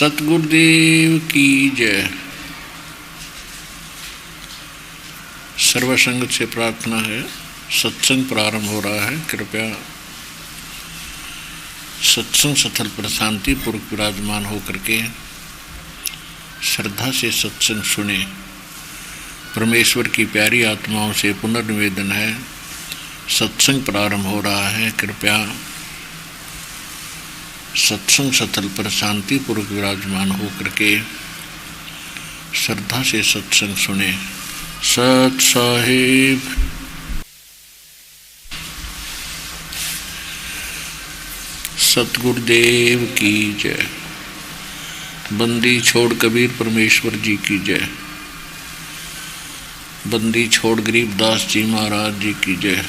सतगुरुदेव की जय। सर्वसंग से प्रार्थना है, सत्संग प्रारंभ हो रहा है। कृपया सत्संग स्थल पर शांति पूर्वक विराजमान होकर के श्रद्धा से सत्संग सुने। परमेश्वर की प्यारी आत्माओं से पुनर्निवेदन है, सत्संग प्रारंभ हो रहा है। कृपया सत्संग स्थल पर शांति पूर्वक विराजमान होकर के श्रद्धा से सत्संग सुने। सत साहिब। सतगुरुदेव की जय। बंदी छोड़ कबीर परमेश्वर जी की जय। बंदी छोड़ गरीबदास जी महाराज जी की जय।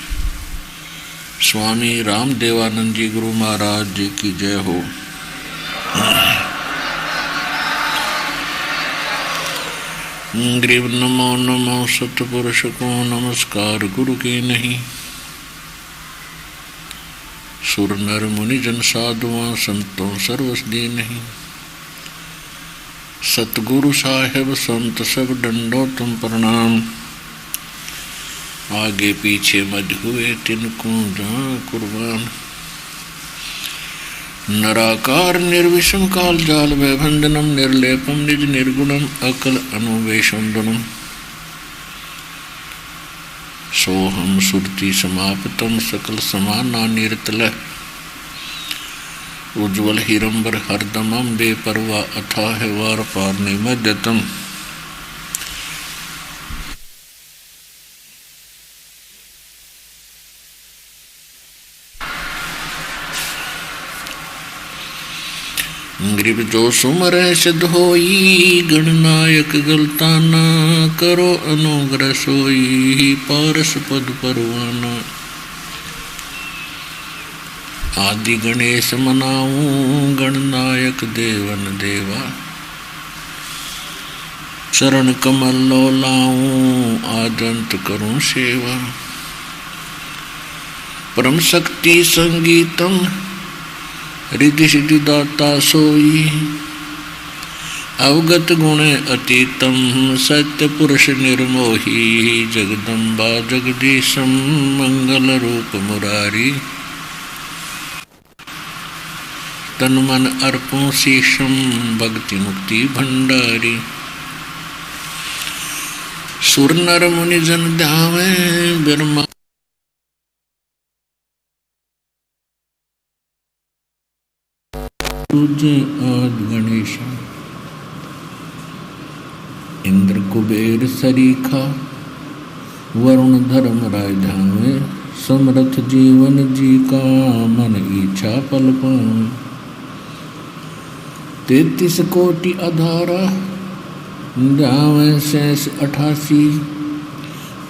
स्वामी राम देवानंद जी गुरु महाराज जी की जय हो। ग्रीव नमो नमो सतपुरुष को नमस्कार गुरु के नहीं। सुर नर मुनि जन साधुआं संतों सर्वसदी नहीं। सतगुरु साहेब संत सब डंडो तुम प्रणाम। आगे पीछे मज हुए तिनको जहाँ कुर्बान। नराकार निर्विषम काल जाल वैभंजनम निर्लेपम निज निर्गुणम अकल अनुवेशंदनम। सोहम सुरति समाप्तम सकल समाना निर्तल। उज्ज्वल हिरंबर हरदमम बेपरवा अथाह वार पार निमज्जतम। ग्रीब जो सुमर सिद्ध होई गणनायक गलताना। करो अनुग्रह सोई पारस पद परवाना। आदि गणेश मनाऊं गणनायक देवन देवा। चरण कमल लो लाऊं आदंत करूं सेवा। परम शक्ति संगीतम रिद्धि सिद्धि दाता सोई। अवगत गुण अतीतम सत्य पुरुष निर्मोही। जगदम्बा जगदीशम मंगल रूप मुरारी। तन मन अर्पों शीशम भक्ति मुक्ति भंडारी। सुर नर मुनि जन ध्यावे ब्रह्मा। तुझे आज गणेशा इंद्र कुबेर सरीखा। वरुण धर्म राजधान समरथ जीवन जी का। मन इच्छा पल पाऊं 33 कोटि अधारा। जावे शेष 88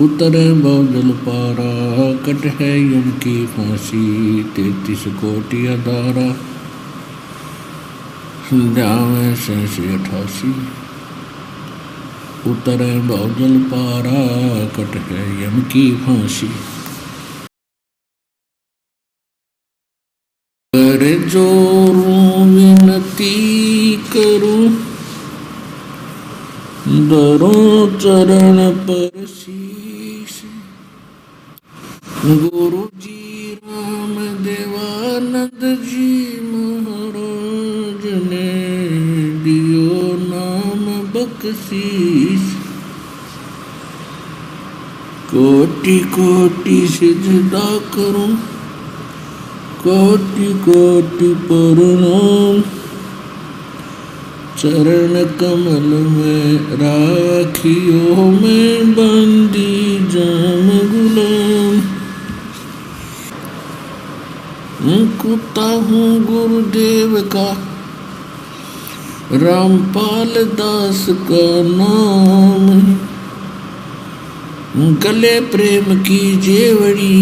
उतरे बहुजल पारा। कट है यम की फांसी 33 कोटि अधारा। जावे शेष 88 उतरे बहुजल पारा। कट है यम की फांसी। कर जोरूं विनती करूं धरूं चरण पर शीश। गुरु जी राम देवानंद जी महाराज ने दियो नाम बख्शीश। कोटि कोटि सिजदा करूं कोटि कोटि प्रणाम। चरण कमल में राखियो मैं बंदी जाम गुलाम। कुत्ता हूँ गुरुदेव का रामपाल दास का नाम। गले प्रेम की जेवड़ी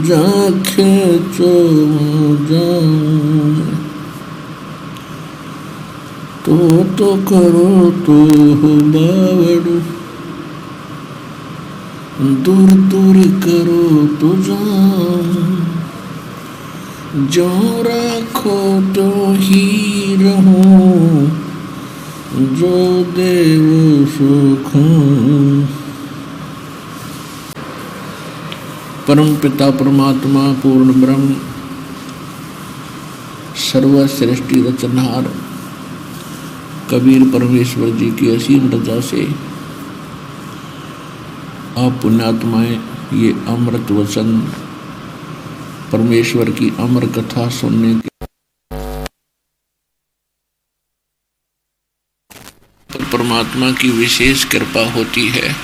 जाखे चो जाऊं। तो करो तो बावड़ू दूर दूर करो तो जाऊं। जो राखो तो ही रहूं, जो देव सुख। परम पिता परमात्मा पूर्ण ब्रह्म सर्वश्रेष्ठी रचनहार कबीर परमेश्वर जी की असीम रजा से आप पुण्यात्माएं ये अमृत वचन परमेश्वर की अमर कथा सुनने के परमात्मा की विशेष कृपा होती है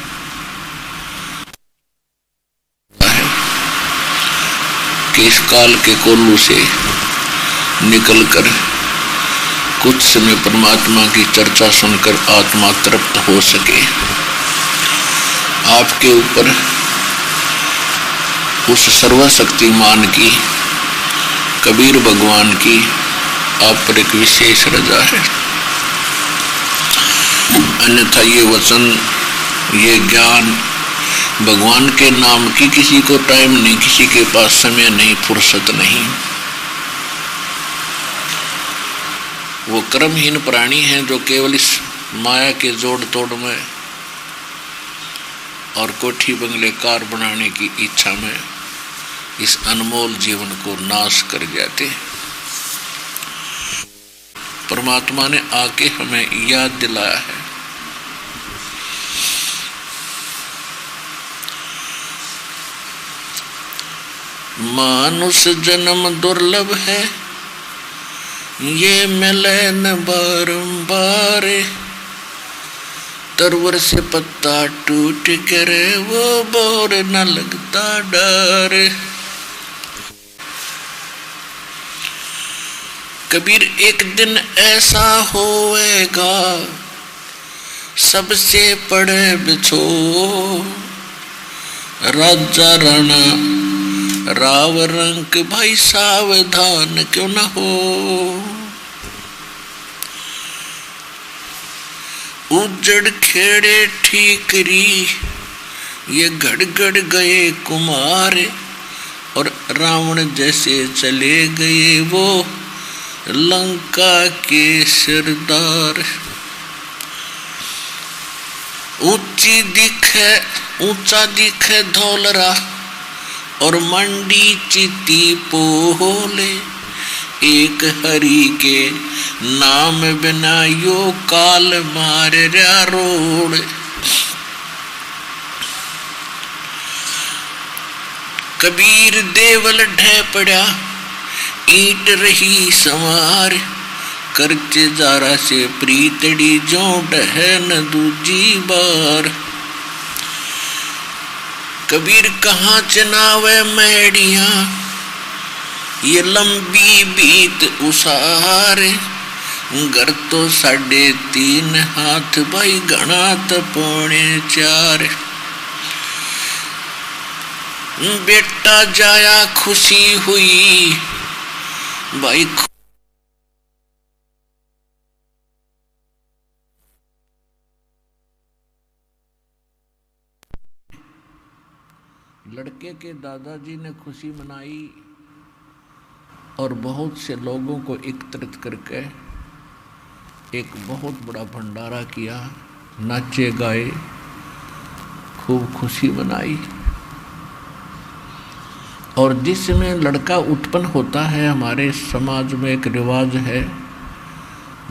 कि इस काल के कोल्लू से निकलकर कुछ समय परमात्मा की चर्चा सुनकर आत्मा तृप्त हो सके। आपके ऊपर उस सर्वशक्तिमान की कबीर भगवान की आप पर एक विशेष रजा है। अन्यथा ये वचन ये ज्ञान भगवान के नाम की किसी को टाइम नहीं, किसी के पास समय नहीं, फुर्सत नहीं। वो कर्महीन प्राणी हैं जो केवल इस माया के जोड़ तोड़ में और कोठी बंगले कार बनाने की इच्छा में इस अनमोल जीवन को नाश कर जाते। परमात्मा ने आके हमें याद दिलाया है मानुष जन्म दुर्लभ है, ये मिले न बारंबार। तरवर से पत्ता टूट करे वो बोर न लगता डर। कबीर एक दिन ऐसा होएगा सबसे पड़े बिछो, राजा राणा राव रंक भाई सावधान क्यों न हो। उजड़ खेड़े ठीकरी ये गड़गड़ गए कुमार, और रावण जैसे चले गए वो लंका के सरदार। ऊंचा दिखे धौलरा और मंडी चिति पोले, एक हरि के नाम बिना यो काल मार रोड़। कबीर देवल ढह पड़ा ईट रही संवार, करचे जारा से प्रीतड़ी जो ढह न दूजी बार। कबीर कहाँ चनावे मैडियां ये लंबी बीत उसारे, घर तो 3.5 हाथ भाई घना तो 4.25। बेटा जाया खुशी हुई भाई, लड़के के दादाजी ने खुशी मनाई और बहुत से लोगों को एकत्रित करके एक बहुत बड़ा भंडारा किया, नाचे गाए, खूब खुशी मनाई। और जिसमें लड़का उत्पन्न होता है, हमारे समाज में एक रिवाज है,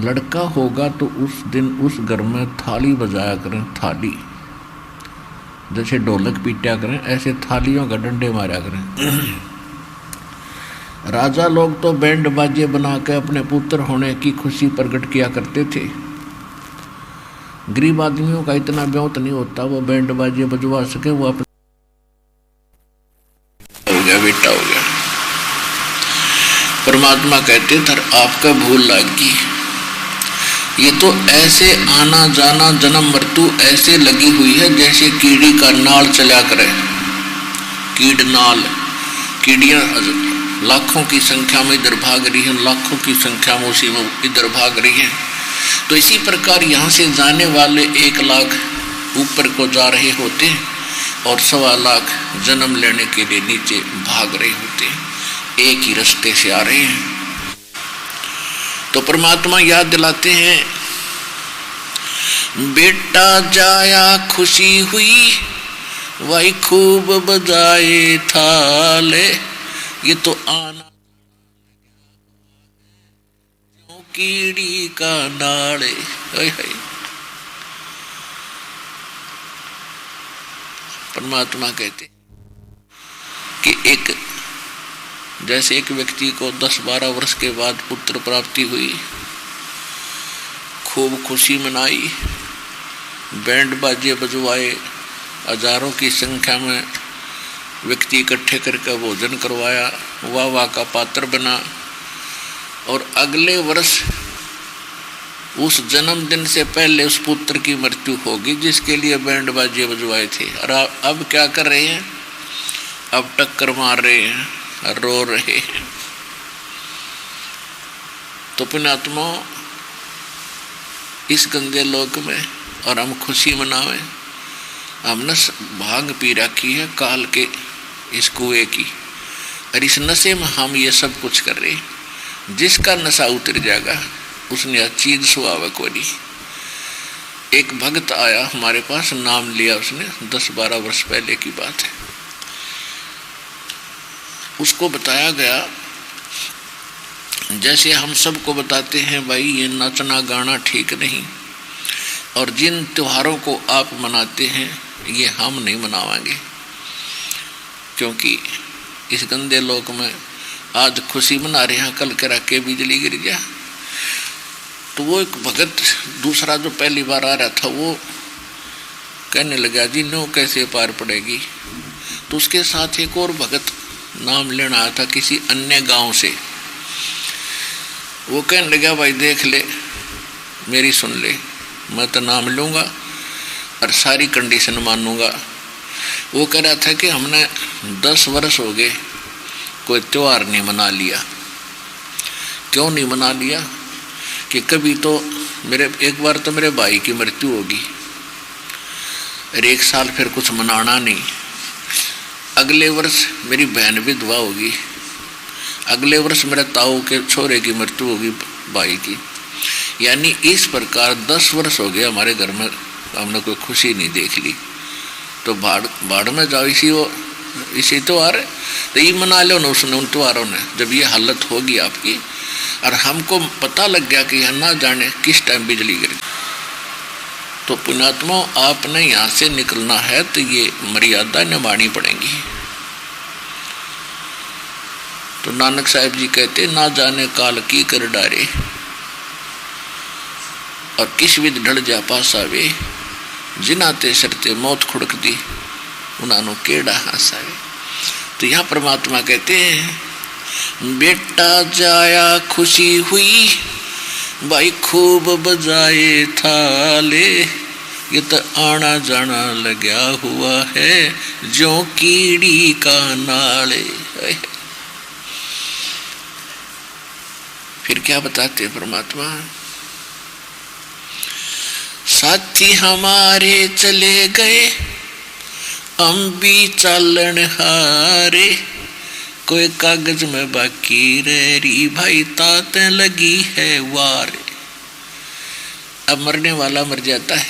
लड़का होगा तो उस दिन उस घर में थाली बजाया करें। थाली जैसे ढोलक पीटा करें, ऐसे थालियों का डंडे मारा करें। राजा लोग तो बैंड बाजे बना के अपने पुत्र होने की खुशी प्रकट किया करते थे। गरीब आदमियों का इतना ब्योत नहीं होता वो बैंड बाजे बजवा सके, वो अपने हो गया बेटा हो गया। परमात्मा कहते थे आपका भूल लागी, ये तो ऐसे आना जाना जन्म मृत्यु ऐसे लगी हुई है जैसे कीड़ी का नाल चला करे। कीड़ नाल, कीड़ियां लाखों की संख्या में इधर भाग रही हैं, लाखों की संख्या में उसी में इधर भाग रही हैं। तो इसी प्रकार यहाँ से जाने वाले 1 लाख ऊपर को जा रहे होते हैं और 1.25 लाख जन्म लेने के लिए नीचे भाग रहे होते हैं। एक ही रास्ते से आ रहे हैं। तो परमात्मा याद दिलाते हैं, बेटा जाया खुशी हुई, वही खूब बजाए थाले, ये तो आना कीड़ी का नाले। परमात्मा कहते कि एक जैसे एक व्यक्ति को 10-12 वर्ष के बाद पुत्र प्राप्ति हुई, खूब खुशी मनाई, बैंड बाजे बजवाए, हजारों की संख्या में व्यक्ति इकट्ठे करके भोजन करवाया, वाह वाह का पात्र बना, और अगले वर्ष उस जन्मदिन से पहले उस पुत्र की मृत्यु होगी जिसके लिए बैंड बाजे बजवाए थे। और अब क्या कर रहे हैं? अब टक्कर मार रहे हैं, रो रहे हैं। तो पुण्यात्मा, इस गंदे लोक में और हम खुशी मनावे, हमने भांग पी रखी है काल के इस कुएं की, और इस नशे में हम ये सब कुछ कर रहे हैं। जिसका नशा उतर जाएगा उसने चीज सुहावे कोई। एक भक्त आया हमारे पास, नाम लिया उसने, 10-12 वर्ष पहले की बात है। उसको बताया गया, जैसे हम सबको बताते हैं भाई ये नाचना गाना ठीक नहीं, और जिन त्योहारों को आप मनाते हैं ये हम नहीं मनावाएंगे, क्योंकि इस गंदे लोक में आज खुशी मना रहे हैं, कल करा के बिजली गिर गया। तो वो एक भगत दूसरा जो पहली बार आ रहा था, वो कहने लगा जी नो कैसे पार पड़ेगी। तो उसके साथ एक और भगत नाम लेना आया था किसी अन्य गांव से। वो कहने लगा भाई देख ले, मेरी सुन ले, मैं तो नाम लूँगा और सारी कंडीशन मानूंगा। वो कह रहा था कि हमने 10 वर्ष हो गए कोई त्योहार नहीं मना लिया। क्यों नहीं मना लिया? कि कभी तो एक बार तो मेरे भाई की मृत्यु होगी, और एक साल फिर कुछ मनाना नहीं। अगले वर्ष मेरी बहन विधवा होगी, अगले वर्ष मेरे ताऊ के छोरे की मृत्यु होगी भाई की। यानी इस प्रकार 10 वर्ष हो गए हमारे घर में हमने कोई खुशी नहीं देख ली। तो भाड़ में जाओ, इसी त्योहार तो ये मना लो ना उसने, उन त्योहारों ने। जब ये हालत होगी आपकी और हमको पता लग गया कि यह ना जाने किस टाइम बिजली गिर, तो पुण्यात्मा आपने यहाँ से निकलना है तो ये मर्यादा निभानी पड़ेगी। तो नानक साहब जी कहते, ना जाने काल की कर डारे, और किस विध ढल जा पासावे, जिनाते सरते मौत खुड़क दी, उन्होंने केड़ा हंसावे। तो यहाँ परमात्मा कहते हैं, बेटा जाया खुशी हुई, भाई खूब बजाए थाले, ये तो आना जाना लगा हुआ है जो कीड़ी का नाले। फिर क्या बताते हैं परमात्मा, साथी हमारे चले गए, हम भी चालन हारे, कोई कागज में बाकी रही, भाई ताते लगी है वार। अब मरने वाला मर जाता है,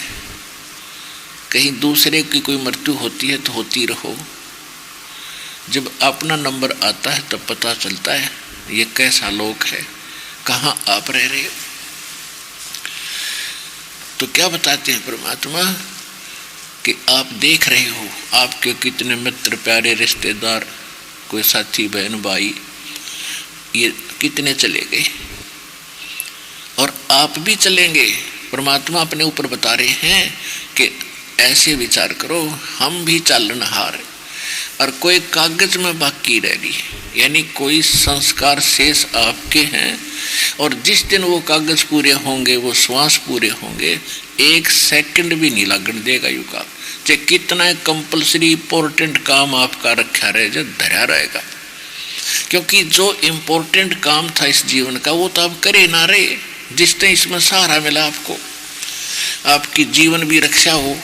कहीं दूसरे की कोई मृत्यु होती है तो होती रहो, जब अपना नंबर आता है तब पता चलता है ये कैसा लोक है, कहाँ आप रह रहे हो। तो क्या बताते हैं परमात्मा कि आप देख रहे हो आपके कितने मित्र प्यारे रिश्तेदार, कोई साथी बहन भाई, ये कितने चले गए और आप भी चलेंगे। परमात्मा अपने ऊपर बता रहे हैं कि ऐसे विचार करो, हम भी चालनहार, और कोई कागज में बाकी रह रही, यानी कोई संस्कार शेष आपके हैं, और जिस दिन वो कागज पूरे होंगे, वो श्वास पूरे होंगे, 1 सेकंड भी नहीं लगन देगा यू का, चाहे कितना कंपल्सरी इंपॉर्टेंट काम आपका रखा रहे जो धरा रहेगा। क्योंकि जो इम्पोर्टेंट काम था इस जीवन का वो तो आप करे ना रहे, जिस तरह इसमें सहारा मिला आपको, आपकी जीवन भी रक्षा हो,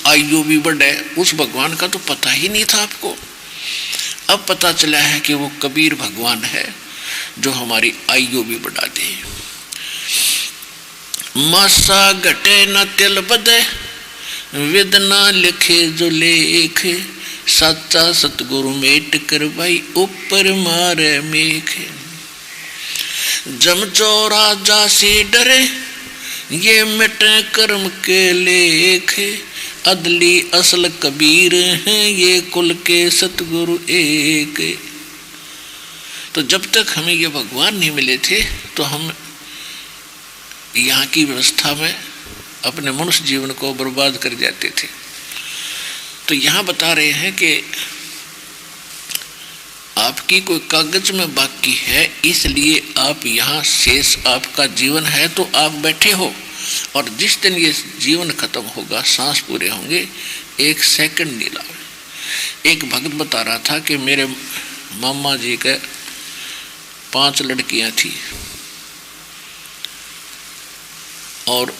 आयु भी बढ़े, उस भगवान का तो पता ही नहीं था आपको। अब पता चला है कि वो कबीर भगवान है जो हमारी आयु भी बढ़ा दे। मासा घटे न तिल बदे, वेद न लिखे जो लेख, सच्चा सतगुरु मेट कर भाई ऊपर मारे मेख। जमजो राजा से डरे, ये मिटे कर्म के लेख, अदली असल कबीर हैं ये कुल के सतगुरु एक। तो जब तक हमें ये भगवान नहीं मिले थे तो हम यहाँ की व्यवस्था में अपने मनुष्य जीवन को बर्बाद कर जाते थे। तो यहाँ बता रहे हैं कि आपकी कोई कागज में बाकी है, इसलिए आप यहाँ शेष आपका जीवन है तो आप बैठे हो, और जिस दिन ये जीवन खत्म होगा, सांस पूरे होंगे, एक सेकंड नहीं लाओ। एक भक्त बता रहा था कि मेरे मामा जी के 5 लड़कियां थी, और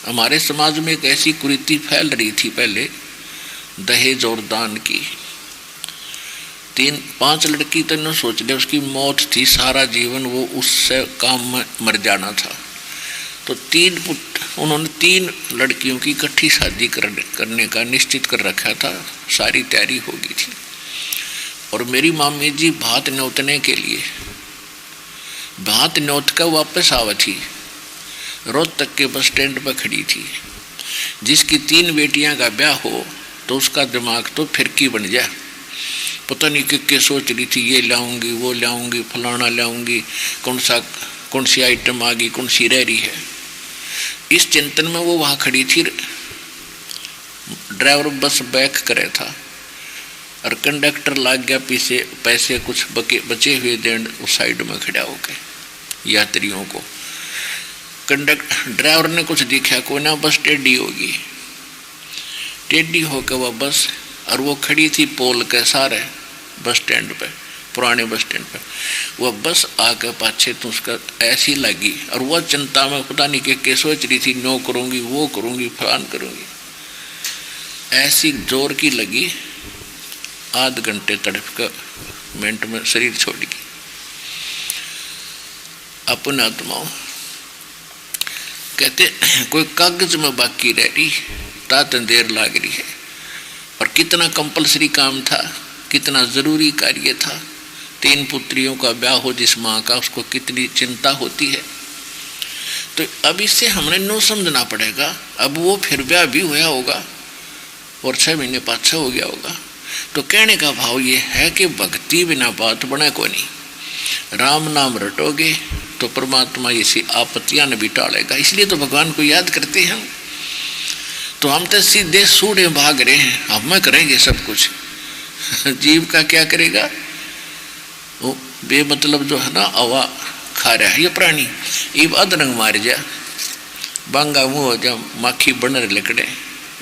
हमारे समाज में एक ऐसी कुरीति फैल रही थी पहले दहेज और दान की। 3-5 लड़की तो न सोच ले, उसकी मौत थी, सारा जीवन वो उससे काम में मर जाना था। तो उन्होंने 3 लड़कियों की इकट्ठी शादी करने का निश्चित कर रखा था, सारी तैयारी हो गई थी। और मेरी मामी जी भात न्योतने के लिए भात न्योत कर वापस आवा थी, रोहतक के बस स्टैंड पर खड़ी थी। जिसकी 3 बेटियां का ब्याह हो तो उसका दिमाग तो फिरकी बन जाए, पता नहीं कि सोच रही थी, ये लाऊंगी वो लाऊंगी फलाना लाऊंगी, कौन सी आइटम आ गई, कौन सी रह रही है। इस चिंतन में वो वहाँ खड़ी थी। ड्राइवर बस बैक करे था और कंडक्टर लाग गया पीछे, पैसे कुछ बचे हुए देन उस साइड में खड़ा हो गए यात्रियों को। ड्राइवर ने कुछ दिखा को ना, बस टेढ़ी होगी, टेढ़ी होकर वह बस, और वो खड़ी थी पोल के सारे बस स्टैंड पे, पुराने बस स्टैंड पे। वह बस आकर पाछे तो उसका ऐसी लगी, और वह चिंता में पता नहीं क्या सोच रही थी, नो करूँगी वो करूँगी फलान करूँगी, ऐसी जोर की लगी, आध घंटे तड़प कर मिनट में शरीर छोड़ गई। अपने आत्माओं कहते कोई कागज में बाकी रह रही, तातन देर लाग रही है, और कितना कंपलसरी काम था, कितना ज़रूरी कार्य था। 3 पुत्रियों का ब्याह हो जिस माँ का, उसको कितनी चिंता होती है। तो अब इससे हमने नो समझना पड़ेगा। अब वो फिर ब्याह भी हुआ होगा और 6 महीने पाछा हो गया होगा। तो कहने का भाव ये है कि भक्ति बिना बात बने को नहीं। राम नाम रटोगे तो परमात्मा ऐसी आपत्तियां न भी टालेगा। इसलिए तो भगवान को याद करते हैं। तो हम तो सीधे सूढ़े भाग रहे हैं, हम में करेंगे सब कुछ, जीव का क्या करेगा। वो बेमतलब जो है ना हवा खा रहा है ये प्राणी, ये अदरंग मार जा, बांगा मुँह हो जा, माखी बनर लकड़े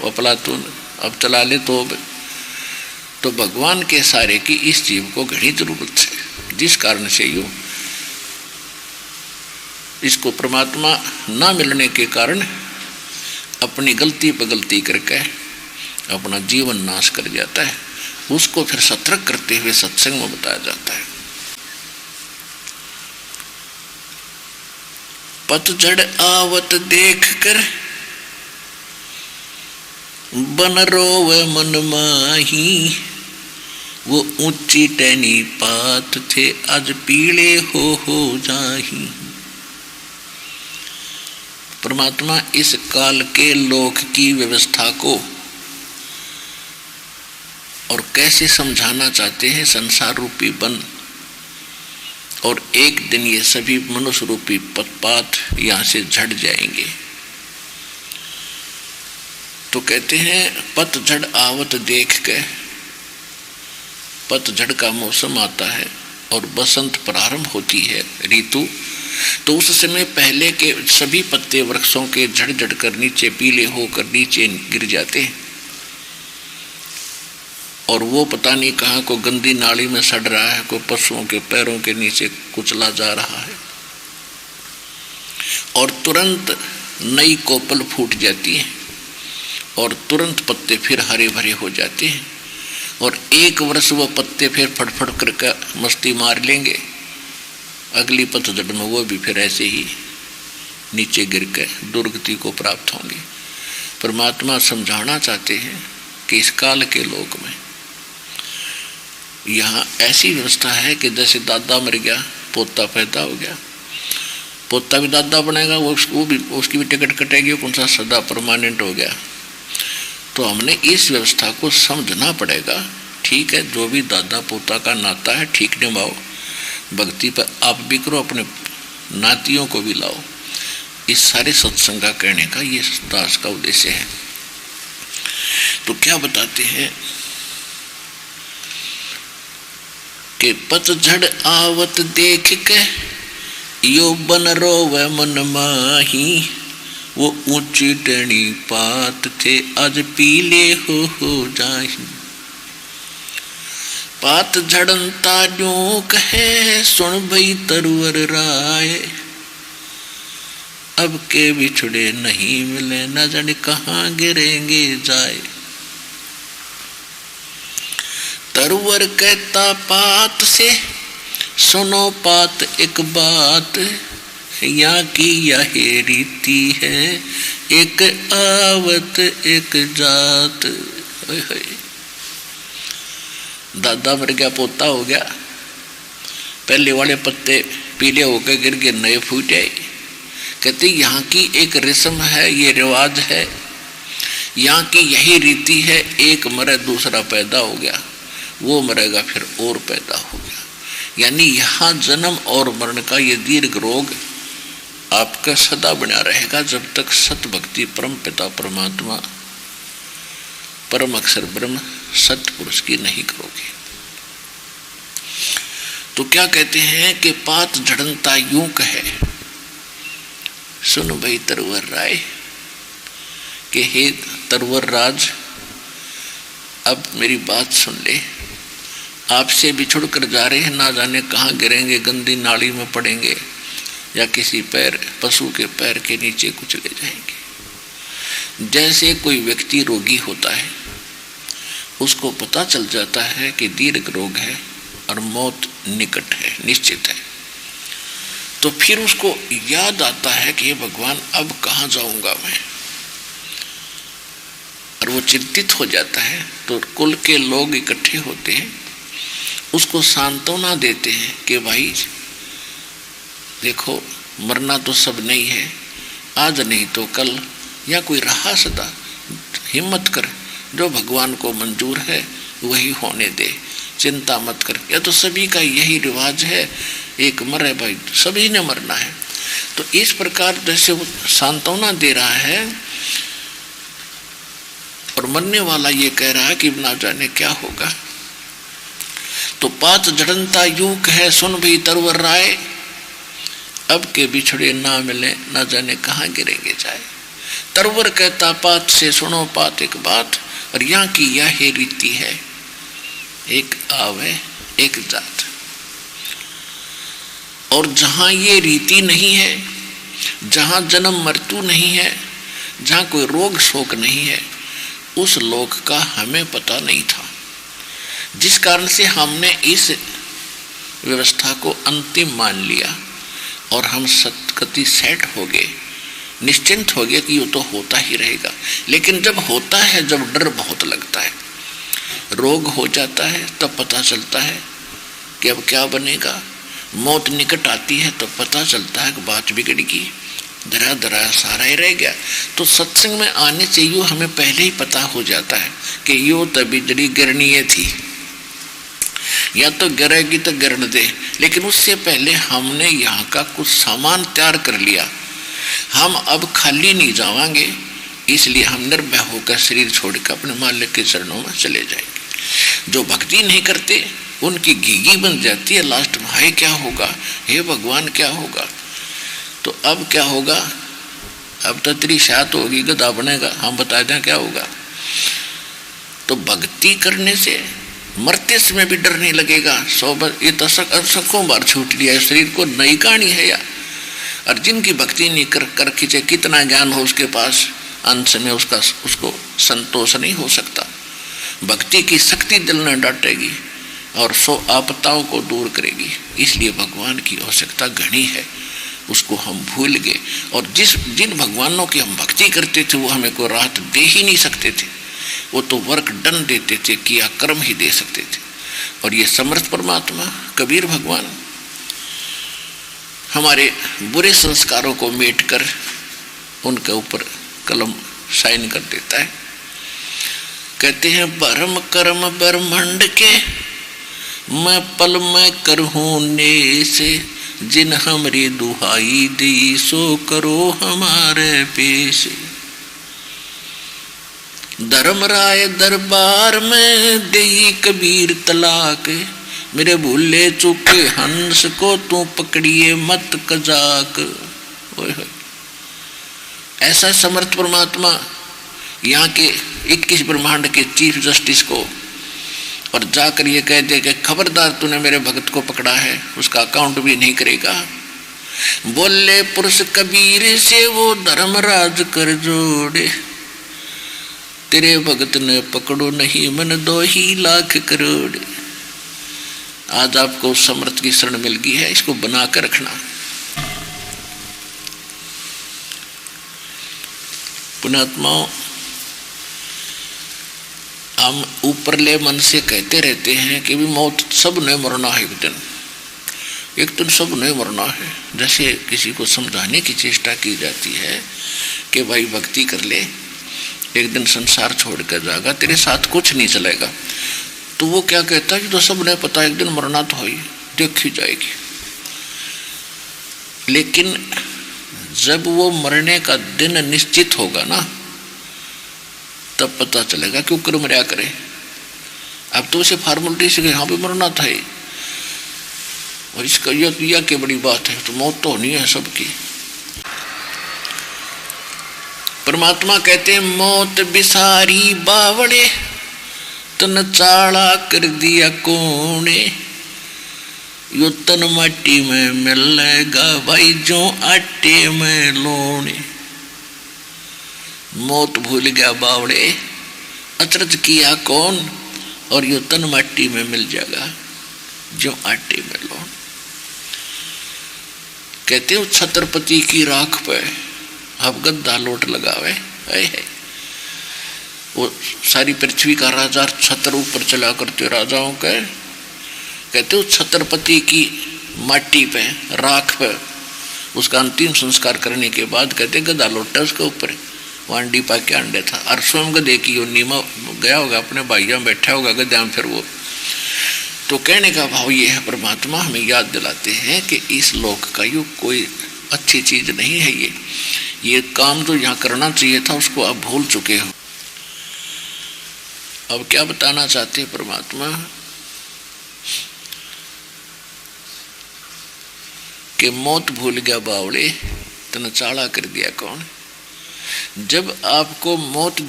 वो पलातून अब चला ले। तो भगवान के सारे की इस जीव को घनी जरूरत है, जिस कारण से यूँ इसको परमात्मा ना मिलने के कारण अपनी गलती पर गलती करके अपना जीवन नाश कर जाता है। उसको फिर सतर्क करते हुए सत्संग में बताया जाता है। पतझड़ आवत देख कर बन रोवे मन माही, वो ऊंची टहनी पात थे आज पीले हो जाही। परमात्मा इस काल के लोक की व्यवस्था को और कैसे समझाना चाहते हैं संसार रूपी बन, और एक दिन ये सभी मनुष्य रूपी पतपात यहाँ से झड़ जाएंगे। तो कहते हैं पतझड़ आवत देख के, पतझड़ का मौसम आता है और बसंत प्रारंभ होती है ऋतु। तो उस समय पहले के सभी पत्ते वृक्षों के झड़ कर नीचे पीले होकर नीचे गिर जाते हैं, और वो पता नहीं कहाँ को गंदी नाली में सड़ रहा है, कोई पशुओं के पैरों के नीचे कुचला जा रहा है, और तुरंत नई कोपल फूट जाती है और तुरंत पत्ते फिर हरे भरे हो जाते हैं। और 1 वर्ष वो पत्ते फिर फटफट करके मस्ती मार लेंगे, अगली पतझड़ में वो भी फिर ऐसे ही नीचे गिर के दुर्गति को प्राप्त होंगे। परमात्मा समझाना चाहते हैं कि इस काल के लोक में यहाँ ऐसी व्यवस्था है कि जैसे दादा मर गया पोता पैदा हो गया, पोता भी दादा बनेगा, वो भी उसकी भी टिकट कटेगी, कौन सा सदा परमानेंट हो गया। तो हमने इस व्यवस्था को समझना पड़ेगा। ठीक है, जो भी दादा पोता का नाता है ठीक निभाओ, भक्ति पर आप भी करो, अपने नातियों को भी लाओ। इस सारे सत्संग का कहने का ये दास का उद्देश्य है। तो क्या बताते हैं कि पतझड़ आवत देख के यो बन रोवे मन माही, वो ऊंची टणी पात थे आज पीले हो जाही। पात झड़नता यूं कहे सुन भई तरवर राय, अब के बिछड़े नहीं मिले न जाने कहाँ गिरेंगे जाए। तरवर कहता पात से सुनो पात एक बात, यहाँ की यह रीति है एक आवत एक जात। दादा मर गया पोता हो गया, पहले वाले पत्ते पीले होकर गिर के नए फूट आए। कहते यहाँ की एक रस्म है, ये रिवाज है, यहाँ की यही रीति है, एक मरे दूसरा पैदा हो गया, वो मरेगा फिर और पैदा हो गया। यानी यहाँ जन्म और मरण का ये दीर्घ रोग आपका सदा बना रहेगा जब तक सत भक्ति परम पिता परमात्मा परम अक्षर ब्रह्म सत्य पुरुष की नहीं करोगे। तो क्या कहते हैं कि पात झड़नता यूं कहे सुन भाई तरवर राय, कि हे तरवर राज अब मेरी बात सुन ले, आपसे बिछुड़ कर जा रहे हैं, ना जाने कहाँ गिरेंगे, गंदी नाली में पड़ेंगे या किसी पैर पशु के पैर के नीचे कुचले जाएंगे। जैसे कोई व्यक्ति रोगी होता है, उसको पता चल जाता है कि दीर्घ रोग है और मौत निकट है, निश्चित है, तो फिर उसको याद आता है कि ये भगवान अब कहाँ जाऊंगा मैं, और वो चिंतित हो जाता है। तो कुल के लोग इकट्ठे होते हैं, उसको सांत्वना देते हैं कि भाई देखो मरना तो सब नहीं है, आज नहीं तो कल, या कोई रहा सदा, हिम्मत कर, जो भगवान को मंजूर है वही होने दे, चिंता मत कर। या तो सभी का यही रिवाज है, एक मरे भाई सभी ने मरना है। तो इस प्रकार जैसे वो सांत्वना दे रहा है और मरने वाला ये कह रहा है कि ना जाने क्या होगा। तो पात जड़नता यूं कहे सुन भी तरवर राय, अब के बिछड़े ना मिले ना जाने कहाँ गिरेंगे जाए। तरवर कहता पात से सुनो पात एक बात, और यहाँ की यह रीति है एक आवे एक जात। और जहाँ ये रीति नहीं है, जहाँ जन्म मृत्यु नहीं है, जहाँ कोई रोग शोक नहीं है, उस लोक का हमें पता नहीं था, जिस कारण से हमने इस व्यवस्था को अंतिम मान लिया और हम सतगति सेट हो गए, निश्चिंत हो गए कि ये तो होता ही रहेगा। लेकिन जब होता है, जब डर बहुत लगता है, रोग हो जाता है, तब पता चलता है कि अब क्या बनेगा। मौत निकट आती है तो पता चलता है कि बात बिगड़गी, धरा धरा सारा ही रह गया। तो सत्संग में आने से यूँ हमें पहले ही पता हो जाता है कि यो तभी जड़ी गिरनी थी, या तो गिरेगी तो गिरने दे। लेकिन उससे पहले हमने यहाँ का कुछ सामान तैयार कर लिया, हम अब खाली नहीं जावांगे, इसलिए हम निर्भय होकर शरीर छोड़कर अपने मालिक के चरणों में चले जाएंगे। जो भक्ति नहीं करते उनकी घीघी बन जाती है लास्ट में, हाय क्या होगा, हे भगवान क्या होगा। तो अब क्या होगा, अब तो तेरी शायद होगी, गधा बनेगा, हम बता दें क्या होगा। तो भक्ति करने से मरते समय भी डर नहीं लगेगा। 100 बार ये तो सखों बार छूट लिया है शरीर को, नई कहानी है यार। और जिनकी भक्ति नहीं कर खींचे, कितना ज्ञान हो उसके पास, अंत में उसको संतोष नहीं हो सकता। भक्ति की शक्ति दिल में डांटेगी और 100 आपदाओं को दूर करेगी। इसलिए भगवान की आवश्यकता घनी है, उसको हम भूल गए। और जिन भगवानों की हम भक्ति करते थे वो हमें कोई राहत दे ही नहीं सकते थे, वो तो वर्क डन देते थे, किया कर्म ही दे सकते थे। और ये समर्थ परमात्मा कबीर भगवान हमारे बुरे संस्कारों को मेट कर उनके ऊपर कलम साइन कर देता है। कहते हैं भरम कर्म ब्रह्मांड के मैं पल में करहूं ने से, जिन हमरी दुहाई दी सो करो हमारे पेश। धर्मराय दरबार में देई कबीर तलाक, मेरे भूले चुके हंस को तू पकड़िए मत कजाक। ऐसा समर्थ परमात्मा यहाँ के 21 ब्रह्मांड के चीफ जस्टिस को और जाकर ये कह दे कि खबरदार तूने मेरे भक्त को पकड़ा है, उसका अकाउंट भी नहीं करेगा। बोले पुरुष कबीर से वो धर्मराज कर जोड़े, तेरे भगत ने पकड़ो नहीं मन 2 ही लाख करोड़। आज आपको समर्थ की शरण मिल गई है, इसको बना कर रखना। पुण्यात्माओं, हम ऊपरले मन से कहते रहते हैं कि भी मौत सब ने मरना है, एक दिन सब ने मरना है। जैसे किसी को समझाने की चेष्टा की जाती है कि भाई भक्ति कर ले, एक दिन संसार छोड़ कर जाएगा, तेरे साथ कुछ नहीं चलेगा। तो वो क्या कहता है, तो सब ने पता एक दिन मरना तो है ही, देखी जाएगी। लेकिन जब वो मरने का दिन निश्चित होगा ना, तब पता चलेगा क्यों कर मर्या करे। अब तो उसे फॉर्मेलिटी से यहाँ पे मरना था ही, और इसका यह क्या बड़ी बात है, तो मौत तो होनी है सबकी। परमात्मा कहते हैं मौत बिसारी बावड़े, तन चाड़ा कर दिया कोने, यो तन माटी में मिलेगा भाई जो आटे में लोने। मौत भूल गया बावड़े, अचरज किया कौन, और यो तन माटी में मिल जाएगा जो आटे में लोन। कहते हो छत्रपति की राख पे अब गद्दा लोट लगावे है, वो सारी पृथ्वी का राजा छत्र ऊपर चला करते राजाओं के। कहते हो छत्रपति की माटी पे राख पे उसका अंतिम संस्कार करने के बाद कहते गदा लोटा उसके ऊपर, वांडी पा के अंडे था, और स्वयं गदे की यो नीमा गया होगा, अपने भाइयों बैठा होगा गद्या में। फिर वो तो कहने का भाव ये है, परमात्मा हमें याद दिलाते हैं कि इस लोक का युग कोई अच्छी चीज नहीं है। ये काम जो यहाँ करना चाहिए था उसको आप भूल चुके हो। अब क्या बताना चाहते हैं परमात्मा कि मौत भूल गया बावड़े, तन चाड़ा कर दिया कौन। जब आपको मौत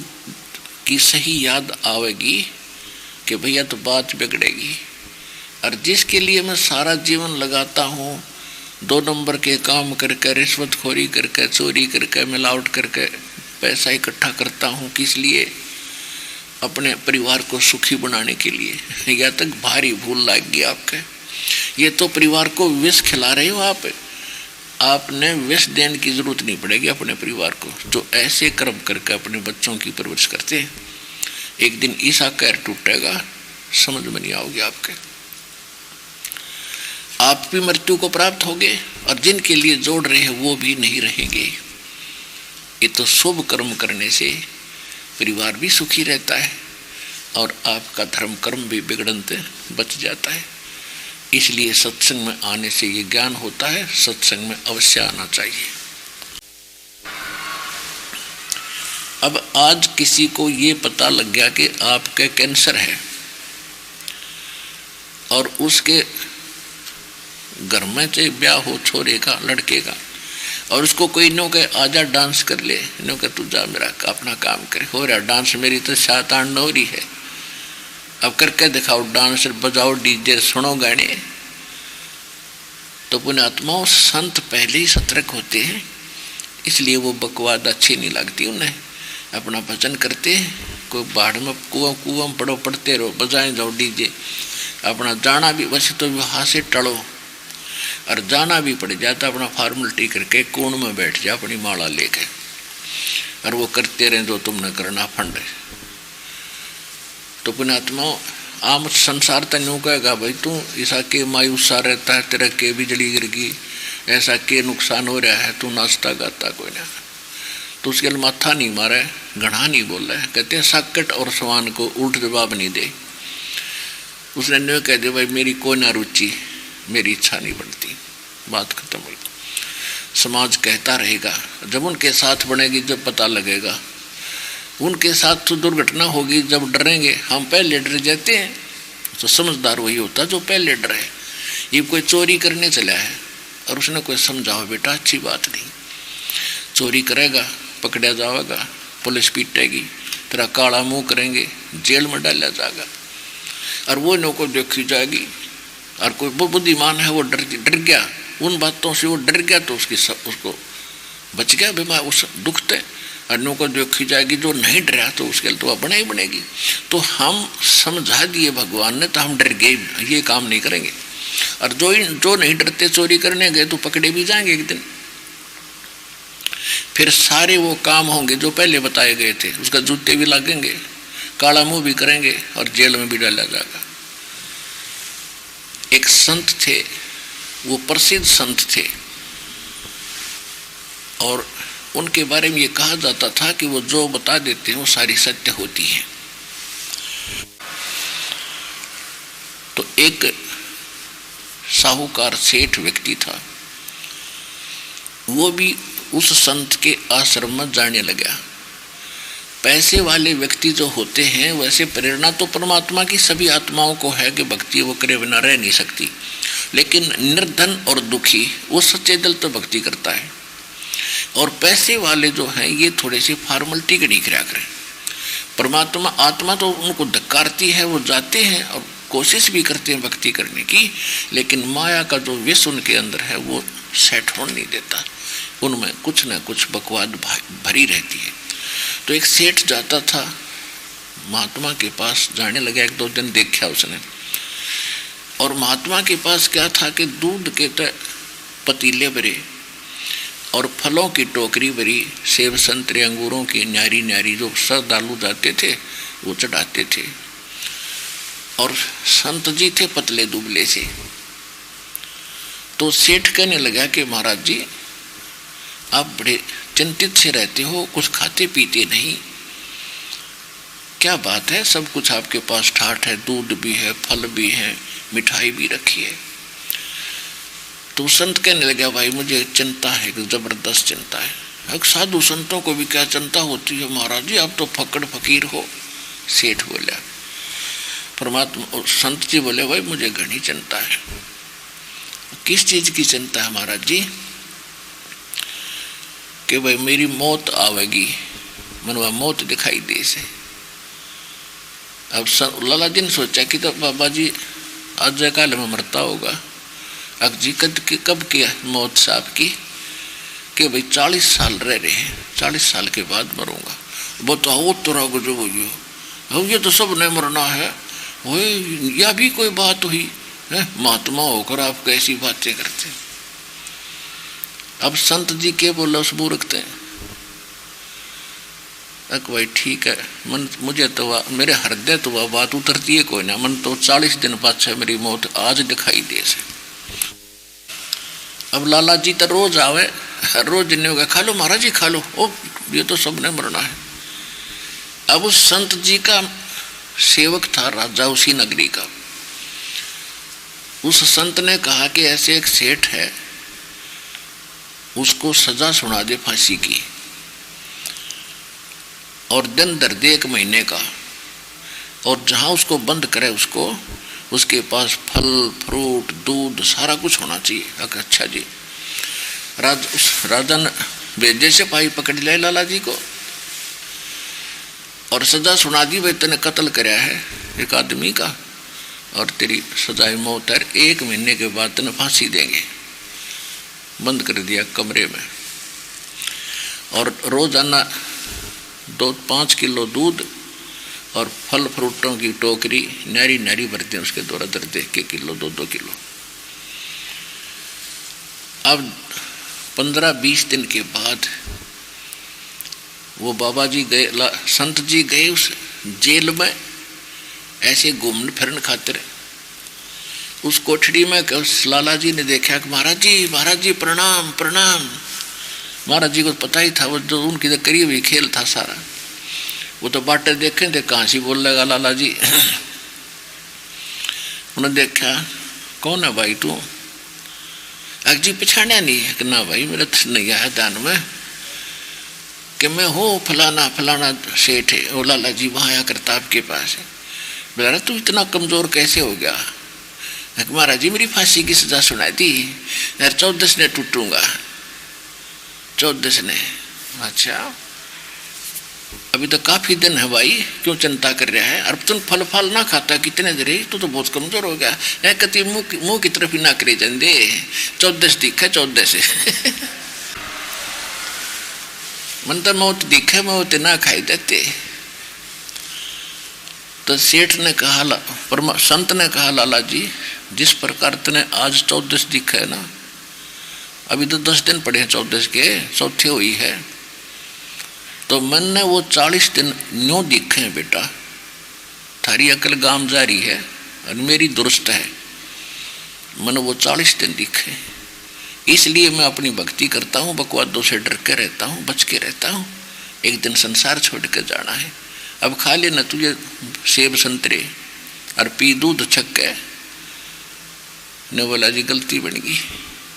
की सही याद आवेगी कि भैया तो बात बिगड़ेगी, और जिसके लिए मैं सारा जीवन लगाता हूँ, 2 नंबर के काम करके, रिश्वतखोरी करके, चोरी करके, मिलावट करके पैसा इकट्ठा करता हूँ, किस लिए, अपने परिवार को सुखी बनाने के लिए, या तक भारी भूल लग गई आपके। ये तो परिवार को विष खिला रहे हो आप, आपने विष देने की जरूरत नहीं पड़ेगी अपने परिवार को। जो ऐसे कर्म करके अपने बच्चों की परवरिश करते हैं, एक दिन ईसा कैर टूटेगा, समझ में नहीं आओगे आपके, आप भी मृत्यु को प्राप्त होगे, और जिनके लिए जोड़ रहे हैं वो भी नहीं रहेंगे। ये तो शुभ कर्म करने से परिवार भी सुखी रहता है और आपका धर्म कर्म भी बिगड़ते बच जाता है। इसलिए सत्संग में आने से ये ज्ञान होता है, सत्संग में अवश्य आना चाहिए। अब आज किसी को ये पता लग गया कि आपके कैंसर है, और उसके घर में से ब्याह हो छोरे का, लड़के का, और उसको कोई नो कहे आजा डांस कर ले, नो कहे तू जा मेरा अपना काम करे, हो रहा डांस, मेरी तो 7-8 नौरी है, अब करके दिखाओ डांस, बजाओ डीजे, सुनो गाने। तो पुण्यात्माओं, संत पहले ही सतर्क होते हैं, इसलिए वो बकवाद अच्छी नहीं लगती उन्हें। अपना भजन करते, कोई बाढ़ में कुआं पड़ो, पड़ते रहो, बजाएं जाओ डीजे। अपना जाना भी वैसे तो वहाँ से टलो, और जाना भी पड़ जाता अपना फॉर्मेलिटी करके कोण में बैठ जा अपनी माला लेके, और वो करते रहे जो तुमने करना फंड। तो पुण्यात्मा आम संसार तन्यू कहेगा भाई तू ऐसा के मायूस सा रहता है, तेरा के बिजली गिर गई, ऐसा के नुकसान हो रहा है, तू नाचता गाता कोई ना। तो उसके लिए माथा नहीं मारा है, घना नहीं बोल रहा है। कहते हैं साकट और सवान को उल्ट जवाब नहीं दे। उसने न्यू कह दिया भाई मेरी कोई ना रुचि, मेरी इच्छा नहीं बनती, बात खत्म हुई। समाज कहता रहेगा, जब उनके साथ बनेगी जब पता लगेगा। उनके साथ तो दुर्घटना होगी जब डरेंगे, हम पहले डर जाते हैं। तो समझदार वही होता जो पहले डरे। ये कोई चोरी करने चला है और उसने कोई समझाओ बेटा अच्छी बात नहीं, चोरी करेगा पकड़ा जाएगा, पुलिस पीटेगी, तेरा काला मुंह करेंगे, जेल में डाला जाएगा, और वो नो को देखी जाएगी। और कोई बुद्धिमान है वो डर गया, उन बातों से वो डर गया तो उसको बच गया बीमार उस दुख से। अन्यों को देखी जाएगी, जो नहीं डरा तो उसके लिए तो बना ही बनेगी। तो हम समझा दिए भगवान ने, तो हम डर गए, ये काम नहीं करेंगे। और जो नहीं डरते चोरी करने गए तो पकड़े भी जाएंगे एक दिन। फिर सारे वो काम होंगे जो पहले बताए गए थे, उसका जूते भी लगेंगे, काला मुंह भी करेंगे और जेल में भी डाला जाएगा। एक संत थे, वो प्रसिद्ध संत थे, और उनके बारे में ये कहा जाता था कि वो जो बता देते हैं वो सारी सत्य होती है। तो एक साहूकार सेठ व्यक्ति था, वो भी उस संत के आश्रम में जाने लगा। पैसे वाले व्यक्ति जो होते हैं, वैसे प्रेरणा तो परमात्मा की सभी आत्माओं को है कि भक्ति वो करे बिना रह नहीं सकती, लेकिन निर्धन और दुखी वो सच्चे दिल तो भक्ति करता है। और पैसे वाले जो हैं ये थोड़े से फॉर्मेलिटी के नहीं करा करें। परमात्मा आत्मा तो उनको धक्कारती है, वो जाते हैं और कोशिश भी करते हैं भक्ति करने की, लेकिन माया का जो विष उनके अंदर है वो सेट होने नहीं देता, उनमें कुछ न कुछ बकवाद भरी रहती है। तो एक सेठ जाता था महात्मा के पास, जाने लगा, एक दो दिन देखा उसने। और महात्मा के पास क्या था कि दूध के पतीले भरे और फलों की टोकरी भरी, सेब संतरे अंगूरों की न्यारी न्यारी जो श्रद्धालु जाते थे वो चढ़ाते थे। और संत जी थे पतले दुबले से। तो सेठ कहने लगा कि महाराज जी आप बड़े चिंतित से रहते हो, कुछ खाते पीते नहीं, क्या बात है? सब कुछ आपके पास ठाठ है, दूध भी है, फल भी है, मिठाई भी रखी है। तो संत कहने लगा भाई मुझे चिंता है, जबरदस्त चिंता है। साधु संतों को भी क्या चिंता होती है महाराज जी, आप तो फकड़ फकीर हो। सेठ बोला, परमात्मा संत जी बोले भाई मुझे घनी चिंता है। किस चीज की चिंता है महाराज जी? कि भाई मेरी मौत आवेगी, मनवा मौत दिखाई दे से। अब लाला जी ने सोचा कि तो बाबा जी आज काल में मरता होगा। अब जी कब किया मौत साहब की कि भाई 40 साल रह रहे हैं, 40 साल के बाद मरूंगा। बताओ तो गुजब हुई हो, ये तो सब ने मरना है, वही या भी कोई बात हुई है? महात्मा होकर आप कैसी बातें करते। अब संत जी के बोला उस मूर्खते भाई ठीक है, मन मुझे तो मेरे हृदय तो वह बात उतरती है कोई ना, मन तो 40 दिन बाद से मेरी मौत आज दिखाई दे से। अब लाला जी तो रोज आवे, रोज नहीं होगा, खा लो महाराज जी खा लो, ओ ये तो सबने मरना है। अब उस संत जी का सेवक था राजा उसी नगरी का। उस संत ने कहा कि ऐसे एक सेठ है, उसको सजा सुना दे फांसी की, और दिन दर दे 1 महीने का, और जहां उसको बंद करे उसको, उसके पास फल फ्रूट दूध सारा कुछ होना चाहिए। अच्छा जी। राजा ने भेजे से भाई पकड़ लिया लाला जी को और सजा सुना दी, भाई तूने कत्ल कराया है एक आदमी का और तेरी सजाए मौत है, 1 महीने के बाद तूने फांसी देंगे। बंद कर दिया कमरे में, और रोजाना 2-5 किलो दूध और फल फ्रूटों की टोकरी नारी नारी भरते हैं उसके द्वारा दर देख के किलो 2-2 किलो। अब 15-20 दिन के बाद वो बाबा जी गए, संत जी गए उस जेल में ऐसे घूमने फिरन खातिर। उस कोठड़ी में उस लाला जी ने देखा कि महाराज जी प्रणाम प्रणाम। महाराज जी को पता ही था, वो जो उनकी करीब ही खेल था सारा। वो तो बाटे देखे थे, कहाँ से बोल लगा लाला जी। उन्होंने देखा, कौन है भाई तू? अक जी पछाड़ा नहीं है कि ना भाई मेरा तो नहीं आया ध्यान में कि मैं हूँ फलाना फलाना सेठ है। वो लाला जी वहाँ आया करता आपके पास है। बोला तू इतना कमज़ोर कैसे हो गया? महाराज जी मेरी फांसी की सजा सुनाई थी यार, 14 ने टूटूंगा 14 ने। अच्छा अभी तो काफी दिन है भाई, क्यों चिंता कर रहा है? अब तुम फल फल ना खाता कितने देर, तू तो बहुत कमजोर हो गया है। कति मुंह की तरफ ही ना करे जंदे 14 दिखा 14 से। मन तो मौत दिखे मौत ना खाई देते। तो सेठ ने कहा, संत ने कहा लाला जी जिस प्रकार तने आज 14 दिखा है ना, अभी तो 10 दिन पड़े हैं 14 के, चौथे हुई है। तो मन ने वो 40 दिन न्यों दिखे हैं बेटा, थारी अकल गाम जा रही है और मेरी दुरुस्त है। मन वो 40 दिन दिखे, इसलिए मैं अपनी भक्ति करता हूँ, बकवादों से डर के रहता हूँ, बच के रहता हूँ। एक दिन संसार छोड़ के जाना है। अब खा लेना तुझे सेब संतरे और पी दूध छक्के। ने बोला जी गलती बन गई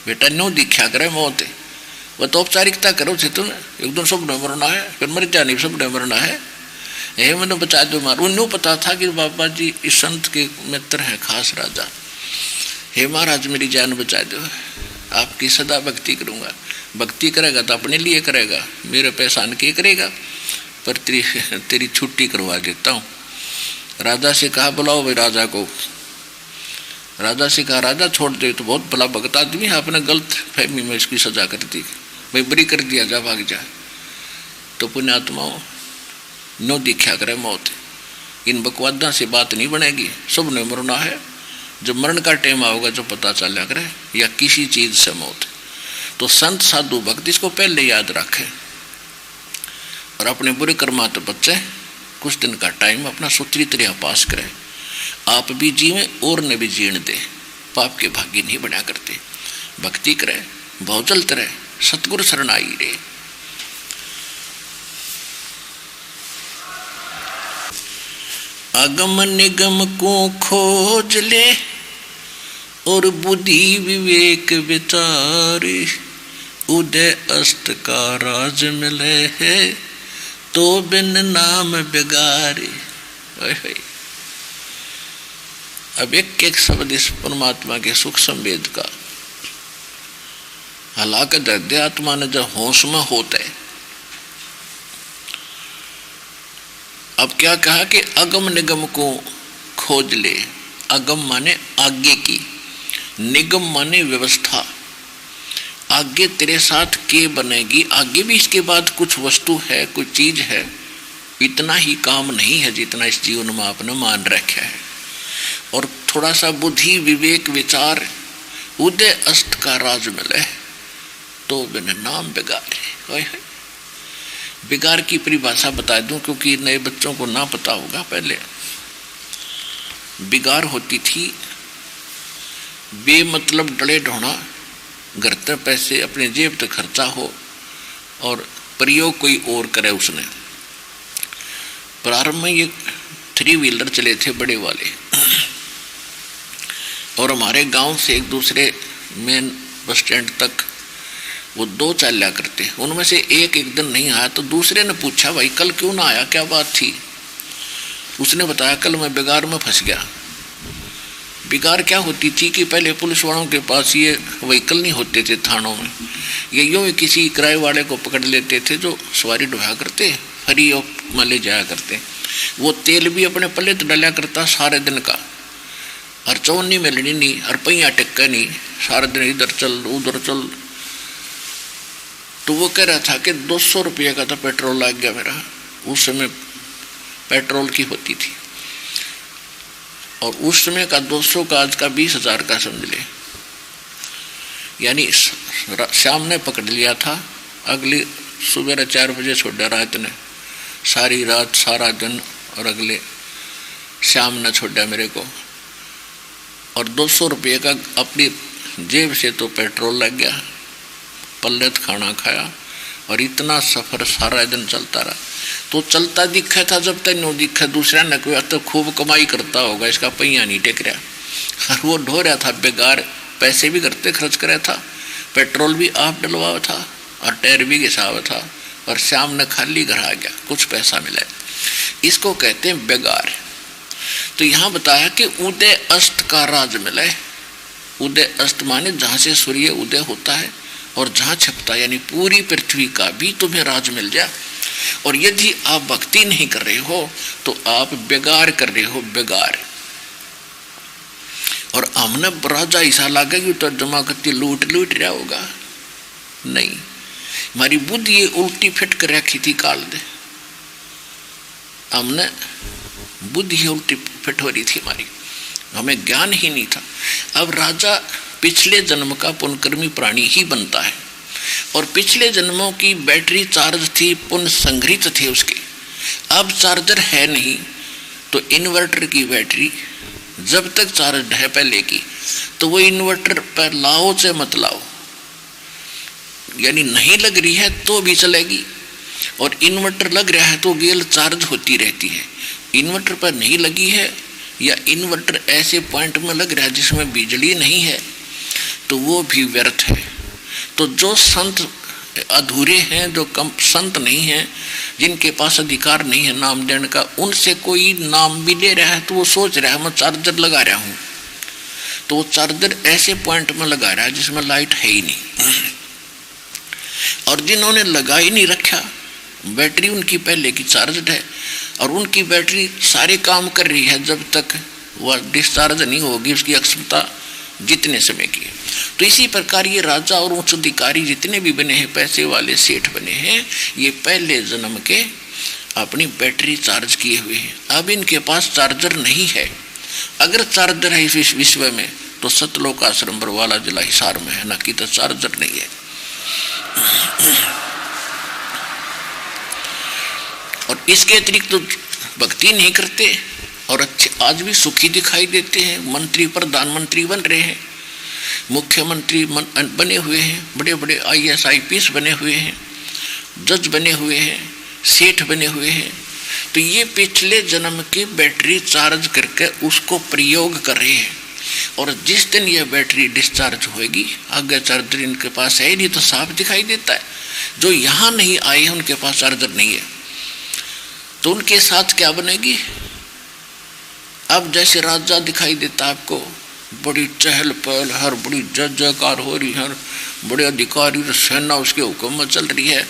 बेटा, न्यों दिखा करे मौत। वह तो औपचारिकता करो थे तुम, एकदम सब न मरना है, फिर मर जाने सब न मरना है। ये मैंने बचा दो मार। उन्हें पता था कि बाबा जी इस संत के मित्र हैं, खास राजा। हे महाराज मेरी जान बचा दो, आपकी सदा भक्ति करूँगा। भक्ति करेगा तो अपने लिए करेगा, मेरे पैसान के करेगा, पर तेरी छुट्टी करवा देता हूँ। राजा से कहा बुलाओ भाई राजा को। राजा से कहा राजा छोड़ दे, तो बहुत भला भगत आदमी है, आपने गलत फहमी में इसकी सजा कर दी भाई, बरी कर दिया, जा भाग जा। तो पुण्यात्माओं नो दिखा करे मौत, इन बकवादा से बात नहीं बनेगी, सब ने मरना है। जब मरण का टाइम आओगा जो पता चला करे या किसी चीज से मौत। तो संत साधु भक्त इसको पहले याद रखे और अपने बुरे कर्मात बच्चे कुछ दिन का टाइम अपना सुथरी तरह पास करे। आप भी जीवें और ने भी जीण दे, पाप के भागी नहीं बना करते। भक्ति करे, भाव चलते रहे, सतगुरु शरण आई रे। अगम निगम को खोज ले और बुद्धि विवेक विचारे, उदय अस्त का राज मिले है तो बिन नाम बिगारे। अब एक एक शब्द इस परमात्मा के सुख संवेद का, हालांकि दर्द आत्मा ने जब होश में होता है। अब क्या कहा कि अगम निगम को खोज ले। अगम माने आगे की, निगम माने व्यवस्था। आगे तेरे साथ के बनेगी, आगे भी इसके बाद कुछ वस्तु है, कुछ चीज है। इतना ही काम नहीं है जितना इस जीवन में आपने मान रखा है। और थोड़ा सा बुद्धि विवेक विचार, उदय अस्त का राज मिले तो बिन नाम बिगारे। बिगार की परिभाषा बता दूं क्योंकि नए बच्चों को ना पता होगा। पहले बिगार होती थी बेमतलब डले ढोना, घर तक पैसे अपने जेब तक खर्चा हो और प्रयोग कोई और करे उसने। प्रारंभ में ये 3 व्हीलर चले थे बड़े वाले, और हमारे गांव से एक दूसरे मेन बस स्टैंड तक वो 2 चला करते। उनमें से एक दिन नहीं आया तो दूसरे ने पूछा भाई कल क्यों ना आया, क्या बात थी? उसने बताया कल मैं बिगार में फंस गया। बिगार क्या होती थी कि पहले पुलिस वालों के पास ये व्हीकल नहीं होते थे थानों में, ये यूँ ही किसी किराए वाले को पकड़ लेते थे जो सवारी ढोया करते, फ्री में ले जाया करते। वो तेल भी अपने पल्ले तो डाला करता सारे दिन का, और चौनी मिलनी नहीं और पहिया टिक्का नहीं, सारा दिन इधर चल उधर चल। तो वो कह रहा था कि 200 रुपये का तो पेट्रोल लग गया मेरा। उस समय पेट्रोल की होती थी, और उस समय का 200 का आज का 20,000 का समझ ले। यानी शाम ने पकड़ लिया था, अगली सुबह 4 बजे छोड़ा रात ने, सारी रात सारा दिन, और अगले शाम ने छोड़ा मेरे को। और 200 रुपये का अपनी जेब से तो पेट्रोल लग गया, पल्ले खाना खाया, और इतना सफ़र सारा दिन चलता रहा। तो चलता दिखा था जब तक नो दिखा, दूसरा न कोई तो खूब कमाई करता होगा, इसका पहिया नहीं टेक रहा, और वो ढो रहा था बेकार, पैसे भी करते खर्च कराया था, पेट्रोल भी आप डलवा था, और टायर भी घिसावा था, और शाम ने खाली घर आ गया, कुछ पैसा मिला। इसको कहते हैं बेगार। तो यहाँ बताया कि उदय अस्त का राज मिला है। उदय अस्त माने जहाँ से सूर्य उदय होता है और जहाँ छिपता है, यानी पूरी पृथ्वी का भी तुम्हें राज मिल जाए। और यदि आप भक्ति नहीं कर रहे हो तो आप बेगार कर रहे हो, बेगार। और हमने राजा ऐसा लगा कि तो जमा करती लूट रहा होगा, नहीं, हमारी बुद्धि ये उल्टी फिट कर रखी थी काल दे, हमने बुद्धि उल्टी फिट हो रही थी हमारी, हमें ज्ञान ही नहीं था। अब राजा पिछले जन्म का पुण्यकर्मी प्राणी ही बनता है, और पिछले जन्मों की बैटरी चार्ज थी, पुण्य संग्रहित थे उसके। अब चार्जर है नहीं, तो इन्वर्टर की बैटरी जब तक चार्ज है पहले की, तो वो इन्वर्टर पर लाओ से मत लाओ, यानी नहीं लग रही है तो भी चलेगी, और इन्वर्टर लग रहा है तो गेल चार्ज होती रहती है। इन्वर्टर पर नहीं लगी है, या इन्वर्टर ऐसे पॉइंट में लग रहा है जिसमें बिजली नहीं है, तो वो भी व्यर्थ है। तो जो संत अधूरे हैं, जो कम संत नहीं हैं, जिनके पास अधिकार नहीं है नाम देने का, उनसे कोई नाम भी दे रहा है तो वो सोच रहा है मैं चार्जर लगा रहा हूँ, तो वो चार्जर ऐसे पॉइंट में लगा रहा है जिसमें लाइट है ही नहीं। और जिन्होंने लगा ही नहीं रखा, बैटरी उनकी पहले की चार्जड है, और उनकी बैटरी सारे काम कर रही है जब तक वह डिस्चार्ज नहीं होगी उसकी अक्षमता जितने समय की है। तो इसी प्रकार ये राजा और उच्च अधिकारी जितने भी बने हैं, पैसे वाले सेठ बने हैं, ये पहले जन्म के अपनी बैटरी चार्ज किए हुए हैं। अब इनके पास चार्जर नहीं है। अगर चार्जर है इस विश्व में तो सतलोक आश्रम बरवाला जिला हिसार में है, ना कि तो चार्जर नहीं है। और इसके अतिरिक्त तो भक्ति नहीं करते, और अच्छे आज भी सुखी दिखाई देते हैं। मंत्री प्रधानमंत्री बन रहे हैं, मुख्यमंत्री बने हुए हैं, बड़े बड़े IAS IPS बने हुए हैं, जज बने हुए हैं, सेठ बने हुए हैं। तो ये पिछले जन्म की बैटरी चार्ज करके उसको प्रयोग कर रहे हैं, और जिस दिन यह बैटरी डिस्चार्ज होगी, आगे चार्जर इनके पास है नहीं तो साफ दिखाई देता है। जो यहाँ नहीं आए हैं उनके पास चार्जर नहीं है, तो उनके साथ क्या बनेगी। अब जैसे राजा दिखाई देता आपको, बड़ी चहल पहल, हर बड़ी जय जयकार हो रही है, बड़े अधिकारी सेना उसके हुक्म में चल रही है,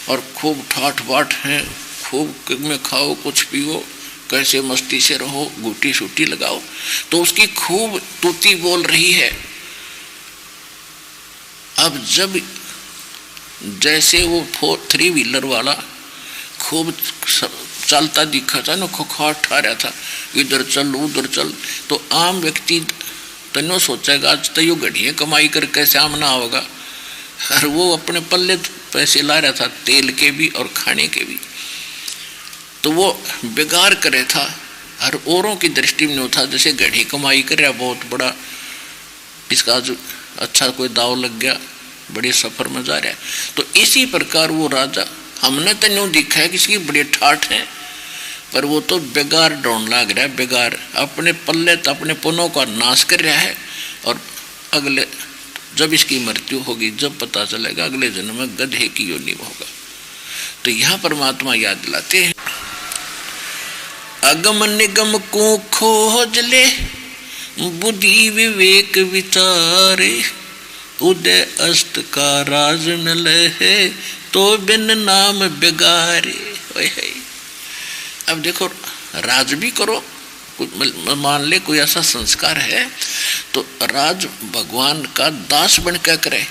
और खूब ठाठ बाट हैं, खूब में खाओ कुछ पियो, कैसे मस्ती से रहो, गुटी सूटी लगाओ, तो उसकी खूब तूती बोल रही है। अब जब जैसे वो 3 व्हीलर वाला खूब चलता दिखा था ना, खुखाट ठा रहा था, इधर चल उधर चल, तो आम व्यक्ति तनो सोचेगा आज तो यो घड़ियाँ कमाई कर कैसे आमना होगा, और वो अपने पल्ले पैसे ला रहा था, तेल के भी और खाने के भी, तो वो बेगार करे था। और औरों की दृष्टि में था जैसे घड़ी कमाई कर रहा, बहुत बड़ा इसका जो अच्छा कोई दाव लग गया, बड़े सफर में जा रहा है। तो इसी प्रकार वो राजा, हमने तो यूँ दिखा है किसी बड़े ठाठ हैं, पर वो तो बेगार ढूंढ लग रहा है, बेगार अपने पल्ले तो अपने पुनों का नाश कर रहा है। और अगले जब इसकी मृत्यु होगी, जब पता चलेगा अगले जन्म में गधे की योनि में होगा। तो यहाँ परमात्मा याद दिलाते हैं, अगम निगम को खोज ले, बुद्धि विवेक विचारे, उदय अस्त का राज मिले है, तो बिन नाम बेगारे। अब देखो, राज भी करो, मान ले कोई ऐसा संस्कार है तो राज भगवान का दास बन क्या करे,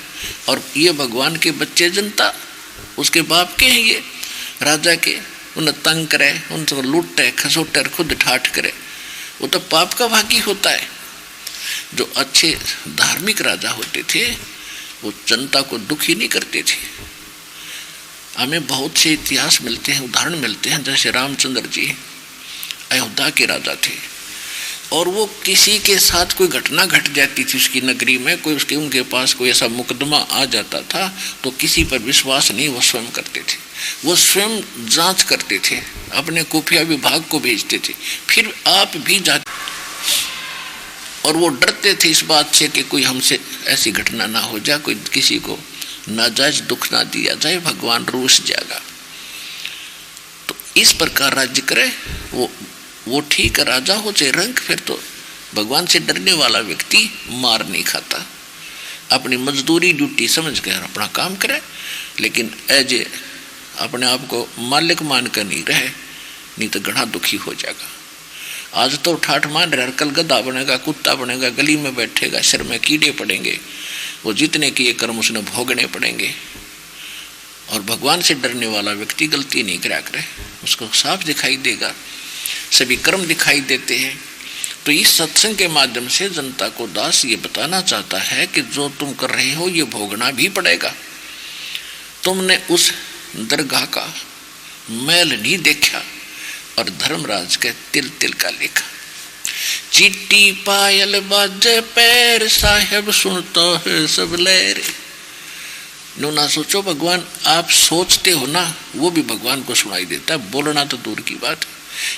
और ये भगवान के बच्चे जनता उसके बाप के हैं, ये राजा के, उन्हें तंग करे, उनको लूटे खसोटे, खुद ठाठ करे, वो तो पाप का भागी होता है। जो अच्छे धार्मिक राजा होते थे वो जनता को दुखी नहीं करते थे। हमें बहुत से इतिहास मिलते हैं, उदाहरण मिलते हैं, जैसे रामचंद्र जी अयोध्या के राजा थे और वो किसी के साथ कोई घटना घट जाती थी उसकी नगरी में, कोई उनके पास कोई ऐसा मुकदमा आ जाता था तो किसी पर विश्वास नहीं वो स्वयं करते थे, वो स्वयं जांच करते थे, अपने खुफिया विभाग को भेजते थे, फिर आप भी जाते, और वो डरते थे इस बात से कि कोई हमसे ऐसी घटना ना हो जाए, कोई किसी को नाजायज दुख ना दिया जाए, भगवान रूस जाएगा। तो इस प्रकार राज्य करे वो ठीक राजा हो चाहे रंग, फिर तो भगवान से डरने वाला व्यक्ति मार नहीं खाता, अपनी मजदूरी ड्यूटी समझ कर अपना काम करे, लेकिन ऐजे अपने आप को मालिक मान कर नहीं रहे, नहीं तो घना दुखी हो जाएगा। आज तो ठाठ मान रहा, कल गधा बनेगा, कुत्ता बनेगा, गली में बैठेगा, सिर में कीड़े पड़ेंगे, वो जितने किए कर्म उसने भोगने पड़ेंगे। और भगवान से डरने वाला व्यक्ति गलती नहीं करा करे, उसको साफ दिखाई देगा, सभी कर्म दिखाई देते हैं। तो इस सत्संग के माध्यम से जनता को दास ये बताना चाहता है कि जो तुम कर रहे हो ये भोगना भी पड़ेगा। तुमने उस दरगाह का मैल नहीं देखा और धर्मराज के तिल तिल का लेखा। चिट्टी पायल बाजे पैर, साहेब सुनता है सब लहरे। नो ना सोचो, भगवान आप सोचते हो ना, वो भी भगवान को सुनाई देता है, बोलना तो दूर की बात।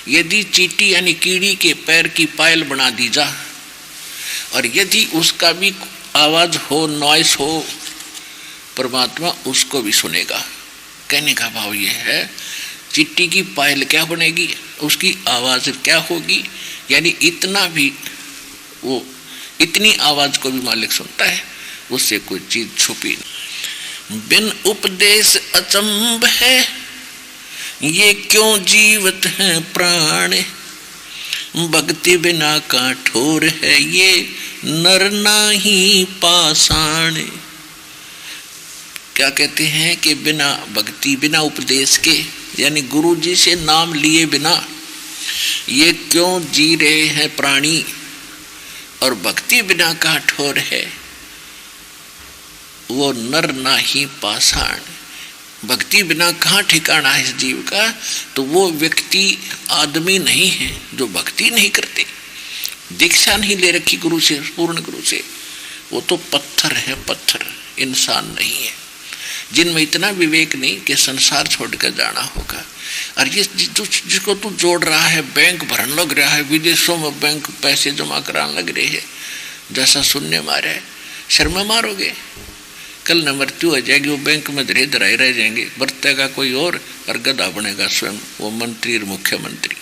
यदि चींटी यानी कीड़ी के पैर की पायल बना दी जा और यदि उसका भी आवाज हो, नॉइस हो, परमात्मा उसको भी सुनेगा। कहने का भाव यह है, चिट्टी की पायल क्या बनेगी, उसकी आवाज क्या होगी, यानी इतना भी वो इतनी आवाज को भी मालिक सुनता है, उससे कोई चीज छुपी नहीं। बिन उपदेश अचंभ है, ये क्यों जीवत है प्राण, भक्ति बिना काठोर है, ये नर नाही पाषाण। क्या कहते हैं कि बिना भक्ति, बिना उपदेश के, यानी गुरु जी से नाम लिए बिना ये क्यों जी रहे हैं प्राणी, और भक्ति बिना काठोर है, वो नर नाही पाषाण। भक्ति बिना कहाँ ठिकाना है इस जीव का, तो वो व्यक्ति आदमी नहीं है जो भक्ति नहीं करते, दीक्षा नहीं ले रखी गुरु से, पूर्ण गुरु से, वो तो पत्थर है, पत्थर, इंसान नहीं है, जिनमें इतना विवेक नहीं कि संसार छोड़कर जाना होगा। और ये जिसको तू जोड़ रहा है, बैंक भरने लग रहा है, विदेशों में बैंक पैसे जमा कराने लग रहे हैं, जैसा सुनने मारे शर्मा मारोगे, कल न मृत्यु हो जाएगी, वो बैंक में धरे धराए रह जाएंगे, बरतेगा कोई और गधा बनेगा स्वयं वो मंत्री और मुख्यमंत्री।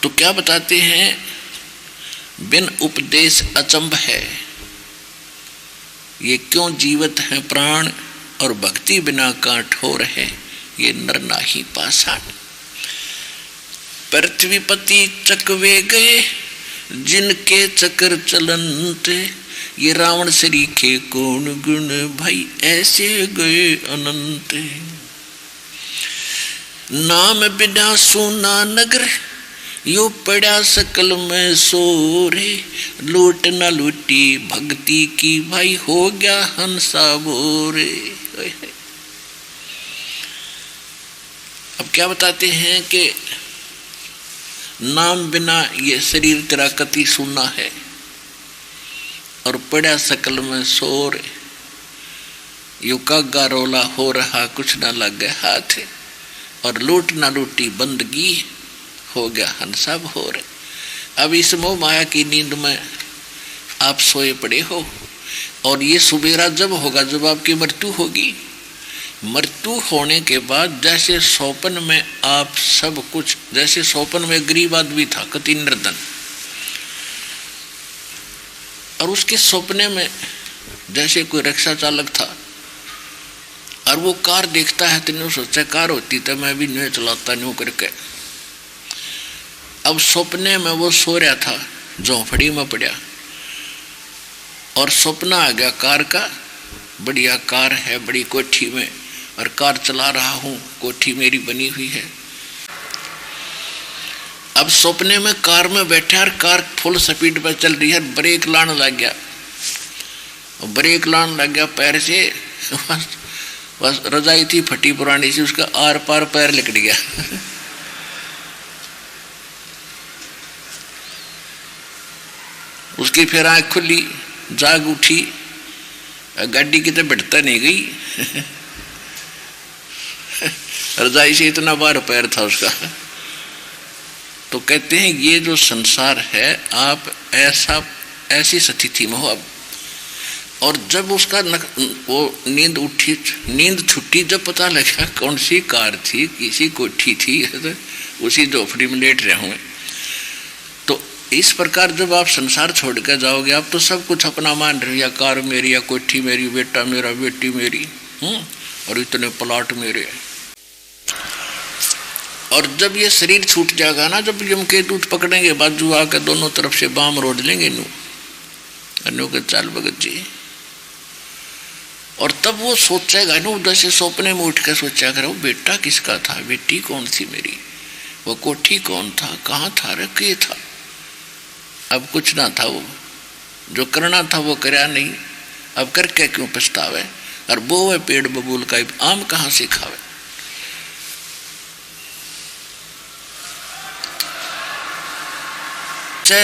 तो क्या बताते हैं, बिन उपदेश अचंभ है, ये क्यों जीवत है प्राण, और भक्ति बिना काठोर है, ये नर नाही पाषाण। पृथ्वीपति चकवे गए, जिनके चक्र चलंत, ये रावण सरीखे कौन गुण, भाई ऐसे गए अनंत। नाम बिना सोना नगर, यो पड़ा सकल में सोरे, लूट न लूटी भक्ति की, भाई हो गया हंसा बोरे। अब क्या बताते हैं कि नाम बिना ये शरीर तेरा कति सुनना है, और पड़ा सकल में सोर, यू कागा रोला हो रहा कुछ ना लगे हाथ, और लूट ना लूटी बंदगी, हो गया हंसा भोर। अब इस मोह माया की नींद में आप सोए पड़े हो, और ये सुबेरा जब होगा जब आपकी मृत्यु होगी। मृत्यु होने के बाद जैसे सौपन में आप सब कुछ, जैसे सौपन में गरीब आदमी था कति निर्धन, और उसके सपने में जैसे कोई रिक्शा चालक था, और वो कार देखता है तो सोचा कार होती तो मैं भी नहीं चलाता न्यू करके। अब सपने में वो सो रहा था, झोंपड़ी में पड़ा, और सपना आ गया कार का, बढ़िया कार है, बड़ी कोठी में, और कार चला रहा हूं, कोठी मेरी बनी हुई है। अब सपने में कार में बैठे और कार फुल स्पीड पर चल रही है, ब्रेक लाने लग गया, ब्रेक लाने लग गया पैर से, बस रजाई थी फटी पुरानी सी, उसका आर पार पैर लिकट गया। उसकी फिर आंख खुली, जाग उठी, गाड़ी की तो बैठता नहीं गई, रजाई से इतना बार पैर था उसका। तो कहते हैं ये जो संसार है, आप ऐसी स्थिति में हो अब। और जब उसका वो नींद उठी, नींद छुट्टी, जब पता लगा कौन सी कार थी, किसी कोठी थी, तो उसी झोपड़ी में लेट रहे होंगे। तो इस प्रकार जब आप संसार छोड़ कर जाओगे, आप तो सब कुछ अपना मान रहे हो, या कार मेरी, या कोठी मेरी, बेटा मेरा, बेटी मेरी, और इतने प्लाट मेरे। और जब ये शरीर छूट जाएगा ना, जब यम के दूध पकड़ेंगे, बाजू आकर दोनों तरफ से बाम रोड लेंगे नू के चाल भगत जी। और तब वो सोचेगा ना, जैसे सपने में उठ कर सोचा करो, बेटा किसका था, बेटी कौन थी मेरी, वो कोठी कौन था, कहाँ था, रखे था। अब कुछ ना था, वो जो करना था वो करया नहीं, अब करके क्यों पछतावे। और वो है पेड़ बबूल का आम कहाँ से खावे।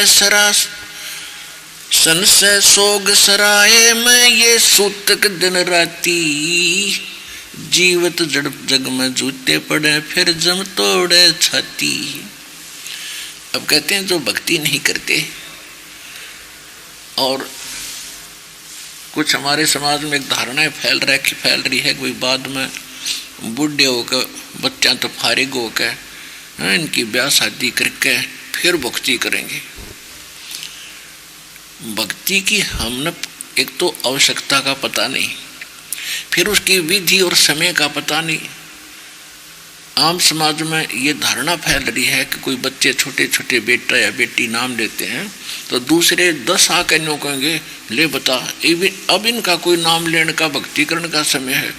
सरा सन से सोग सराय में ये सूतक दिन राती, जीवत जड़ जग में जूते पड़े फिर जम तोड़े छाती। अब कहते हैं जो भक्ति नहीं करते, और कुछ हमारे समाज में एक धारणाएं फैल रही है, कोई बाद में बूढ़े होकर, बच्चा तो फारिग होकर, इनकी ब्याह शादी करके फिर भक्ति करेंगे। भक्ति की हमने एक तो आवश्यकता का पता नहीं, फिर उसकी विधि और समय का पता नहीं। आम समाज में ये धारणा फैल रही है कि कोई बच्चे छोटे छोटे बेटा या बेटी नाम लेते हैं, तो दूसरे 10 आकर नो कहेंगे, ले बता अब इनका कोई नाम लेने का, भक्तिकरण का समय है,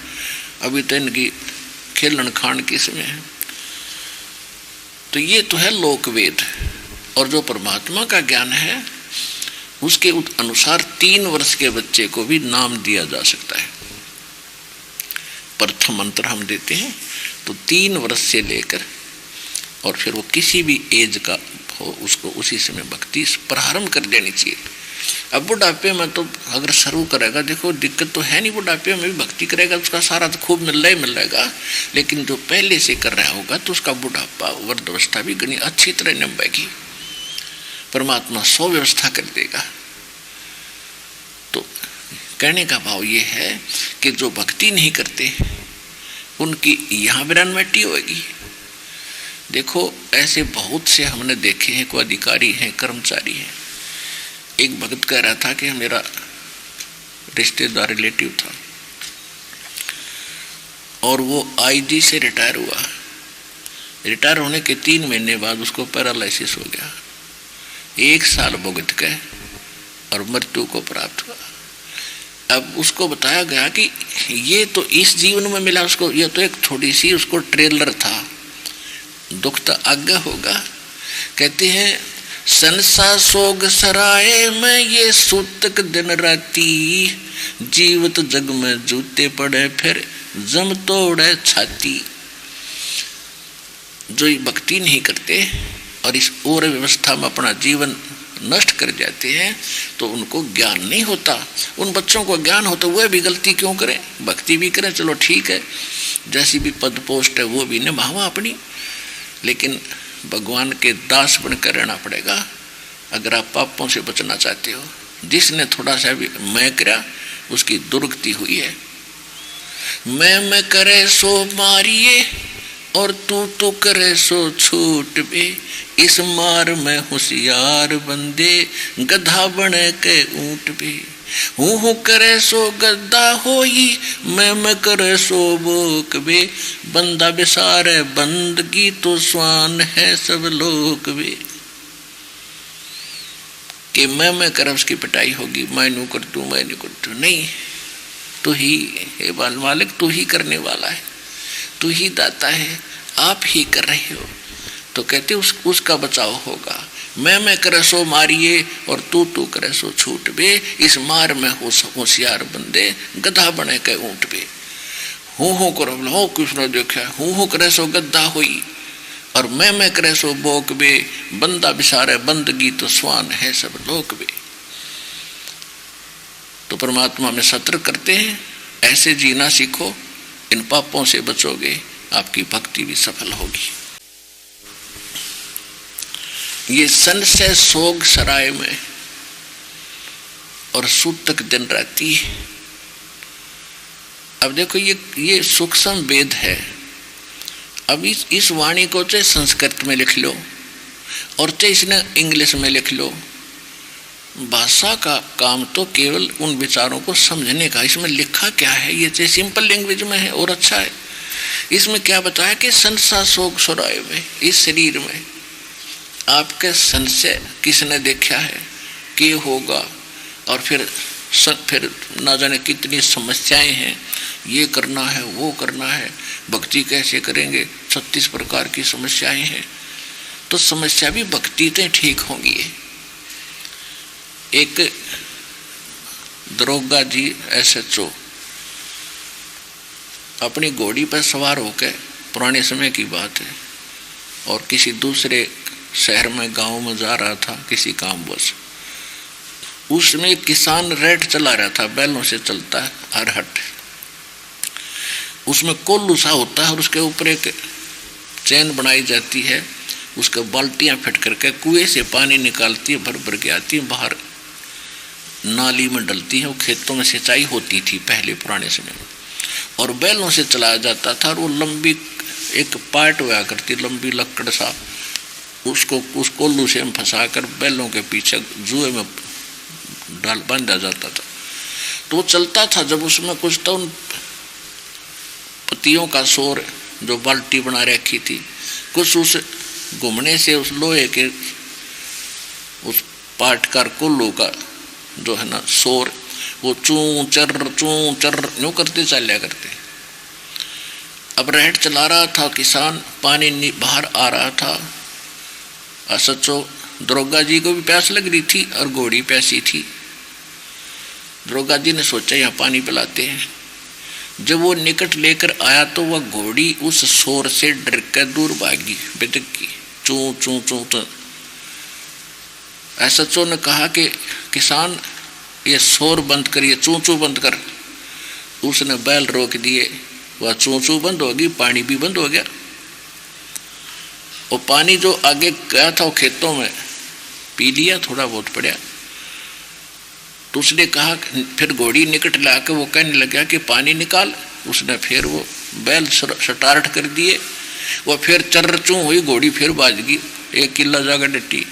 अभी तो इनकी खेलन खान की समय है। तो ये तो है लोकवेद। और जो परमात्मा का ज्ञान है, उसके अनुसार 3 वर्ष के बच्चे को भी नाम दिया जा सकता है। प्रथम मंत्र हम देते हैं तो 3 वर्ष से लेकर, और फिर वो किसी भी एज का हो, उसको उसी समय भक्ति प्रारंभ कर देनी चाहिए। अब बुढ़ापे में तो अगर शुरू करेगा, देखो दिक्कत तो है नहीं, बुढ़ापे में भी भक्ति करेगा उसका सारा तो खूब मिल रहेगा, लेकिन जो पहले से कर रहा होगा तो उसका बुढ़ापा वृद्धावस्था भी गणी अच्छी तरह निभाएगी, परमात्मा सो व्यवस्था कर देगा। तो कहने का भाव ये है कि जो भक्ति नहीं करते उनकी यहाँ विरान मिट्टी होगी। देखो ऐसे बहुत से हमने देखे हैं, कोई अधिकारी हैं, कर्मचारी हैं। एक भक्त कह रहा था कि मेरा रिश्तेदार रिलेटिव था और वो आईजी से रिटायर हुआ। रिटायर होने के 3 महीने बाद उसको पैरालिसिस हो गया, 1 साल भुगत के और मृत्यु को प्राप्त हुआ। अब उसको बताया गया कि ये तो इस जीवन में मिला उसको, ये तो एक थोड़ी सी उसको ट्रेलर था, दुख तो आगे होगा। कहते हैं संसा सोग सराय में ये सूतक दिन राती, जीवत जग में जूते पड़े फिर जम तोड़े छाती। जो भक्ति नहीं करते और इस और व्यवस्था में अपना जीवन नष्ट कर जाते हैं तो उनको ज्ञान नहीं होता। उन बच्चों को ज्ञान होता, वह भी गलती क्यों करें, भक्ति भी करें, चलो ठीक है, जैसी भी पद पोस्ट है वो भी निभावा अपनी, लेकिन भगवान के दास बनकर रहना पड़ेगा अगर आप पापों से बचना चाहते हो। जिसने थोड़ा सा भी मैं करा उसकी दुर्गति हुई है। मैं करे सो मारिए और तू करे सो छूट बे, इस मार में होशियार बंदे गधा बने के ऊंट बे। हूँ करे सो गद्दा होई, मैं करे सो बोक बे, बंदा बेसारे बंदगी तो स्वान है सब लोग बे। कि मैं कर उसकी पिटाई होगी, मैं नहीं कर दूं, मैं नहीं कर दूं, नहीं, तू ही हे मालिक, तू ही करने वाला है, तू ही दाता है, आप ही कर रहे हो। तो कहते उसका बचाव होगा। मैं करे सो मारिए और तू करे सो छूट बे, इस मार में हो होशियार बंदे, गधा बने के ऊंट बे। हूँ करो हो कृष्ण देखा, हूँ करे सो गद्दा हुई, और मैं करे सो बोक बे, बंदा बिसारे बंदगी तो स्वान है सब लोक बे। तो परमात्मा में सत्र करते हैं, ऐसे जीना सीखो, इन पापों से बचोगे, आपकी भक्ति भी सफल होगी। ये संशय सोग सराय में और सूतक दिन रहती है। अब देखो ये सूक्ष्म वेद है। अब इस वाणी को चाहे संस्कृत में लिख लो और चाहे इसने इंग्लिश में लिख लो, भाषा का काम तो केवल उन विचारों को समझने का। इसमें लिखा क्या है, ये चाहे सिंपल लैंग्वेज में है और अच्छा है। इसमें क्या बताया कि संशय सोग सराय में, इस शरीर में आपके संशय किसने देखा है कि होगा, और फिर ना जाने कितनी समस्याएं हैं, ये करना है वो करना है, भक्ति कैसे करेंगे, 36 प्रकार की समस्याएं हैं। तो समस्या भी भक्ति से ठीक होंगी। एक दरोगा जी SHO अपनी घोड़ी पर सवार होकर, पुराने समय की बात है, और किसी दूसरे शहर में गांव में जा रहा था किसी कामवश। उसमें किसान रेट चला रहा था, बैलों से चलता है अरहट। उसमें कोल्लू सा होता है और उसके ऊपर एक चैन बनाई जाती है, उसके बाल्टियां फिट करके कुएं से पानी निकालती है, भर भर के आती है, बाहर नाली में डलती है। वो खेतों में सिंचाई होती थी पहले पुराने समय में, और बैलों से चलाया जाता था। और वो लंबी एक पार्ट हुआ करती, लंबी लकड़ सा, उसको उस कोल्लू से हम फंसा कर बैलों के पीछे जुए में डाल बांधा जाता था। तो वो चलता था। जब उसमें कुछ तो उन पत्तियों का शोर जो बाल्टी बना रखी थी, कुछ उस घूमने से उस लोहे के उस पाटकार कोल्लू का जो है ना शोर, वो चूं चर यूं करते चलिया करते। अब रेहट चला रहा था किसान, पानी बाहर आ रहा था। SHO दरोगा जी को भी प्यास लग रही थी और घोड़ी प्यासी थी। दरोगा जी ने सोचा यहाँ पानी पिलाते हैं। जब वो निकट लेकर आया तो वह घोड़ी उस शोर से डर कर दूर भागी, बिदक की, चूं चूं चूं चूं। SHO ने कहा कि किसान ये शोर बंद कर, ये चूं चूं बंद कर। उसने बैल रोक दिए, वह चूं चूं बंद होगी, पानी भी बंद हो गया। और पानी जो आगे गया था वो खेतों में पी लिया, थोड़ा बहुत पड़ा। तो उसने कहा, फिर घोड़ी निकट लाकर वो कहने लगा कि पानी निकाल। उसने फिर वो बैल स्टार्ट कर दिए, वो फिर चर्र चूं हुई, घोड़ी फिर बाज गई, 1 किला जाकर डटी।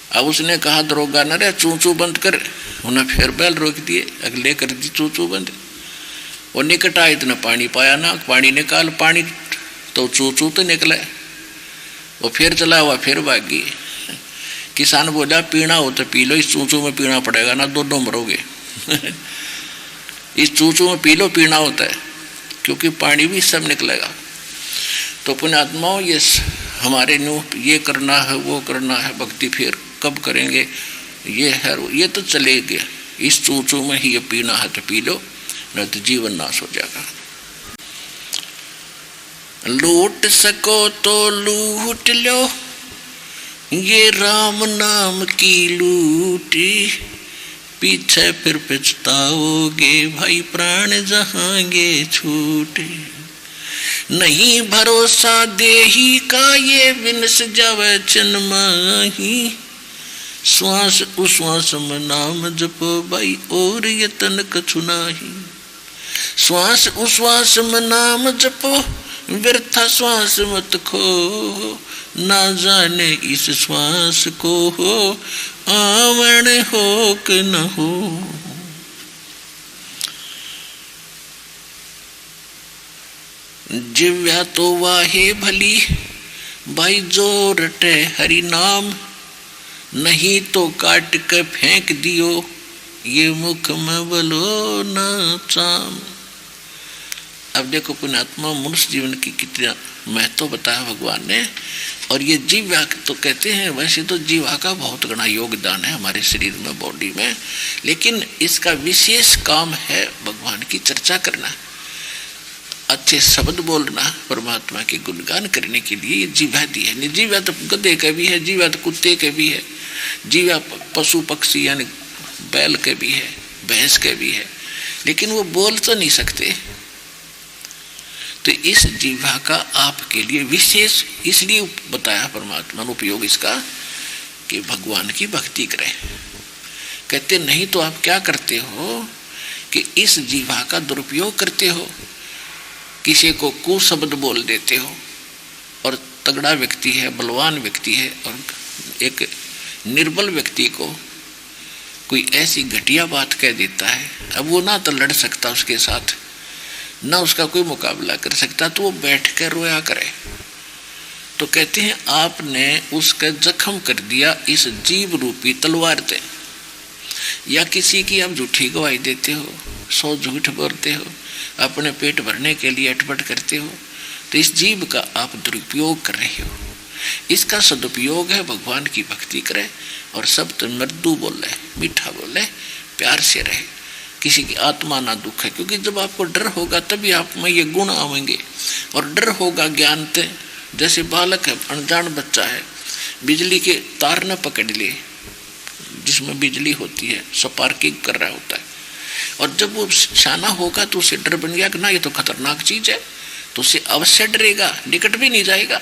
अब उसने कहा दरोगा न रे चूं चूं बंद कर। उन्हें फिर बैल रोक दिए, अगले कर दी चूं चूं बंद। वो निकट आए, इतना पानी पाया ना, पानी निकाल। पानी तो चूं चूं तो निकला, वो फिर चला हुआ, फिर भागी। किसान बोला पीना हो तो पी लो, इस चूं चूं में पीना पड़ेगा ना, दोनों मरोगे। इस चूं चूं में पी लो, पीना होता है, क्योंकि पानी भी सब निकलेगा। तो पुण्यात्माओं, ये हमारे न्यू ये करना है वो करना है, भक्ति फिर कब करेंगे, ये है ये तो चलेगा। इस चूं चूं में ही ये पीना है तो पी लो, नहीं तो जीवन नाश हो जाएगा। लूट सको तो लूट लो, ये राम नाम की लूटी, पीछे फिर पछताओगे भाई प्राण जहांगे छूटे। नहीं भरोसा देही का ये विनस जावे चन माही, श्वास उश्वास में नाम जपो भाई और ये तन कछु नाही। श्वास उश्वास में नाम जपो, व्यर्था श्वास मत खो, ना जाने इस श्वास को हो आवण हो कि न हो। जिव्या तो वाहे भली भाई जो रटे हरि नाम, नहीं तो काट के फेंक दियो ये मुख में बोलो न चाम। अब देखो पुण्यात्मा, मनुष्य जीवन की कितना महत्व बताया भगवान ने। और ये जीवा तो कहते हैं, वैसे तो जीवा का बहुत बड़ा योगदान है हमारे शरीर में, बॉडी में, लेकिन इसका विशेष काम है भगवान की चर्चा करना, अच्छे शब्द बोलना, परमात्मा के गुणगान करने के लिए ये जीवा दी है। जीवा तो गधे का भी है, जीवा तो कुत्ते के भी है, जीवा पशु पक्षी यानी बैल के भी है, भैंस के भी है, लेकिन वो बोल तो नहीं सकते। तो इस जीवा का आपके लिए विशेष इसलिए बताया परमात्मा ने उपयोग इसका कि भगवान की भक्ति करें। कहते नहीं तो आप क्या करते हो कि इस जीवा का दुरुपयोग करते हो, किसी को कुशब्द बोल देते हो, और तगड़ा व्यक्ति है, बलवान व्यक्ति है, और एक निर्बल व्यक्ति को कोई ऐसी घटिया बात कह देता है। अब वो ना तो लड़ सकता उसके साथ, ना उसका कोई मुकाबला कर सकता, तो वो बैठ कर रोया करे। तो कहते हैं आपने उसका जख्म कर दिया इस जीव रूपी तलवार से। या किसी की आप झूठी गवाही देते हो, 100 झूठ बोलते हो, अपने पेट भरने के लिए अटपट करते हो, तो इस जीव का आप दुरुपयोग कर रहे हो। इसका सदुपयोग है भगवान की भक्ति करे, और शब्द मृदु बोले, मीठा बोले, प्यार से रहे, किसी की आत्मा ना दुखे। क्योंकि जब आपको डर होगा तभी आप में ये गुण आवेंगे, और डर होगा ज्ञान से। जैसे बालक है, अनजान बच्चा है, बिजली के तार न पकड़ ले जिसमें बिजली होती है, स्पार्किंग कर रहा होता है, और जब वो शाना होगा तो उसे डर बन गया कि ना ये तो खतरनाक चीज है, तो उसे अवश्य डरेगा, निकट भी नहीं जाएगा।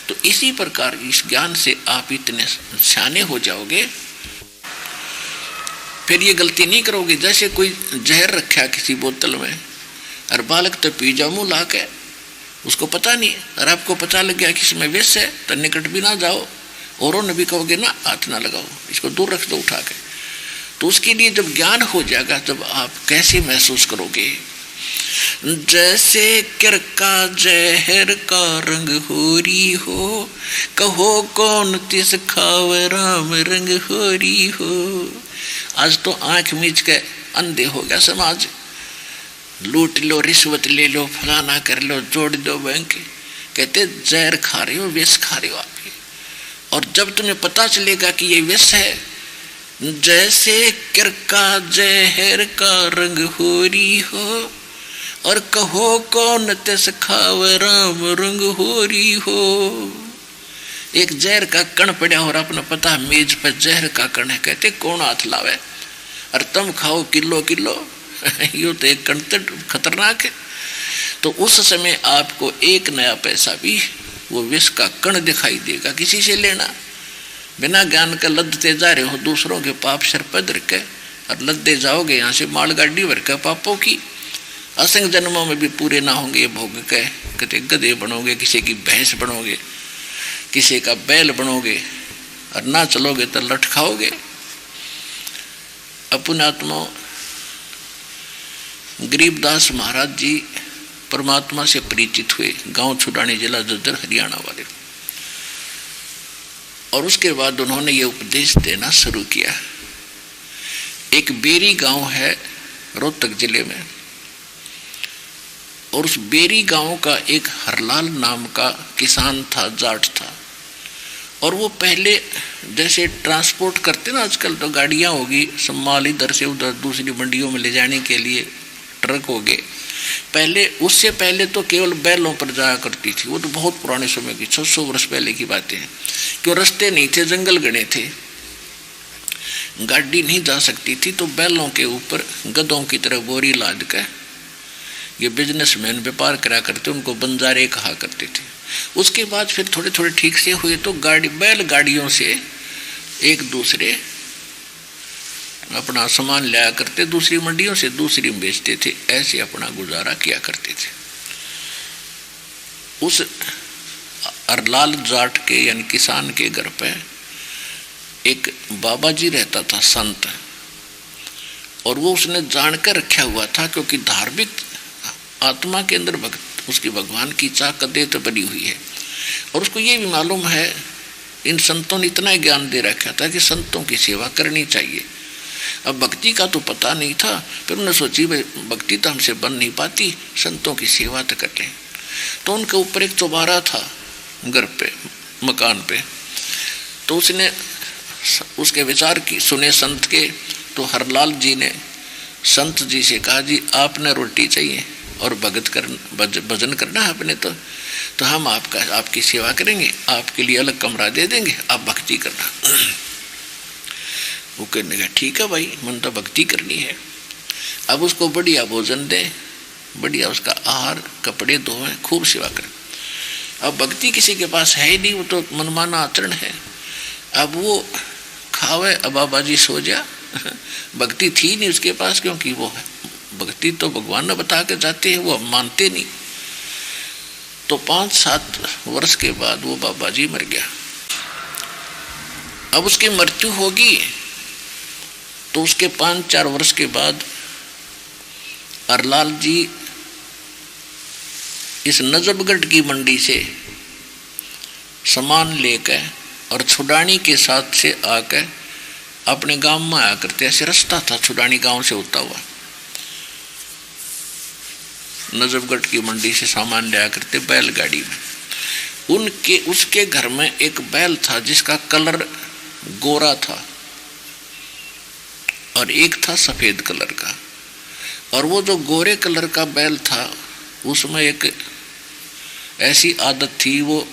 तो इसी प्रकार इस ज्ञान से आप इतने शाने हो जाओगे, फिर ये गलती नहीं करोगे। जैसे कोई जहर रखा किसी बोतल में, और बालक तो पी जाओ मुँह ला के, उसको पता नहीं, और आपको पता लग गया कि इसमें विष है, तो निकट भी ना जाओ, औरों ने भी कहोगे ना हाथ ना लगाओ, इसको दूर रख दो उठा के। तो उसके लिए जब ज्ञान हो जाएगा तब आप कैसे महसूस करोगे? जैसे किरका जहर का रंग होरी हो, कहो कौन तिस खावे राम रंग होरी हो। आज तो आंख मीच के अंधे हो गया समाज, लूट लो, रिश्वत ले लो, फलाना कर लो, जोड़ दो बैंक। कहते जहर खा रहे हो, विष खा रहे हो आप। और जब तुम्हें पता चलेगा कि ये विष है, जैसे किरका जहर का रंग होरी हो, और कहो कौन तिस खावे राम रंग होरी हो। एक जहर का कण पड़ा और अपना पता मेज पर जहर का कण है, कहते कौन हाथ लावे, और तुम खाओ किलो किलो, यो तो एक कण तो खतरनाक है। तो उस समय आपको एक नया पैसा भी वो विष का कण दिखाई देगा। किसी से लेना, बिना ज्ञान का लदते जा रहे हो दूसरों के पाप सर पर धर के, और लदते जाओगे यहाँ से मालगाड़ी भर के पापों की। असंग जन्मों में भी पूरे ना होंगे ये भोग के, कहते गधे बनोगे, किसी की भैंस बनोगे, किसी का बैल बनोगे, और ना चलोगे तो लठ खाओगे। पुण्यात्मा गरीबदास महाराज जी परमात्मा से परिचित हुए, गांव छुड़ाने जिला जज्जर हरियाणा वाले, और उसके बाद उन्होंने ये उपदेश देना शुरू किया। एक बेरी गांव है रोहतक जिले में, और उस बेरी गांव का एक हरलाल नाम का किसान था, जाट था। और वो पहले जैसे ट्रांसपोर्ट करते ना आजकल, तो गाड़ियां होगी, सब माल इधर से उधर दूसरी मंडियों में ले जाने के लिए ट्रक हो गए। पहले, उससे पहले तो केवल बैलों पर जाया करती थी। वो तो बहुत पुराने समय की, 600 वर्ष पहले की बातें हैं। क्यों रास्ते नहीं थे, जंगल घने थे, गाड़ी नहीं जा सकती थी, तो बैलों के ऊपर गधों की तरह बोरी लाद कर ये बिजनेसमैन व्यापार करा करते, उनको बंजारे कहा करते थे। उसके बाद फिर थोड़े थोड़े ठीक से हुए तो बैल गाड़ियों से एक दूसरे अपना सामान लाया करते, दूसरी मंडियों से दूसरी में बेचते थे। ऐसे अपना गुजारा किया करते थे। उस अरलाल जाट के यानी किसान के घर पे एक बाबा जी रहता था, संत, और वो उसने जानकर रखा हुआ था, क्योंकि धार्मिक आत्मा के अंदर उसकी भगवान की चाह कदे तो बनी हुई है। और उसको ये भी मालूम है, इन संतों ने इतना ज्ञान दे रखा था कि संतों की सेवा करनी चाहिए। अब भक्ति का तो पता नहीं था, फिर उन्होंने सोची भाई भक्ति तो हमसे बन नहीं पाती, संतों की सेवा तो कर लें। तो उनके ऊपर एक चौबारा था घर पे, मकान पे। तो उसने उसके विचार की सुने संत के। तो हरलाल जी ने संत जी से कहा, जी आपने रोटी चाहिए और भजन करना है अपने, तो हम आपकी सेवा करेंगे, आपके लिए अलग कमरा दे देंगे, आप भक्ति करना। वो कहने का ठीक है भाई, मन तो भक्ति करनी है। अब उसको बढ़िया भोजन दें, बढ़िया उसका आहार, कपड़े धोएं, खूब सेवा करें। अब भक्ति किसी के पास है ही नहीं, वो तो मनमाना आचरण है। अब वो खावे, अब बाबा जी सो जा। भक्ति थी नहीं उसके पास, क्योंकि वो भक्ति तो भगवान ने बता के जाते हैं, वो मानते नहीं। तो 5-7 वर्ष के बाद वो बाबा जी मर गया। अब उसकी मृत्यु होगी तो उसके 5-4 वर्ष के बाद हरलाल जी इस नजफगढ़ की मंडी से सामान लेकर और छुड़ानी के साथ से आकर अपने गांव में आया करते। ऐसे रास्ता था छुड़ानी गांव से होता हुआ, नजफगढ़ की मंडी से सामान लाया करते बैलगाड़ी में। उसके घर में एक बैल था जिसका कलर गोरा था और एक था सफेद कलर का। और वो जो गोरे कलर का बैल था उसमें एक ऐसी आदत थी, वो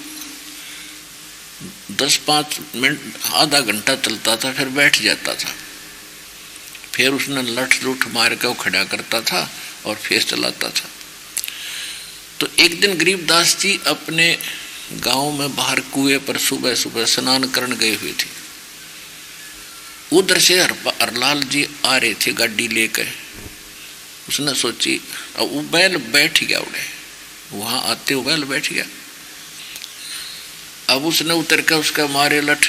10-5 मिनट आधा घंटा चलता था, फिर बैठ जाता था, फिर उसने लठ लुठ मार के वो खड़ा करता था और फिर चलाता था। तो एक दिन गरीबदास जी अपने गांव में बाहर कुएं पर सुबह सुबह स्नान करने गए हुए थे। उधर से हरलाल जी आ रहे थे गाड़ी लेकर। उसने सोची, अब वो बैल बैठ गया, उड़े वहां आते हुए बैल बैठ गया। अब उसने उतर कर उसका मारे लठ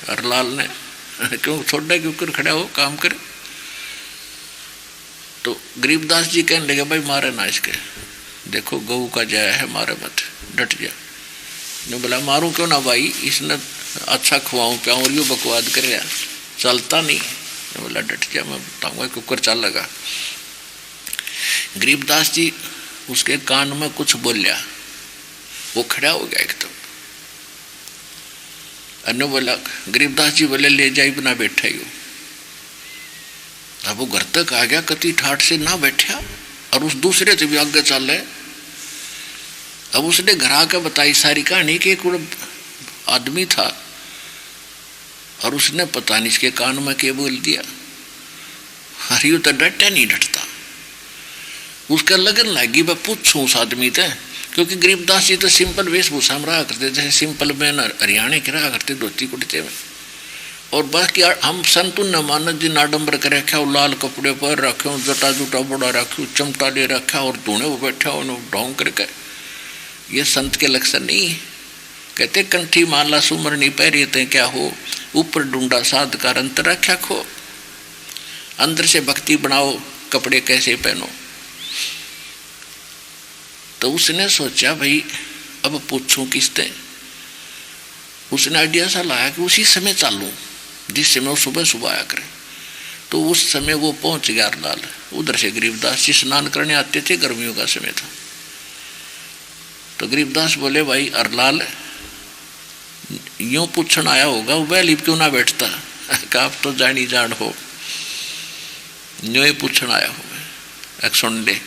हरलाल ने, क्यों छोड़ा क्यों कर खड़ा हो काम करे। तो गरीबदास जी कहने लगे, भाई मारे ना इसके, देखो गऊ का जाया है, मारे मत, डट जा। ने बोला मारूं क्यों ना भाई, इसने अच्छा खुआऊं प्याऊं और यूँ बकवाद कर रहा, चलता नहीं। ने बोला डट जा, मैं बताऊंगा कुकर चल लगा। गरीबदास जी उसके कान में कुछ बोलिया, वो खड़ा हो गया एकदम। अन्य बोला, गरीबदास जी बोले ले जाई बना बैठा ही हो। अब वो घर तक आ गया, कति ठाठ से ना बैठा और उस दूसरे से भी आगे चल रहे। अब उसने घर आकर बताई सारी कहानी कि एक आदमी था और उसने पता नहीं इसके कान में क्या बोल दिया। हरियो तो डटा नहीं डटता, उसका लगन लगी मैं पूछूं उस आदमी से, क्योंकि गरीबदास जी तो सिंपल वेशभूषा में रहा करते, जैसे सिंपल में हरियाणा के रहा करते, धोती कुर्ते में। और बाकी हम संतुन न मानत जी नाडंबर कर रखा, लाल कपड़े पर रखे, जटा जुटा बड़ा रखे, चमटा ले रखा और धुने वो बैठा ढोंग करके, ये संत के लक्षण नहीं। कहते कंठी माला सुमरनी पैरी ते क्या हो, ऊपर डूंडा साध का अंतर रखा खो, अंदर से भक्ति बनाओ, कपड़े कैसे पहनो। तो उसने सोचा भाई अब पूछूं किससे। उसने आइडिया सा लाया कि उसी समय चालू जिस समय वो सुबह सुबह आया करे। तो उस समय वो पहुंच गया हरलाल। उधर से गरीबदास जी स्नान करने आते थे, गर्मियों का समय था। तो गरीबदास बोले, भाई हरलाल यूं पूछन आया होगा, वो बैल क्यों ना बैठता, आप तो जानी जान हो, यूं ही पूछन आया हो। एक सुन ले,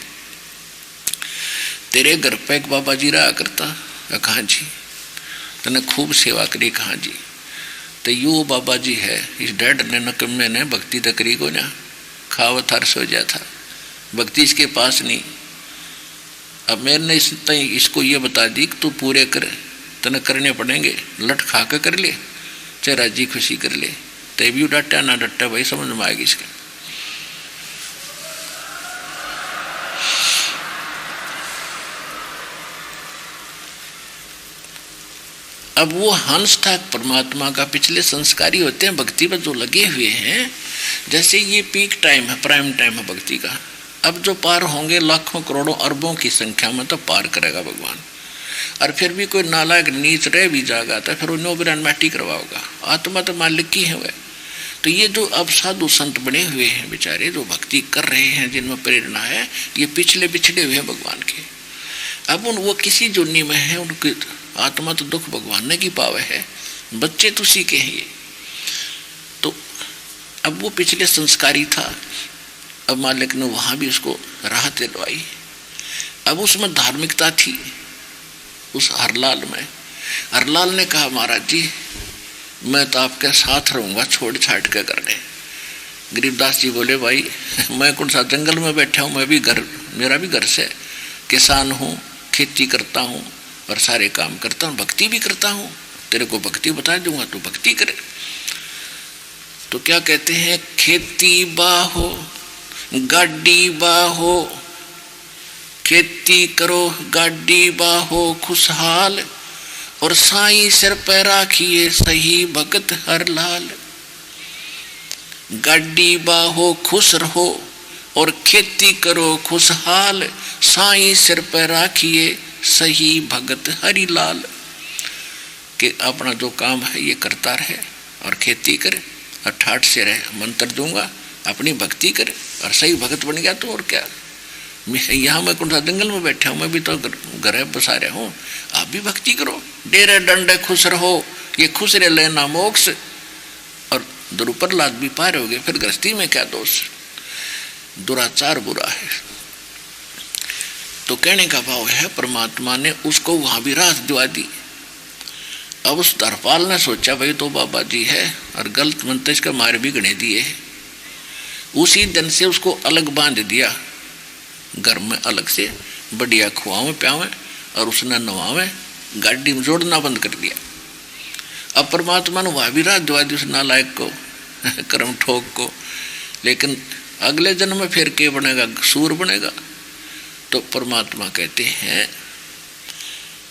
तेरे घर पे एक बाबा जी रहा करता। कहाँ जी, तने खूब सेवा करी। कहाँ जी, तो यू बाबा जी है, इस डैड ने नकम्मे ने भक्ति तो करी को ना, खाव थार सो जा था, भक्ति इसके पास नहीं। अब मैंने इसको ये बता दी कि तू पूरे कर, तने करने पड़ेंगे, लट खा कर कर ले, चाहे राजी खुशी कर ले, तय भी डटा ना डटा भाई समझ में आएगी इसके। अब वो हंस था परमात्मा का, पिछले संस्कारी होते हैं भक्ति पर जो लगे हुए हैं। जैसे ये पीक टाइम है, प्राइम टाइम है भक्ति का। अब जो पार होंगे लाखों करोड़ों अरबों की संख्या में, तो पार करेगा भगवान। और फिर भी कोई नालायक नीच रह भी जाएगा तो फिर उन्हें बिरान माटी करवाओगा। आत्मा तो मालिक की है वह, तो ये जो अब साधु संत बने हुए हैं बेचारे, जो भक्ति कर रहे हैं, जिनमें प्रेरणा है, ये पिछले बिछड़े हुए हैं भगवान के। अब वो किसी जोनी में है, उनकी आत्मा तो दुख भगवान ने की पावे है, बच्चे तो उसी के हैं ये। तो अब वो पिछले संस्कारी था, अब मालिक ने वहां भी उसको राहत दिलवाई। अब उसमें धार्मिकता थी उस हरलाल में। हरलाल ने कहा महाराज जी मैं तो आपके साथ रहूंगा, छोड़ छाड़ के करने। गरीबदास जी बोले भाई मैं कौन सा जंगल में बैठा हूँ, मैं भी घर, मेरा भी घर से किसान हूँ, खेती करता हूँ और सारे काम करता हूँ, भक्ति भी करता हूँ, तेरे को भक्ति बता दूंगा तो भक्ति करे। तो क्या कहते हैं, खेती बाहो गाड़ी बाहो, खेती करो गाड़ी बाहो खुशहाल, और साईं सिर पे राखिए सही भगत हरलाल। गाड़ी बाहो खुश रहो और खेती करो खुशहाल, साईं सिर पे राखिए सही भगत हरिलाल। कि अपना जो काम है ये करता रहे और खेती करे और ठाठ से रहे, मंत्र दूंगा, अपनी भक्ति करे और सही भगत बन गया तो और क्या। यहाँ मैं कौन सा जंगल में बैठा हूँ, मैं भी तो घर बसा रहा हूँ, आप भी भक्ति करो, डेरे डंडे खुश रहो, ये खुश रह लेना मोक्ष, और दुरुपर लाद भी पार हो गए, फिर गृहस्थी में क्या दोष, दुराचार बुरा है। तो कहने का भाव है परमात्मा ने उसको वहां भी रास दिवा दी। अब उस धरपाल ने सोचा भाई तो बाबा जी है और गलत मंत्र का मार भी गणे दिए। उसी दिन से उसको अलग बांध दिया, घर में अलग से बढ़िया खुआवे प्यावे और उसने नवावे, गाड़ी में जोड़ना बंद कर दिया। अब परमात्मा ने वह भी रात दिवा दी उस नालायक को कर्म ठोक को। लेकिन अगले जन्म में फिर के बनेगा, सूर बनेगा। तो परमात्मा कहते हैं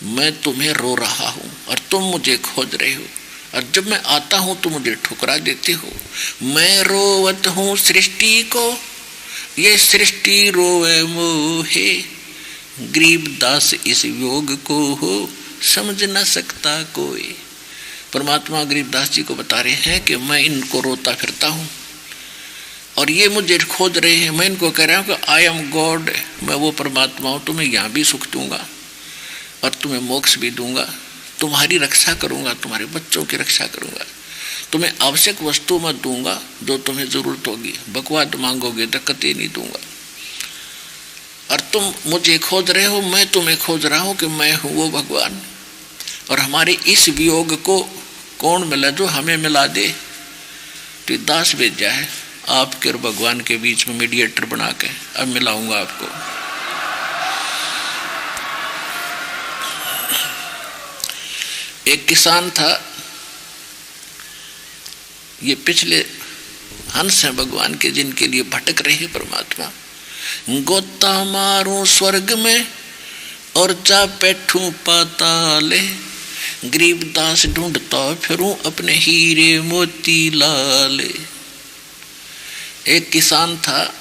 मैं तुम्हें रो रहा हूं और तुम मुझे खोज रहे हो, और जब मैं आता हूं तो मुझे ठुकरा देते हो। मैं रोवत हूं सृष्टि को, ये सृष्टि रोवे मोहे, गरीबदास इस योग को हो समझ न सकता कोई। परमात्मा गरीबदास जी को बता रहे हैं कि मैं इनको रोता फिरता हूं और ये मुझे खोज रहे हैं। मैं इनको कह रहा हूं कि आई एम गॉड, मैं वो परमात्मा हूं, तुम्हें यहाँ भी सुख दूंगा और तुम्हें मोक्ष भी दूंगा, तुम्हारी रक्षा करूंगा, तुम्हारे बच्चों की रक्षा करूंगा, तुम्हें आवश्यक वस्तु मत दूंगा जो तुम्हें जरूरत होगी, बकवाद मांगोगे तो कतई नहीं दूंगा। और तुम मुझे खोज रहे हो, मैं तुम्हें खोज रहा हूं कि मैं हूं वो भगवान। और हमारे इस वियोग को कौन मिला जो हमें मिला दे। तो दास भेजा है आपके और भगवान के बीच में मीडिएटर बना के, अब मिलाऊंगा आपको। एक किसान था, ये पिछले हंस हैं भगवान के जिनके लिए भटक रहे हैं परमात्मा। गोता मारूं स्वर्ग में और जा बैठूं पाताले, गरीबदास ढूंढता फिरूं अपने हीरे मोती लाले। एक किसान था,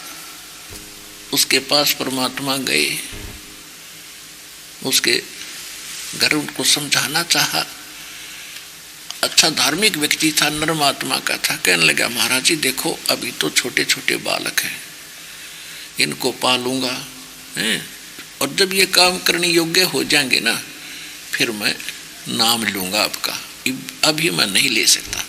उसके पास परमात्मा गए, उसके घर उनको समझाना चाहा। अच्छा धार्मिक व्यक्ति था, नर्म आत्मा का था। कहने लगा महाराज जी देखो अभी तो छोटे छोटे बालक हैं, इनको पालूंगा हैं, और जब ये काम करने योग्य हो जाएंगे ना फिर मैं नाम लूंगा आपका, अभी मैं नहीं ले सकता।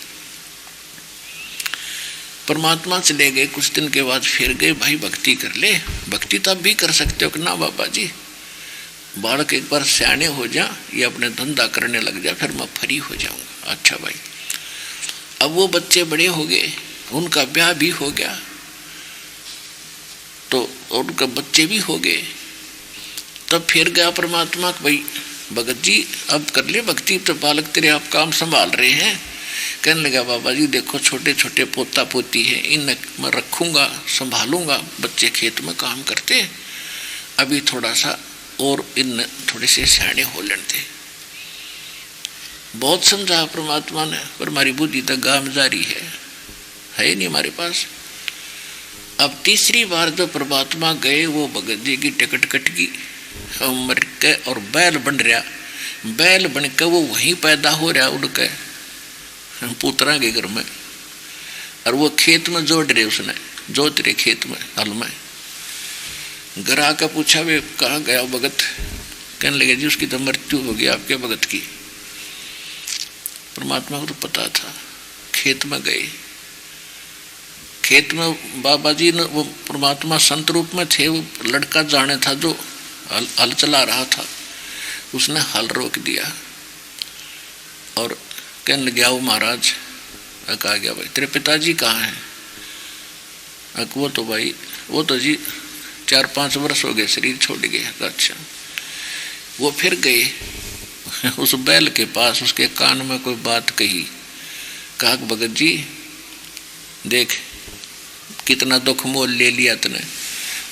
परमात्मा चले गए, कुछ दिन के बाद फिर गए, भाई भक्ति कर ले। भक्ति तो अब भी कर सकते हो कि ना बाबा जी, बालक एक बार सियाने हो जा, ये अपने धंधा करने लग जा, फिर मैं फ्री हो जाऊंगा। अच्छा भाई, अब वो बच्चे बड़े हो गए, उनका ब्याह भी हो गया, तो उनका बच्चे भी हो गए। तब फिर गया परमात्मा भाई भगत जी अब कर ले भक्ति, तो बालक तेरे आप काम संभाल रहे हैं। कहने लगा बाबा जी देखो छोटे छोटे पोता पोती है, इन मैं रखूंगा संभालूंगा, बच्चे खेत में काम करते, अभी थोड़ा सा और इन थोड़े से सियाने हो लेते। बहुत समझा परमात्मा ने, पर हमारी बुद्धि तक गाम जारी है नहीं हमारे पास। अब तीसरी बार जब परमात्मा गए, वो भगत जी की टिकट कट गई, मर के और बैल बन रहा, बैल बन के वो वहीं पैदा हो रहा उड़ के पुत्रा के घर में। और वो खेत में जोड़ रहे, उसने जोत रहे खेत में हल में। घर आकर पूछा वे कहाँ गया भगत? कहने लगे जी उसकी तो मृत्यु हो गई आपके भगत की। परमात्मा को तो पता था, खेत में गए। खेत में बाबा जी ने, वो परमात्मा संत रूप में थे, वो लड़का जाने था जो हल चला रहा था, उसने हल रोक दिया और कहने लगे आओ महाराज। कहा गया भाई तेरे पिताजी कहाँ हैं? वो तो भाई वो तो जी 4-5 वर्ष हो गए शरीर छोड़ गए। अच्छा। वो फिर गए उस बैल के पास, उसके कान में कोई बात कही। कहा भगत जी देख कितना दुख मोल ले लिया तूने,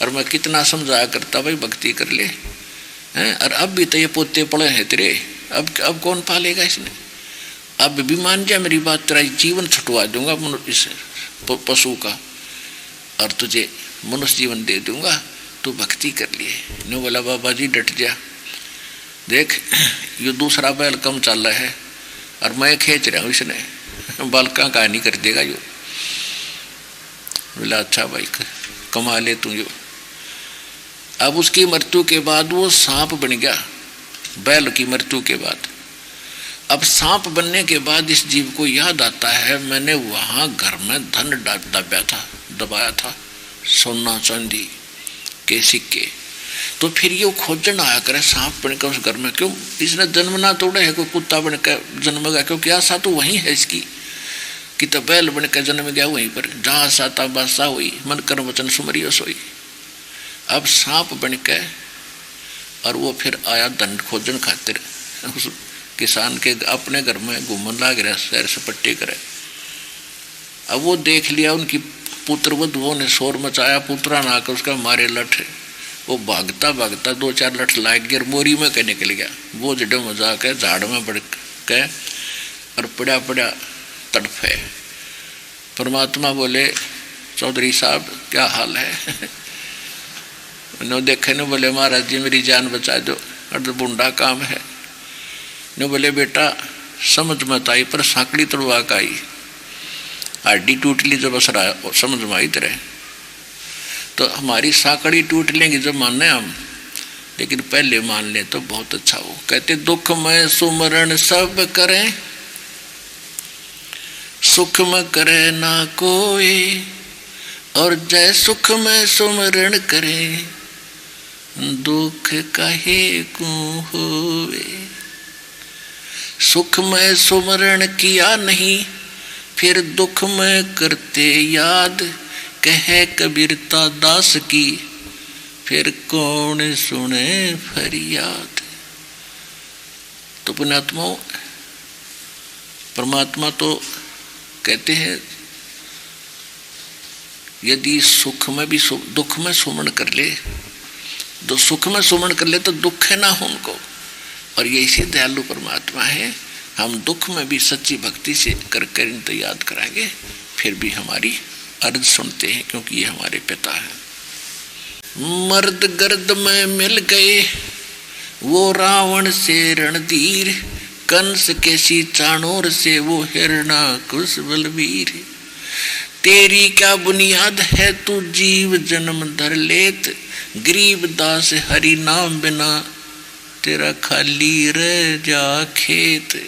और मैं कितना समझाया करता भाई भक्ति कर ले हैं, और अब भी तो ये पोते पड़े हैं तेरे, अब कौन पालेगा इसने? अब भी मान जा मेरी बात, तेरा जीवन छुटवा दूंगा इस पशु का और तुझे मनुष्य जीवन दे दूंगा, तू भक्ति कर लिए। नो बोला बाबा जी डट जा, देख ये दूसरा बैल कम चल रहा है और मैं खींच रहा हूँ, इसने बालका का नहीं कर देगा यो। बोला अच्छा भाई कमा ले तू यो। अब उसकी मृत्यु के बाद वो सांप बन गया, बैल की मृत्यु के बाद। अब सांप बनने के बाद इस जीव को याद आता है मैंने वहां घर में धन दबाया था, सोना चांदी के सिक्के। तो फिर ये खोजन आया करे सांप बनकर उस घर में, क्यों इसने जन्म ना तोड़े है, कोई कुत्ता बनकर जन्म गया, क्योंकि आशा तो वही है इसकी कि तो बैल बनकर जन्म गया वहीं पर, जहाँ आशा था बादशाह हुई, मन कर्म वचन सुमरियो सोई। अब सांप बनकर और वो फिर आया धन खोजन खातिर उस किसान के अपने घर में घूमन लाग रहा, सैर सपट्टे करे। अब वो देख लिया उनकी पुत्रवधुओं ने शोर मचाया, पुत्रा ना कर उसका मारे लठ। वो भागता भागता 2-4 लठ लाग गया, मोरी में के निकल गया। वो जड़ों में जाकर झाड़ में बढ़ के और पड़ा पड़ा तड़फे। परमात्मा बोले चौधरी साहब क्या हाल है? नो देखे न बोले महाराज जी मेरी जान बचा दो, अर्ध बुंडा काम है। न बोले बेटा समझ मत आई पर सांकड़ी तोड़वा का आई, हड्डी टूट ली जब असरा समझ में आई तरह। तो हमारी सांकड़ी टूट लेंगी जब माने हम, लेकिन पहले मान ले तो बहुत अच्छा हो। कहते दुख में सुमरण सब करें, सुख में करे ना कोई, और जय सुख में सुमरण करे, दुख कहे को होवे। सुख में सुमरण किया नहीं, फिर दुख में करते याद, कहे कबीरता दास की, फिर कौन सुने फरियाद। तो पुण्यात्मा परमात्मा तो कहते हैं यदि सुख में भी दुख में सुमन कर ले, तो सुख में सुमन कर ले तो दुख है ना हो उनको। और ये इसी दयालु परमात्मा है, हम दुख में भी सच्ची भक्ति से कर कर इनको याद कराएंगे, फिर भी हमारी अर्ज सुनते हैं, क्योंकि ये हमारे पिता हैं। मर्द गर्द में मिल गए वो रावण से रणधीर, कंस के सी चाणोर से वो हिरणाकुश बलवीर। तेरी क्या बुनियाद है तू जीव जन्म धर लेत, गरीब दास हरि नाम बिना तेरा खाली रह जा खेत।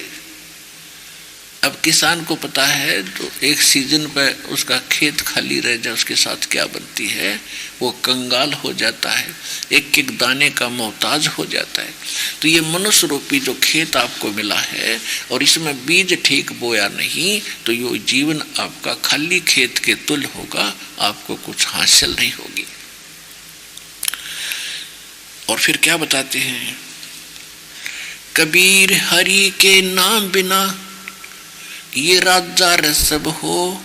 अब किसान को पता है तो एक सीजन पे उसका खेत खाली रह जाए उसके साथ क्या बनती है, वो कंगाल हो जाता है, एक एक दाने का मोहताज हो जाता है। तो ये मनुष्य रूपी जो खेत आपको मिला है और इसमें बीज ठीक बोया नहीं, तो ये जीवन आपका खाली खेत के तुल्य होगा, आपको कुछ हासिल नहीं होगी। और फिर क्या बताते हैं, कबीर हरि के नाम बिना ये राजा रसब हो,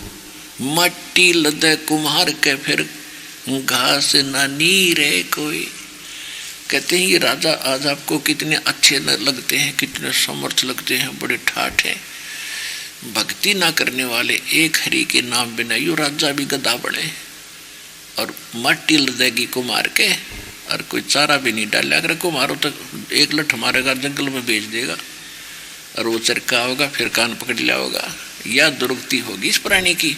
मट्टी लदे कुम्हार के फिर घास ना नीरे कोई। कहते हैं ये राजा आज आपको कितने अच्छे लगते हैं, कितने समर्थ लगते हैं, बड़े ठाठ हैं। भक्ति ना करने वाले एक हरि के नाम बिना यो राजा भी गधा बने, और मट्टी लदेगी कुम्हार के, और कोई चारा भी नहीं डाला। अगर कुम्हारो तो एक लठ मारेगा जंगल में बेच देगा, और वो चरका होगा फिर कान पकड़ लिया होगा, या दुर्गति होगी इस प्राणी की।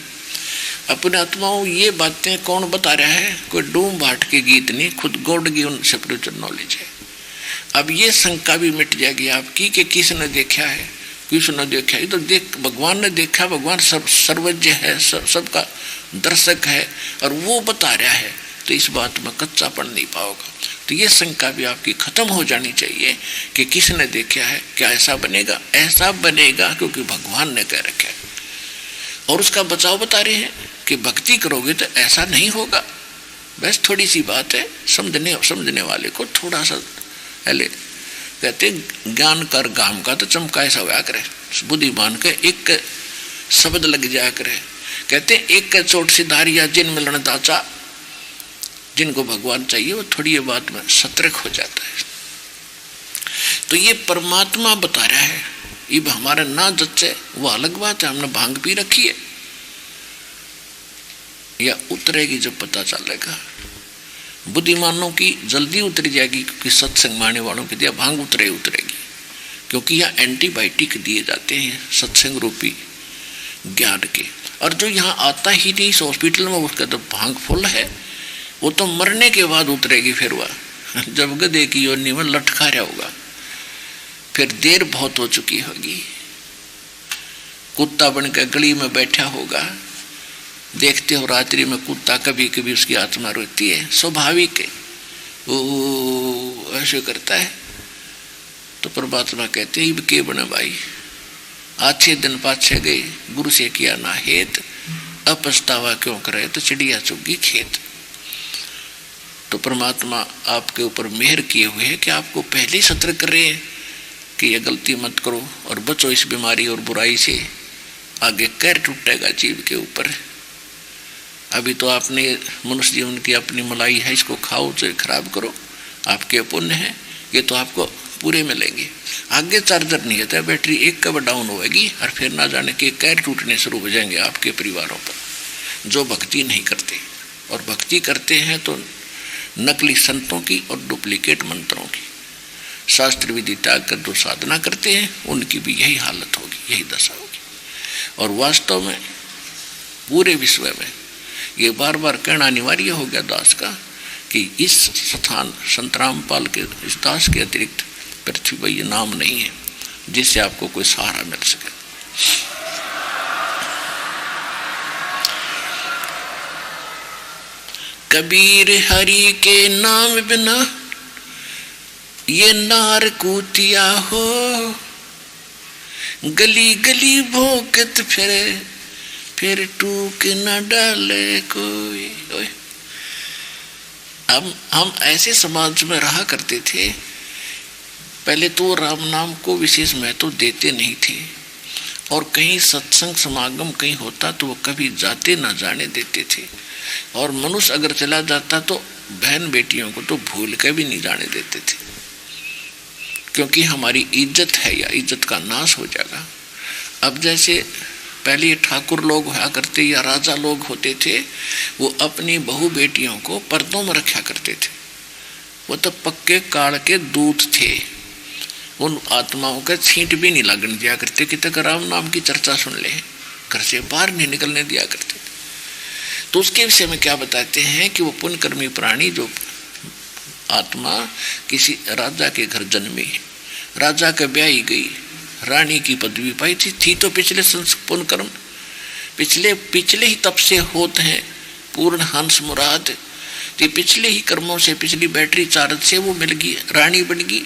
अपने आत्माओं ये बातें कौन बता रहा है? कोई डूम भाट के गीत नहीं, खुद गॉड गिवन स्पिरिचुअल नॉलेज है। अब ये शंका भी मिट जाएगी आपकी कि किसने देखा है, किसने देखा। ये तो देख भगवान ने देखा, भगवान सर्वज्ञ है, सबका दर्शक है और वो बता रहा है, तो इस बात में कच्चापन नहीं पाओगा। तो ये शंका भी आपकी खत्म हो जानी चाहिए कि किसने देखा है, क्या ऐसा बनेगा? ऐसा बनेगा क्योंकि भगवान ने कह रखा है और उसका बचाव बता रहे हैं कि भक्ति करोगे तो ऐसा नहीं होगा। बस थोड़ी सी बात है, समझने वाले को थोड़ा सा पहले कहते ज्ञान कर गाम का तो चमका ऐसा होया करे, बुद्धिमान का एक शब्द लग जाया करे। कहते एक चोट से धारिया जिन मिलन दाचा, जिनको भगवान चाहिए वो थोड़ी बात में सतर्क हो जाता है। तो ये परमात्मा बता रहा है, अब हमारा ना जच्चे वो अलग बात है, हमने भांग पी रखी है या उतरेगी जब पता चलेगा। बुद्धिमानों की जल्दी उतर जाएगी क्योंकि सत्संग माने वालों की दिया भांग उतरेगी, क्योंकि यहाँ एंटीबायोटिक दिए जाते हैं सत्संग रूपी ज्ञान के। और जो यहाँ आता ही नहीं इस हॉस्पिटल में, उसका तो भांग फुल है, वो तो मरने के बाद उतरेगी। फिर वह जब गधे की योनि में लटका रहा होगा, फिर देर बहुत हो चुकी होगी, कुत्ता बनकर गली में बैठा होगा। देखते हो रात्रि में कुत्ता कभी कभी उसकी आत्मा रोती है, स्वाभाविक है, वो ऐसे करता है। तो परमात्मा कहते हैं के बने भाई, अच्छे दिन पाछे गए, गुरु से किया ना हेत, अब पछतावा क्यों करे, तो चिड़िया चुगी खेत। तो परमात्मा आपके ऊपर मेहर किए हुए है कि आपको पहले सतर्क कर रहे हैं कि ये गलती मत करो और बचो इस बीमारी और बुराई से, आगे कैर टूटेगा जीव के ऊपर। अभी तो आपने मनुष्य जीवन की अपनी मलाई है, इसको खाओ चाहे खराब करो, आपके पुण्य है, ये तो आपको पूरे मिलेंगे। आगे चार्जर नहीं होता, बैटरी एक कब डाउन होगी और फिर ना जाने के कैर टूटने शुरू हो जाएंगे आपके परिवारों पर, जो भक्ति नहीं करते। और भक्ति करते हैं तो नकली संतों की और डुप्लीकेट मंत्रों की, शास्त्र विधि त्याग कर जो साधना करते हैं उनकी भी यही हालत होगी, यही दशा होगी। और वास्तव में पूरे विश्व में ये बार बार कहना अनिवार्य हो गया दास का कि इस स्थान संत रामपाल के इस दास के अतिरिक्त पृथ्वी पर ये नाम नहीं है जिससे आपको कोई सहारा मिल सके। कबीर हरि के नाम बिना ये नार कूतिया हो, गली गली भोंकत फिर टूक न डाले कोई। अब हम ऐसे समाज में रहा करते थे, पहले तो राम नाम को विशेष महत्व देते नहीं थे, और कहीं सत्संग समागम कहीं होता तो वो कभी जाते ना जाने देते थे, और मनुष्य अगर चला जाता तो बहन बेटियों को तो भूल के भी नहीं जाने देते थे, क्योंकि हमारी इज्जत है या इज्जत का नाश हो जाएगा। अब जैसे पहले ठाकुर लोग हुआ करते या राजा लोग होते थे, वो अपनी बहू बेटियों को पर्दों में रखा करते थे, वो तो पक्के काल के दूत थे, उन आत्माओं का छींट भी नहीं लगने दिया करते कि तक राम नाम की चर्चा सुन ले, घर से बाहर नहीं निकलने दिया करते थे। तो उसके विषय में क्या बताते हैं कि वो पुण्यकर्मी प्राणी जो आत्मा किसी राजा के घर जन्मी, राजा का ब्याही गई, रानी की पदवी पाई थी तो पिछले पुण्य कर्म पिछले ही तप से होते हैं पूर्ण हंस मुराद, तो पिछले ही कर्मों से पिछली बैटरी चार्ज से वो मिल गई, रानी बन गई।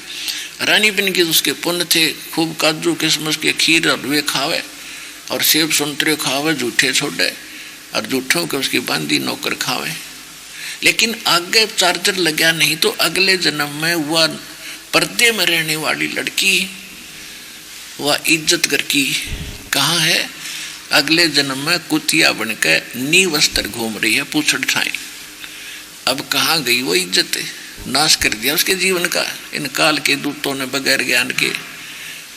रानी बन गई तो उसके पुण्य थे, खूब काजू किशमिश के खीर और वे खावे और सेब संतरे खावे, झूठे छोड़े और झूठों के उसकी बांदी नौकर खावे। लेकिन आगे चार्जर लगा नहीं तो अगले जन्म में वह पर्दे में रहने वाली लड़की, वह इज्जत कर की कहाँ है, अगले जन्म में कुतिया बनकर नी वस्त्र घूम रही है पूछड़ ठाई। अब कहाँ गई वो इज्जत, नाश कर दिया उसके जीवन का इन काल के दूतों ने बगैर ज्ञान के।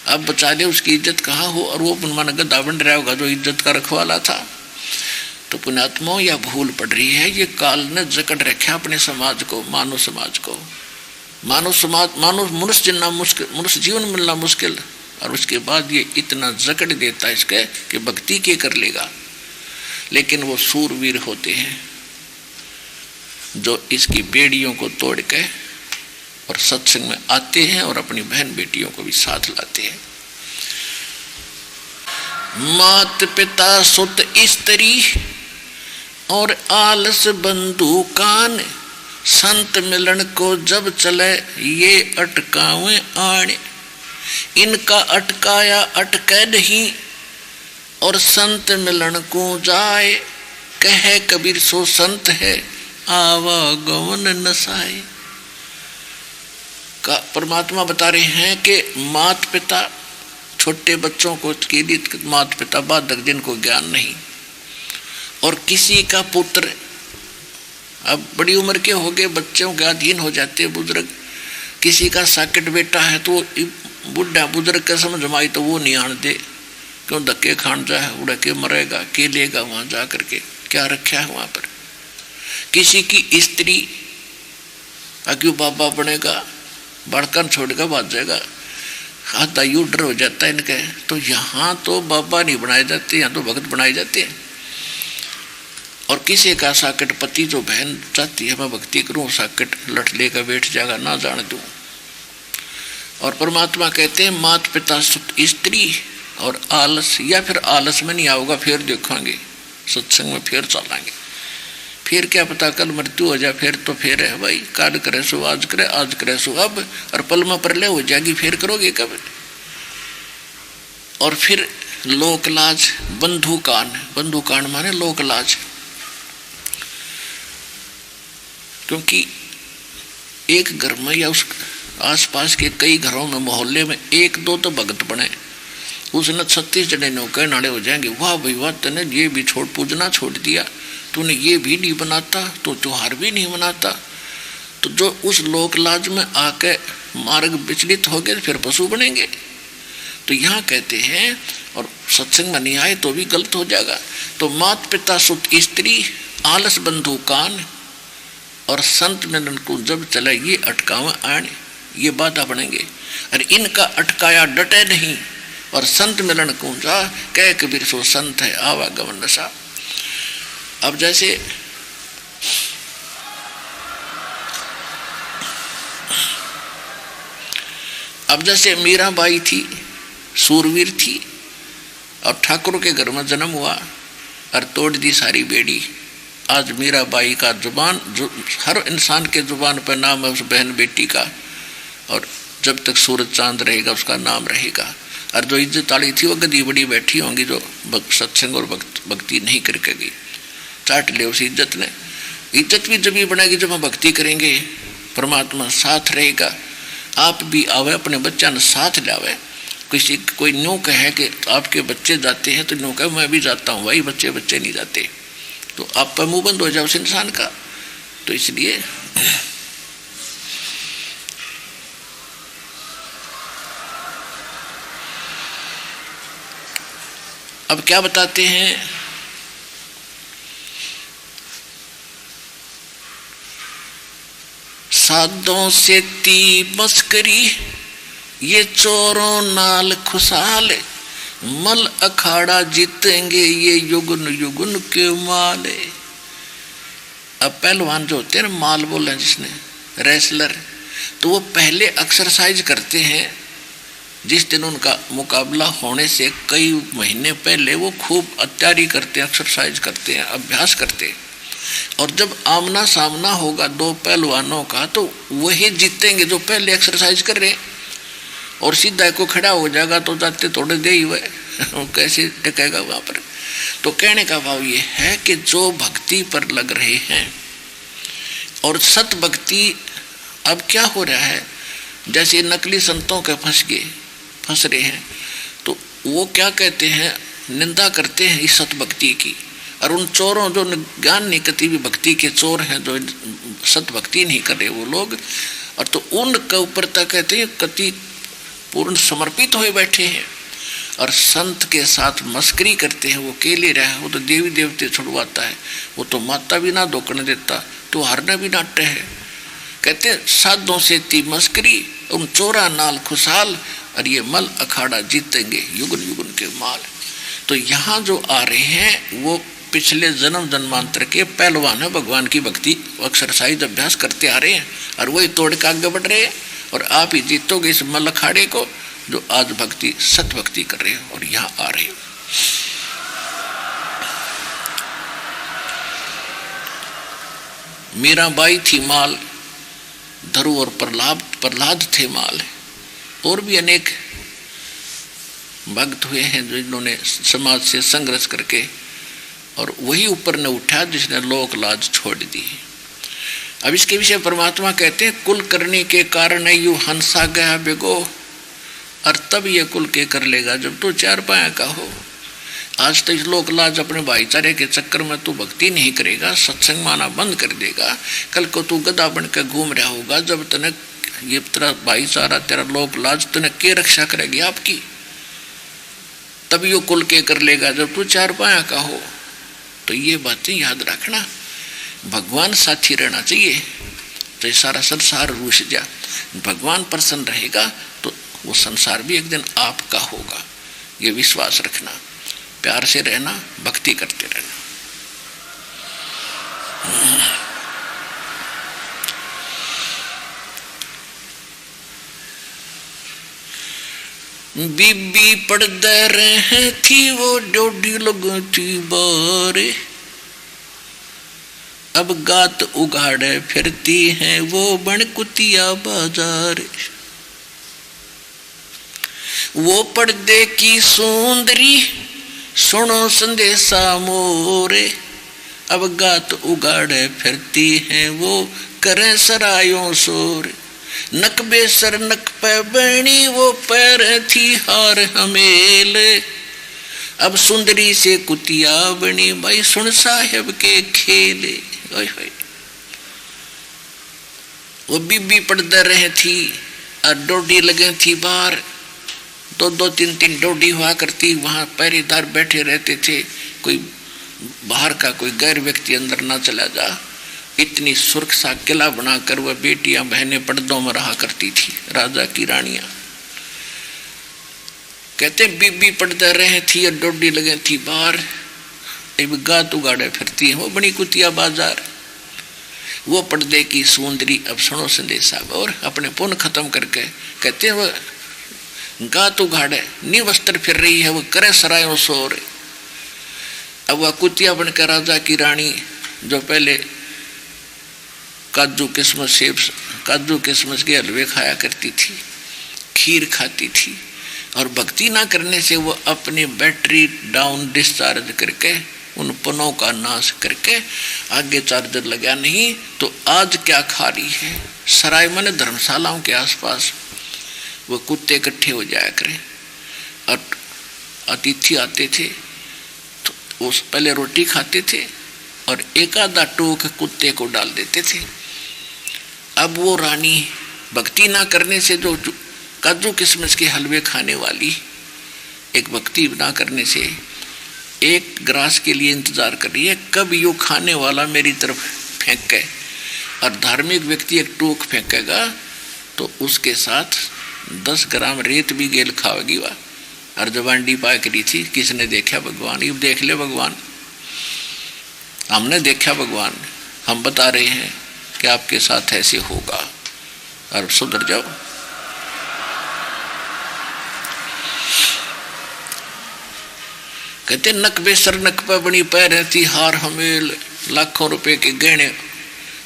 अब बचा ले उसकी इज्जत कहाँ हो, और वो मन गद्दा बन रहा होगा जो इज्जत का रखवाला था। तो पुण्यात्माओं यह भूल पड़ रही है, ये काल ने जकड़ रखा अपने समाज को, मानव समाज को। मानव समाज, मानव मनुष्य जितना मुश्किल, मनुष्य जीवन मिलना मुश्किल, और उसके बाद ये इतना जकड़ देता है इसके कि भक्ति के कर लेगा। लेकिन वो सूरवीर होते हैं जो इसकी बेड़ियों को तोड़ के और सत्संग में आते हैं और अपनी बहन बेटियों को भी साथ लाते हैं। मात पिता सुत स्त्री और आलस बंधु कान, संत मिलन को जब चले ये अटकावे आने। इनका अटकाया अटके नहीं और संत मिलन को जाए, कहे कबीर सो संत है आवागमन नसाए। का परमात्मा बता रहे हैं कि माता पिता छोटे बच्चों को के लिए माता पिता बाधक जिनको ज्ञान नहीं, और किसी का पुत्र अब बड़ी उम्र के हो गए बच्चों के अधीन हो जाते बुजुर्ग, किसी का साकिट बेटा है तो बुढ़ा बुजुर्ग का समझ में आई तो वो नहीं आने दे, क्यों धक्के खान जाए उड़ के मरेगा के लेगा वहां जा करके क्या रखा है वहां पर। किसी की स्त्री क्यों बाबा बनेगा, बड़कन छोड़कर भाग जाएगा, आता यू डर हो जाता है इनके। तो यहाँ तो बाबा नहीं बनाए जाते, यहाँ तो भगत बनाए जाते हैं। और किसी का साकिट पति जो बहन चाहती है मैं भक्ति करूं, साकिट लट लेकर बैठ जाएगा ना जाने दूं। और परमात्मा कहते हैं माता पिता स्त्री और आलस, या फिर आलस में नहीं आओगा फिर देखेंगे सत्संग में फिर चलेंगे, फिर क्या पता कल मृत्यु हो जाए, फिर तो फिर है भाई, काल करे सो आज करे, आज करे सो अब, और पल में परले हो जाएगी फिर करोगे कब। और फिर लोकलाज बंधुकान, बंधुकान माने लोकलाज, क्योंकि एक घर में या उस आसपास के कई घरों में मोहल्ले में एक दो तो भगत बने, उसने 36 जने नौके नाड़े हो जाएंगे, वाह भाई वाह तूने ये भी छोड़ पूजना छोड़ दिया, तूने ये भी नहीं बनाता तो त्योहार भी नहीं मनाता। तो जो उस लोकलाज में आके मार्ग विचलित हो गए फिर पशु बनेंगे। तो यहाँ कहते हैं और सत्संग में नहीं आए तो भी गलत हो जाएगा। तो माता पिता सुत स्त्री आलस बंधु कान और संत मिलन को जब चला ये अटकावा आने, ये बाधा बनेंगे। और इनका अटकाया डटे नहीं और संत मिलन को जा, कह कबीर सो संत है आवागमन नशा। अब जैसे मीराबाई थी, सूरवीर थी, और ठाकुर के घर में जन्म हुआ और तोड़ दी सारी बेड़ी। आज मीराबाई का जुबान जो हर इंसान के जुबान पर नाम है उस बहन बेटी का, और जब तक सूरज चांद रहेगा उसका नाम रहेगा। और जो इज्जत वाली थी वो गदी बड़ी बैठी होंगी जो सत्संग और भक्ति नहीं करके गई, चाट ले उस इज्जत ने। इज्जत भी जब भी बनेगी जब हम भक्ति करेंगे, परमात्मा साथ रहेगा। आप भी आवे अपने बच्चा ने साथ लावे। किसी कोई न्यू कहे कि आपके बच्चे जाते हैं तो न्यू कहे मैं भी जाता हूँ, वही बच्चे बच्चे नहीं जाते, तो आप पर मुंह बंद हो जाए उस इंसान का। तो इसलिए अब क्या बताते हैं, साधों से ती मस्करी ये चोरों नाल खुशहाल, मल अखाड़ा जीतेंगे ये युगन युगन के माले। अब पहलवान जो होते हैं ना, माल बोले जिसने, रेसलर, तो वो पहले एक्सरसाइज करते हैं। जिस दिन उनका मुकाबला होने से कई महीने पहले वो खूब तैयारी करते हैं, एक्सरसाइज करते हैं, अभ्यास करते हैं। और जब आमना सामना होगा दो पहलवानों का तो वही जीतेंगे जो पहले एक्सरसाइज कर रहे हैं। और सीधा को खड़ा हो जाएगा तो जाते थोड़े दे ही हुए कैसे टिकेगा वहाँ पर। तो कहने का भाव ये है कि जो भक्ति पर लग रहे हैं और सत भक्ति, अब क्या हो रहा है, जैसे नकली संतों के फंस रहे हैं, तो वो क्या कहते हैं, निंदा करते हैं इस सत भक्ति की। और उन चोरों जो ज्ञान नहीं कति भी भक्ति के चोर हैं, जो सत भक्ति नहीं कर रहे वो लोग, और तो उनके ऊपर तक कहते हैं कति पूर्ण समर्पित हुए बैठे हैं और संत के साथ मस्करी करते हैं। वो केले रहे, वो तो देवी देवते छुड़वाता है, वो तो माता भी ना धोकने देता, तो हरना भी नाट्य है। कहते हैं साधों से ती मस्करी उन चोरा नाल खुशहाल, और ये मल अखाड़ा जीतेंगे युगन युगन के माल। तो यहाँ जो आ रहे हैं वो पिछले जन्म जन्मांतर के पहलवान है, भगवान की भक्ति एक्सरसाइज अभ्यास करते आ रहे हैं और वही तोड़ के आगे बढ़ रहे हैं। और आप ही जीतोगे इस मल अखाड़े को जो आज भक्ति सत भक्ति कर रहे हो और यहाँ आ रहे हो। मीराबाई थी माल, धरु और प्रहलाद थे माल। और भी अनेक भक्त हुए हैं जिन्होंने समाज से संघर्ष करके और वही ऊपर ने उठा जिसने लोक लाज छोड़ दी। अब इसके विषय परमात्मा कहते हैं, कुल करने के कारण यू हंसा गया बेगो, और तब ये कुल के कर लेगा जब तू चार पाया का हो। आज तो इस लोक लाज अपने भाईचारे के चक्कर में तू भक्ति नहीं करेगा, सत्संग माना बंद कर देगा, कल को तू गधा बन के घूम रहा होगा। जब तने ये तेरा भाईचारा तेरा लोक लाज तने के रक्षा करेगी आपकी, तब यो कुल के कर लेगा जब तू चार पाया का हो। तो ये बातें याद रखना, भगवान साथी रहना चाहिए तो ये सारा संसार रूठ जा। भगवान प्रसन्न रहेगा तो वो संसार भी एक दिन आपका होगा, ये विश्वास रखना। प्यार से रहना, भक्ति करते रहना। बीबी पड़दे रहे थी वो डोडी लगी थी बारे, अब गात उगाड़े फिरती हैं वो बनकुतिया बाजार। वो पर्दे की सुंदरी सुनो संदेशा मोरे, अब गात उगाड़े फिरती हैं वो करें सरायों शोर। नक बेसर नक पे बनी वो पैर थी हार हमेल, अब सुंदरी से कुतिया बनी भाई सुन साहेब के खेले। वो बीबी पड़दे रहे थी और डोडी लगे थी बाहर, दो दो तीन तीन डोडी हुआ करती, वहां पहरेदार बैठे रहते थे, कोई बाहर का कोई गैर व्यक्ति अंदर ना चला जा। इतनी सुरक्षा किला बनाकर वह बेटियां बहनें पर्दों में रहा करती थी, राजा की रानियां। कहते बीबी पड़दे रहे थी और डोडी लगे थी बाहर, गात उगाड़े फिरती है वो बनी कुतिया बाजार। वो पर्दे की सुंदरी अब सुनो संदेशा, और अपने पुण्य खत्म करके कहते हैं वो गात उगाड़े नी वस्त्र फिर रही है, वो करे सरायों सोर। अब वह कुतिया बनकर राजा की रानी जो पहले काजू किस्मत सेब काजू किस्मत के हलवे खाया करती थी, खीर खाती थी, और भक्ति ना करने से वो अपनी बैटरी डाउन डिस्चार्ज करके उन पनों का नाश करके आगे चार्जर लगा नहीं तो आज क्या खा रही है। सराय मन धर्मशालाओं के आसपास वो कुत्ते इकट्ठे हो जाया करें और अतिथि आते थे तो वो पहले रोटी खाते थे और एक आधा टोक कुत्ते को डाल देते थे। अब वो रानी भक्ति ना करने से जो काजू किस्मस के हलवे खाने वाली, एक भक्ति ना करने से एक ग्रास के लिए इंतजार कर रही है कब यो खाने वाला मेरी तरफ फेंके, और धार्मिक व्यक्ति एक टोक फेंकेगा तो उसके साथ 10 ग्राम रेत भी गेल खावेगी। वह अर्धवांडी पाया करी थी, किसने देखा भगवान, ये देख ले भगवान, हमने देखा भगवान, हम बता रहे हैं कि आपके साथ ऐसे होगा और सुधर जाओ। कहते नक बेसर नक पे बनी पैर रहती हार हमेल, लाखों रुपए के गहने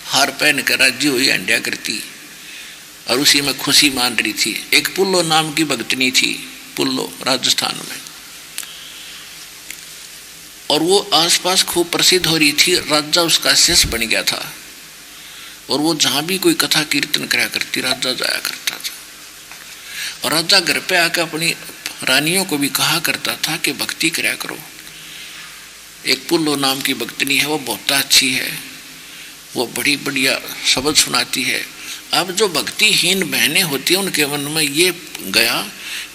हार पहन कर राज्य हुई अंड्या करती और उसी में खुशी मान रही थी। एक पुल्लो नाम की भक्तनी थी, पुल्लो राजस्थान में, और वो आसपास खूब प्रसिद्ध हो रही थी, राजा उसका शिष्य बन गया था और वो जहाँ भी कोई कथा कीर्तन करा करती राजा जाया करता था। और राजा घर पे आकर अपनी रानियों को भी कहा करता था कि भक्ति करा करो। एक पुल्लो नाम की भक्तनी है, वो बहुत अच्छी है, वो बड़ी बढ़िया शब्द सुनाती है। अब जो भक्तिहीन बहनें होती हैं उनके मन में ये गया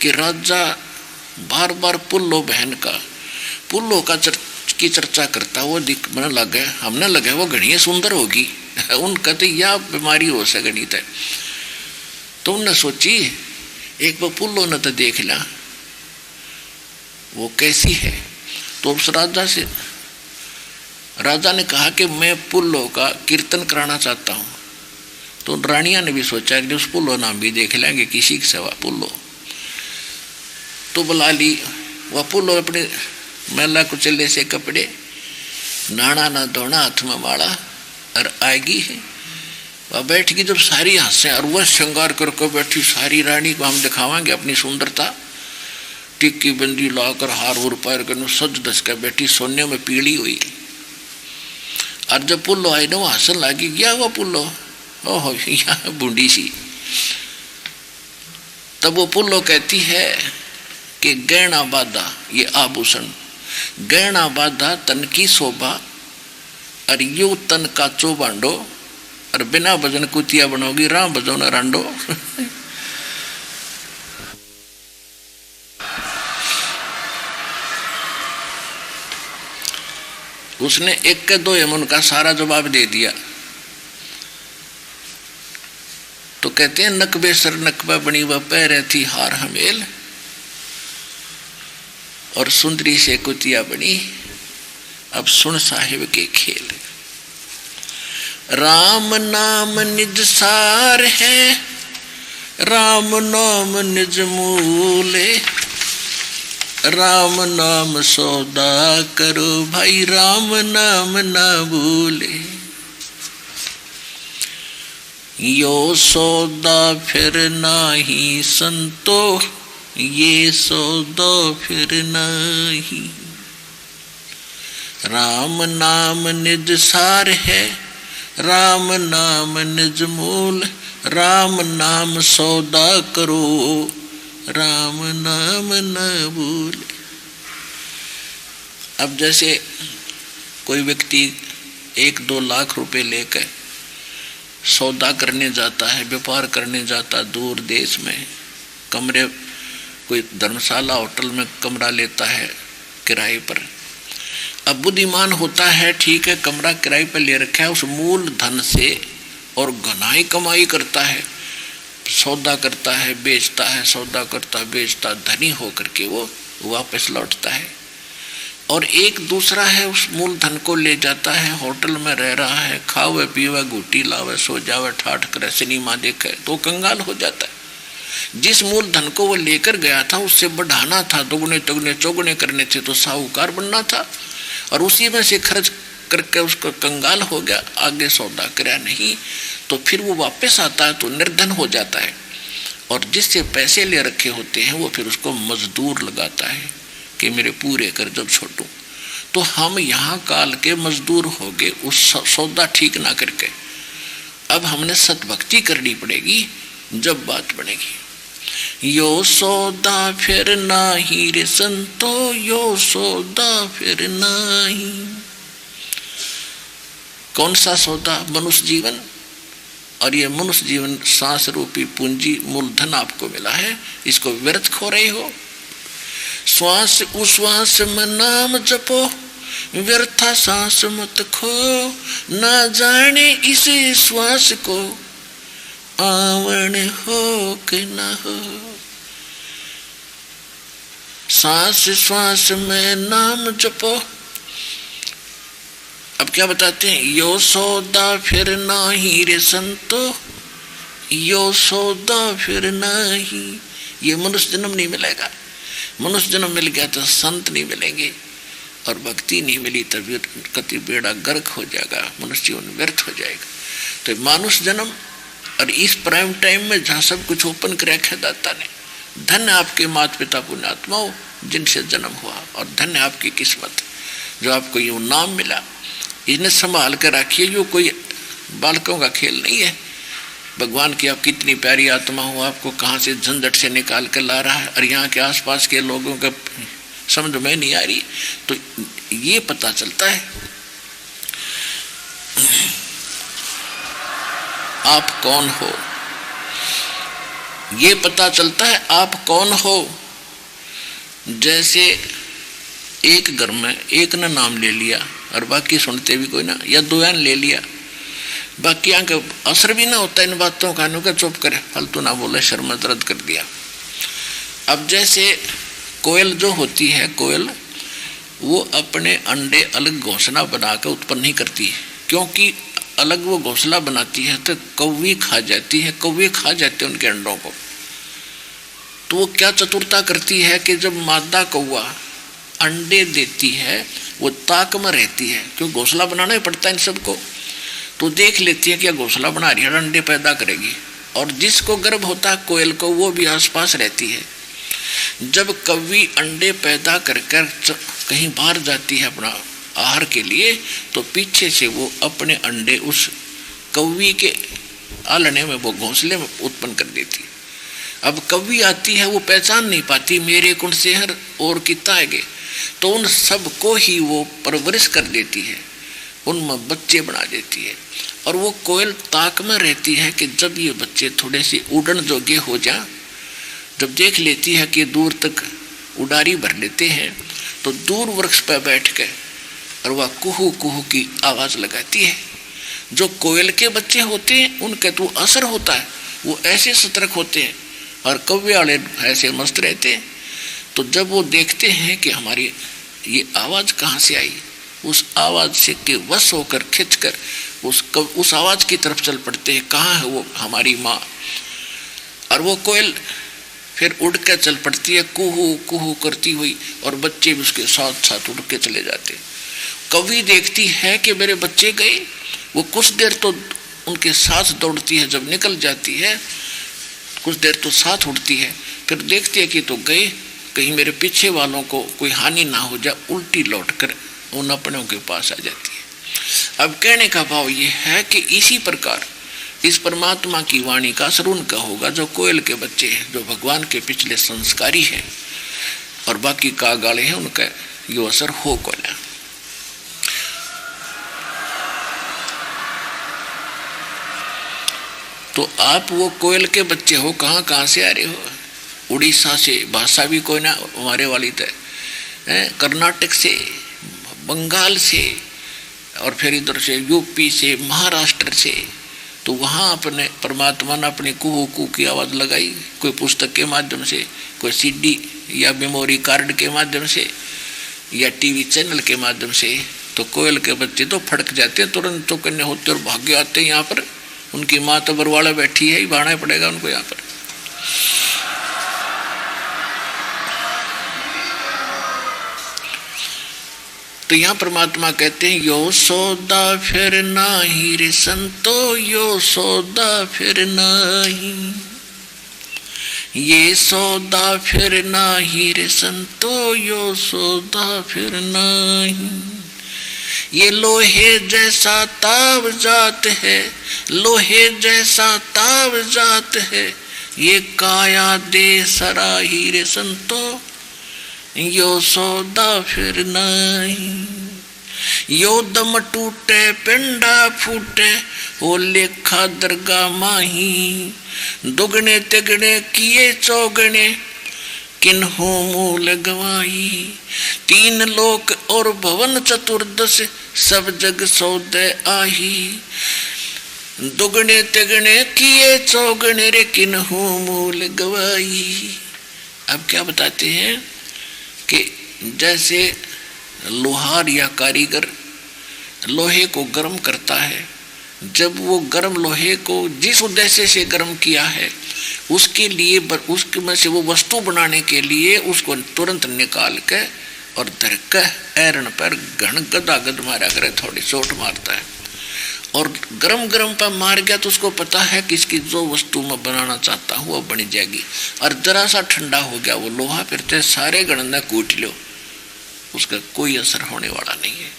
कि राजा बार बार पुल्लो बहन का पुल्लो की चर्चा करता, वो मन लग गया, हमने लगा वो घनी सुंदर होगी उनका तो यह बीमारी हो सके गणित है। तो उनने सोची एक बार पुल्लो ने तो देख लिया वो कैसी है। तो उस राजा से राजा ने कहा कि मैं पुल्लो का कीर्तन कराना चाहता हूँ। तो रानिया ने भी सोचा कि उस पुल्लो नाम भी देख लेंगे, किसी की सेवा पुल्लो। तो बुला ली। वह पुल्लो अपने मेला कुचले से कपड़े, नाना ना धोना, हाथ में माला, और आएगी है। वह बैठगी जब सारी हंसे, और वह श्रृंगार करके बैठी सारी रानी को हम दिखावांगे अपनी सुंदरता, टिक्की बंदी लाकर हार उर पैर कर सज दस कर बैठी, सोने में पीली हुई। और जब पुल्लो आई ना वो हंसन लगी, क्या हुआ पुल्लो, ओहो यहाँ बूढ़ी सी। तब वो पुल्लो कहती है कि गहना बाधा ये आभूषण, गहना बाधा तन की शोभा, और यू तन का चौबांडो, और बिना भजन कुतिया बनोगी राम भजो न रांडो। उसने एक के दो यमन का सारा जवाब दे दिया। तो कहते हैं नकबे सर नकबा बनी वह पैर थी हार हमेल, और सुंदरी से कुतिया बनी अब सुन साहिब के खेल। राम नाम निज सार है, राम नाम निज मूले, राम नाम सौदा करो भाई, राम नाम ना भूले। यो सौदा फिर नाही संतो, ये सौदा फिर नाही। राम नाम निज सार है, राम नाम निज मूल, राम नाम सौदा करो, राम नाम न भूले। अब जैसे कोई व्यक्ति 1-2 लाख रुपए लेकर सौदा करने जाता है, व्यापार करने जाता दूर देश में, कमरे कोई धर्मशाला होटल में कमरा लेता है किराए पर। अब बुद्धिमान होता है, ठीक है कमरा किराए पर ले रखा है, उस मूल धन से और घनाई कमाई करता है, सौदा करता है बेचता है, सौदा करता बेचता, धनी होकर के वो वापस लौटता है। और एक दूसरा है उस मूल धन को ले जाता है, होटल में रह रहा है, खावे पीवे घूटी लावे सो जावे ठाठ करे सिनेमा देखे, तो कंगाल हो जाता है। जिस मूल धन को वो लेकर गया था उससे बढ़ाना था, दुगने तुगने चौगुने करने थे, तो साहूकार बनना था, और उसी में से खर्च करके उसको कंगाल हो गया, आगे सौदा कराया नहीं, तो फिर वो वापस आता है तो निर्धन हो जाता है। और जिससे पैसे ले रखे होते हैं वो फिर उसको मजदूर लगाता है कि मेरे पूरे कर जब छोटू। तो हम यहाँ काल के मजदूर हो गए उस सौदा ठीक ना करके। अब हमने सतभक्ति करनी पड़ेगी जब बात बनेगी। यो सौदा फिर नाही रे संतो, यो सौदा फिर नाही। कौन सा सौदा? मनुष्य जीवन। और ये मनुष्य जीवन सांस रूपी पूंजी मूलधन आपको मिला है, इसको व्यर्थ खो रहे हो। श्वास उश्वास में नाम जपो, व्यर्था सांस मत खो, ना जाने इसे श्वास को आवण हो कि ना हो। सांस श्वास में नाम जपो। अब क्या बताते हैं? यो सौदा फिर नाही रे संतो, यो सौदा फिर नाही। ये मनुष्य जन्म नहीं मिलेगा। मनुष्य जन्म मिल गया तो संत नहीं मिलेंगे, और भक्ति नहीं मिली तब कति बेड़ा गर्क हो जाएगा, मनुष्य जीवन व्यर्थ हो जाएगा। तो मानुष जन्म और इस प्राइम टाइम में जहाँ सब कुछ ओपन कर रखा दाता ने, धन्य आपके माता पिता पुण्यात्माओं जिनसे जन्म हुआ, और धन्य आपकी किस्मत जो आपको यूँ नाम मिला। इन्हें संभाल कर रखिए, जो कोई बालकों का खेल नहीं है। भगवान की आप कितनी प्यारी आत्मा हो, आपको कहाँ से झंझट से निकाल कर ला रहा है, और यहाँ के आसपास के लोगों का समझ में नहीं आ रही। तो ये पता चलता है आप कौन हो, ये पता चलता है आप कौन हो। जैसे एक घर में एक ने नाम ले लिया और बाकी सुनते भी कोई ना, या दो ने ले लिया, बाकी का असर भी ना होता इन बातों का, नुका चुप करे, फालतू ना बोले, शर्म रद्द कर दिया। अब जैसे कोयल जो होती है, कोयल वो अपने अंडे अलग घोंसला बनाकर उत्पन्न नहीं करती है, क्योंकि अलग वो घोंसला बनाती है तो कौवी खा जाती है, कौवे खा जाते हैं उनके अंडों को। तो वो क्या चतुरता करती है कि जब मादा कौवा अंडे देती है वो ताक में रहती है, क्योंकि घोंसला बनाना ही पड़ता है इन सबको, तो देख लेती है कि घोंसला बना रही है, अंडे पैदा करेगी। और जिसको गर्भ होता है कोयल को, वो भी आसपास रहती है। जब कौवी अंडे पैदा कर कर कहीं बाहर जाती है अपना आहार के लिए, तो पीछे से वो अपने अंडे उस कौवी के आलने में, वो घोंसले में उत्पन्न कर देती है। अब कौवी आती है, वो पहचान नहीं पाती मेरे कौन से हर और कितना आएंगे, तो उन सबको ही वो परवरिश कर देती है, उनमें बच्चे बना देती है। और वो कोयल ताक में रहती है कि जब ये बच्चे थोड़े से उड़न जोगे हो जाए, जब देख लेती है कि दूर तक उड़ारी भर लेते हैं, तो दूर वृक्ष पर बैठ के और वह कुहू कुहू की आवाज़ लगाती है। जो कोयल के बच्चे होते हैं उनके तो असर होता है, वो ऐसे सतर्क होते हैं, और कौवे वाले ऐसे मस्त रहते हैं। तो जब वो देखते हैं कि हमारी ये आवाज़ कहाँ से आई, उस आवाज़ से के वश होकर खिंचकर उस आवाज़ की तरफ चल पड़ते हैं, कहाँ है वो हमारी माँ। और वो कोयल फिर उड़ कर चल पड़ती है कुहू कुहू करती हुई, और बच्चे भी उसके साथ साथ उड़ के चले जाते। कौवी देखती है कि मेरे बच्चे गए, वो कुछ देर तो उनके साथ दौड़ती है, जब निकल जाती है कुछ देर तो साथ उड़ती है, फिर देखती है कि तो गए, कहीं मेरे पीछे वालों को कोई हानि ना हो जाए, उल्टी लौट कर उन अपनों के पास आ जाती है। अब कहने का भाव ये है कि इसी प्रकार इस परमात्मा की वाणी का असर उनका होगा जो कोयल के बच्चे हैं, जो भगवान के पिछले संस्कारी हैं, और बाकी कागाले हैं, उनका ये असर हो को ना। तो आप वो कोयल के बच्चे हो, कहाँ कहाँ से आ रहे हो? उड़ीसा से, भाषा भी कोई ना हमारे वाली है, कर्नाटक से, बंगाल से, और फिर इधर से यूपी से, महाराष्ट्र से। तो वहाँ अपने परमात्मा ने अपनी कुहू कुहू की आवाज़ लगाई, कोई पुस्तक के माध्यम से, कोई सीडी या मेमोरी कार्ड के माध्यम से, या टीवी चैनल के माध्यम से। तो कोयल के बच्चे तो फड़क जाते हैं, तुरंत चौकन्ने होते और भाग्य आते हैं यहाँ पर। उनकी माँ तो बरवाड़ा बैठी है, ही भाना पड़ेगा उनको यहाँ पर। तो यहाँ परमात्मा कहते हैं यो सौदा फिर नाही रे संतो, यो सौदा फिर नाही, ये सौदा फिर नाही रे संतो, यो सौदा फिर नाही। ये लोहे जैसा ताव जात है, लोहे जैसा ताव जात है, ये काया दे सराही रे संतो, यो सौदा फिर नहीं। यो दम टूटे पिंडा फूटे, वो लेखा दरगाह माही, दुगने तिगने किए चौगने, किन्हो मूल गवाई। तीन लोक और भवन चतुर्दश, सब जग सौदे आही, दुगने तिगने किए चौगने रे, किन्हो मूल गवाई। अब क्या बताते हैं कि जैसे लोहार या कारीगर लोहे को गर्म करता है, जब वो गर्म लोहे को जिस उद्देश्य से गर्म किया है उसके लिए, उसके में से वो वस्तु बनाने के लिए उसको तुरंत निकाल के और धर के ऐरण पर घन गदागद मारा करे, थोड़ी चोट मारता है। और गरम गरम पर मार गया तो उसको पता है कि इसकी जो वस्तु मैं बनाना चाहता हूँ वो बन जाएगी। और जरा सा ठंडा हो गया वो लोहा, फिर सारे गणना कूट लो, उसका कोई असर होने वाला नहीं है।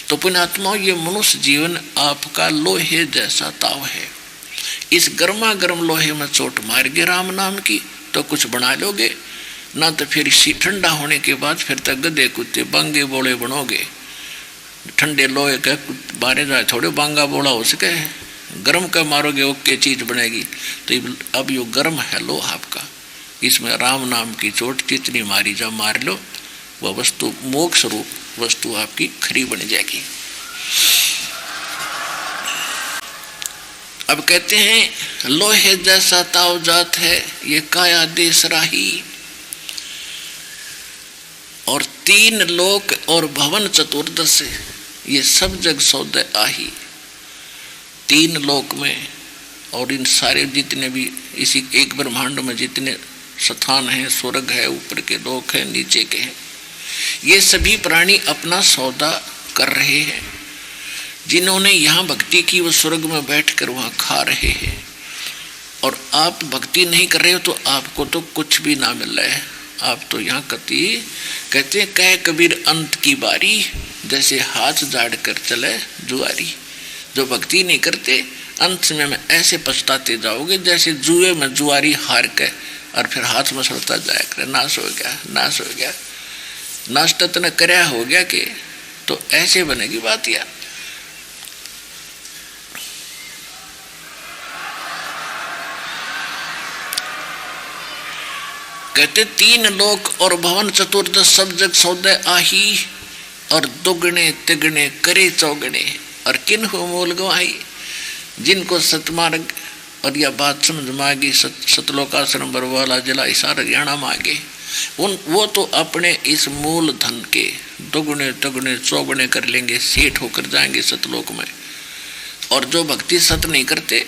तो पुण्यात्माओं, ये मनुष्य जीवन आपका लोहे जैसा ताव है। इस गर्मा गर्म लोहे में चोट मार गए राम नाम की तो कुछ बना लोगे ना, तो फिर इसी ठंडा होने के बाद फिर तक गधे कुत्ते बांगे बोले बनोगे। ठंडे लोहे के बारे जाए थोड़े बांगा बोला हो सके, गर्म का मारोगे ओके चीज बनेगी। तो अब यो गर्म है लोहा आपका, इसमें राम नाम की चोट जितनी मारी जा मार लो, वह वस्तु मोक्ष रूप वस्तु आपकी खरी बन जाएगी। अब कहते हैं लोहे जैसा ताव जात है, ये काया देश राही। और 3 लोक और भवन चतुर्दश, ये सब जग सौदे आही। 3 लोक में और इन सारे जितने भी इसी एक ब्रह्मांड में जितने स्थान हैं, स्वर्ग है, ऊपर के लोक हैं, नीचे के हैं, ये सभी प्राणी अपना सौदा कर रहे हैं। जिन्होंने यहाँ भक्ति की वो स्वर्ग में बैठकर वहाँ खा रहे हैं, और आप भक्ति नहीं कर रहे हो तो आपको तो कुछ भी ना मिल रहा है। आप तो यहाँ कहते हैं कह कबीर अंत की बारी, जैसे हाथ झाड़ कर चले जुआरी। जो भक्ति नहीं करते अंत में ऐसे पछताते जाओगे जैसे जुए में जुआरी हार के और फिर हाथ मसलता जाया करे, नाश हो गया, नाश हो गया, नाश तत्न करया हो गया कि, तो ऐसे बनेगी बात। यार कहते 3 लोक और भवन चतुर्दश सब जग सौदे आही, और दुगने तिगने करे चौगने, और किन हो मूल गवाही। जिनको सतमार्ग और यह बात समझ मांगी, सतलोकाश्रम बरवाला जिला हिसार हरियाणा मांगे, वो तो अपने इस मूल धन के दुगने तिगने चौगने कर लेंगे, सेठ होकर जाएंगे सतलोक में। और जो भक्ति सत नहीं करते,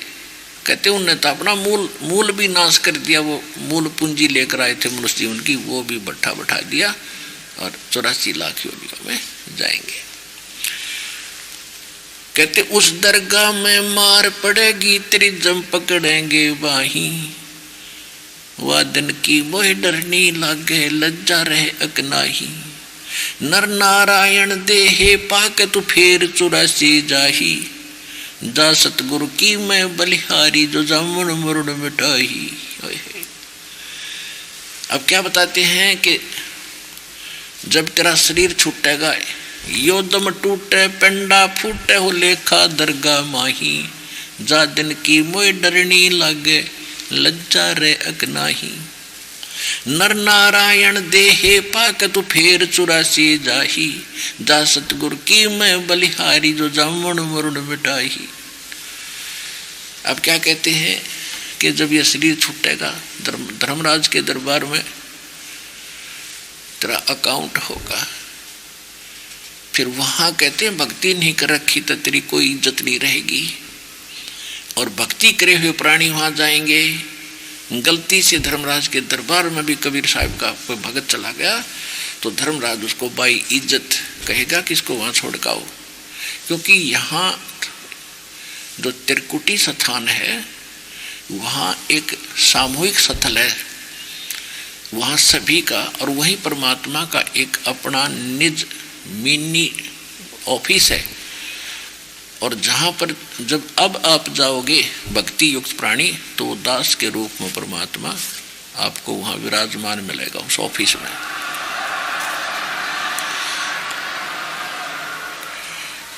कहते उनने तो अपना मूल भी नाश कर दिया। वो मूल पूंजी लेकर आए थे मनुष्य जीवन की, वो भी बैठा दिया और 84 लाख योनियों में जाएंगे। कहते उस दरगाह में मार पड़ेगी तेरी, जम पकड़ेंगे बाही, वादन की मोह डरनी लागे, लज्जा रहे अकनाही। नर नारायण देहे पाके तू फेर 84 जाही, जा सतगुरु की मैं बलिहारी, जो जामुन मुरुड़ मिठाई। अब क्या बताते हैं कि जब तेरा शरीर छूटेगा, यो दम टूटे पेंडा फूटे हो लेखा दरगाह माही, जा दिन की मोय डरनी लागे, लज्जा रे अगनाही। नर नारायण देहे पाक तू फेर 84 जाही, जा सतगुरु की मैं बलिहारी, जो जामुन मुरुड़ मिठाई। अब क्या कहते हैं कि जब यह शरीर छूटेगा, धर्मराज के दरबार में तेरा अकाउंट होगा। फिर वहां कहते हैं भक्ति नहीं कर रखी तो तेरी कोई इज्जत नहीं रहेगी, और भक्ति करे हुए प्राणी वहां जाएंगे। गलती से धर्मराज के दरबार में भी कबीर साहब का कोई भगत चला गया तो धर्मराज उसको बाई इज्जत कहेगा कि इसको वहां छोड़ आओ, क्योंकि यहाँ जो त्रिकुटी स्थान है वहाँ एक सामूहिक स्थल है, वहाँ सभी का, और वहीं परमात्मा का एक अपना निज मिनी ऑफिस है। और जहाँ पर जब अब आप जाओगे भक्ति युक्त प्राणी, तो दास के रूप में परमात्मा आपको वहाँ विराजमान मिलेगा उस ऑफिस में।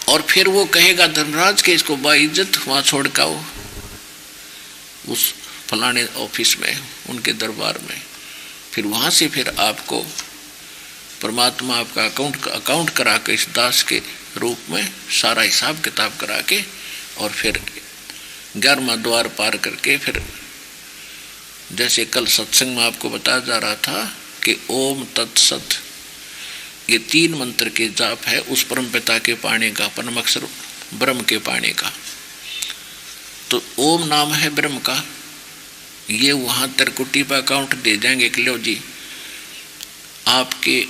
और फिर वो कहेगा धर्मराज के इसको बाइज्जत वहाँ छोड़ के आओ उस फलाने ऑफिस में, उनके दरबार में। फिर वहाँ से फिर आपको परमात्मा आपका अकाउंट करा के इस दास के रूप में सारा हिसाब किताब करा के, और फिर 11वां द्वार पार करके, फिर जैसे कल सत्संग में आपको बताया जा रहा था कि ओम तत्सत, ये 3 मंत्र के जाप है उस परम पिता के पाने का, परम अक्षर ब्रह्म के पाने का। तो ओम नाम है ब्रह्म का, ये वहाँ त्रिकुटी पर अकाउंट दे देंगे कि लो जी आपके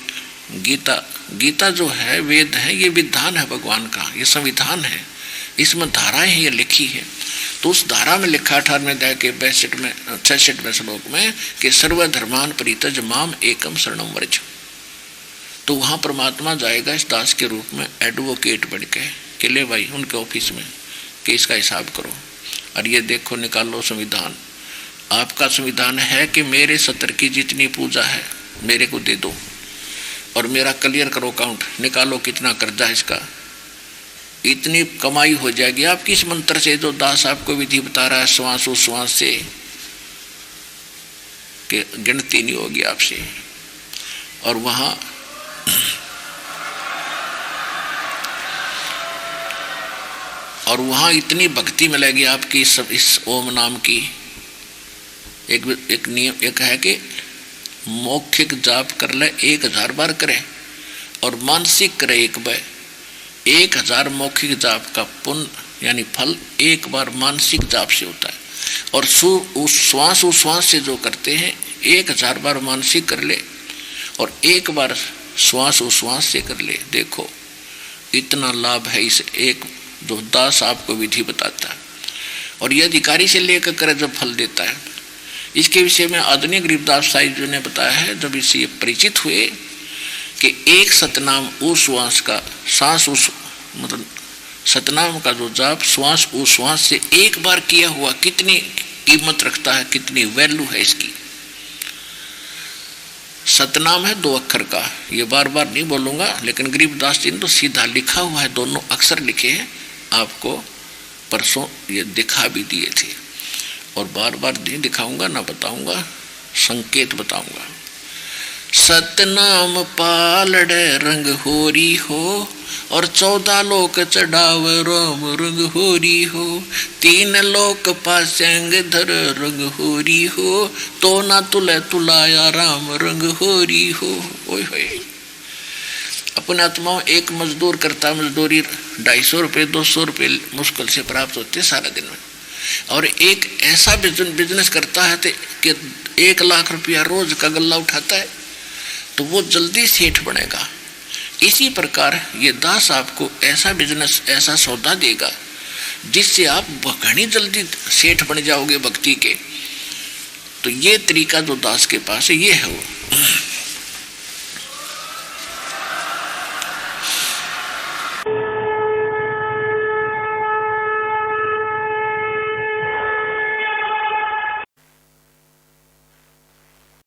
गीता जो है वेद है, ये विधान है भगवान का, ये संविधान है, इसमें धाराएं हैं ये लिखी है। तो उस धारा में लिखा 18वें अध्याय के 66वें श्लोक में कि सर्वधर्मान परित्यज माम एकम शरणम व्रज। तो वहाँ परमात्मा जाएगा इस दास के रूप में एडवोकेट बन के, कि ले भाई उनके ऑफिस में कि इसका हिसाब करो, और ये देखो निकालो संविधान। आपका संविधान है कि मेरे सत्र की जितनी पूजा है मेरे को दे दो, और मेरा क्लियर करो अकाउंट, निकालो कितना कर्जा है इसका, इतनी कमाई हो जाएगी आपकी इस मंत्र से। जो दास आपको विधि बता रहा है श्वास से, कि गिनती नहीं होगी आपसे। और वहाँ इतनी भक्ति मिलेगी आपकी सब इस ओम नाम की। एक नियम एक है कि मौखिक जाप कर ले 1000 बार करे और मानसिक करे एक बार, 1000 मौखिक जाप का पुण्य यानी फल एक बार मानसिक जाप से होता है। और श्वास से जो करते हैं 1000 बार मानसिक कर ले और एक बार श्वास से कर ले। देखो इतना लाभ है इस एक जो दास आपको विधि बताता है। और ये अधिकारी से लेकर करे जब फल देता है। इसके विषय में आदरणीय गरीबदास साहिब जी ने बताया है, जब इससे परिचित हुए कि एक सतनाम उश्वास का सांस उस मतलब सतनाम का जो जाप श्वास उश्वास से एक बार किया हुआ कितनी कीमत रखता है, कितनी वैल्यू है इसकी। सतनाम है 2 अक्षर का, ये बार बार नहीं बोलूंगा, लेकिन गरीबदास जी ने तो सीधा लिखा हुआ है, दोनों अक्षर लिखे हैं, आपको परसों ये दिखा भी दिए थे और बार बार नहीं दिखाऊंगा ना बताऊंगा, संकेत बताऊंगा। सतनाम पालड़े रंग होरी हो और 14 लोक चढ़ाव राम रंग होरी हो, 3 लोक पासेंग धर रंग होरी हो, तो ना तुले तुलाया राम रंग होरी हो। ओए होए, अपने आत्माओं एक मजदूर करता मजदूरी 250 रुपये 200 रुपये मुश्किल से प्राप्त होते सारा दिन में, और एक ऐसा बिजनेस करता है कि 1 लाख रुपया रोज का गल्ला उठाता है, तो वो जल्दी सेठ बनेगा। इसी प्रकार ये दास आपको ऐसा बिजनेस ऐसा सौदा देगा जिससे आप घनी जल्दी सेठ बन जाओगे भक्ति के। तो ये तरीका जो दास के पास है ये है वो।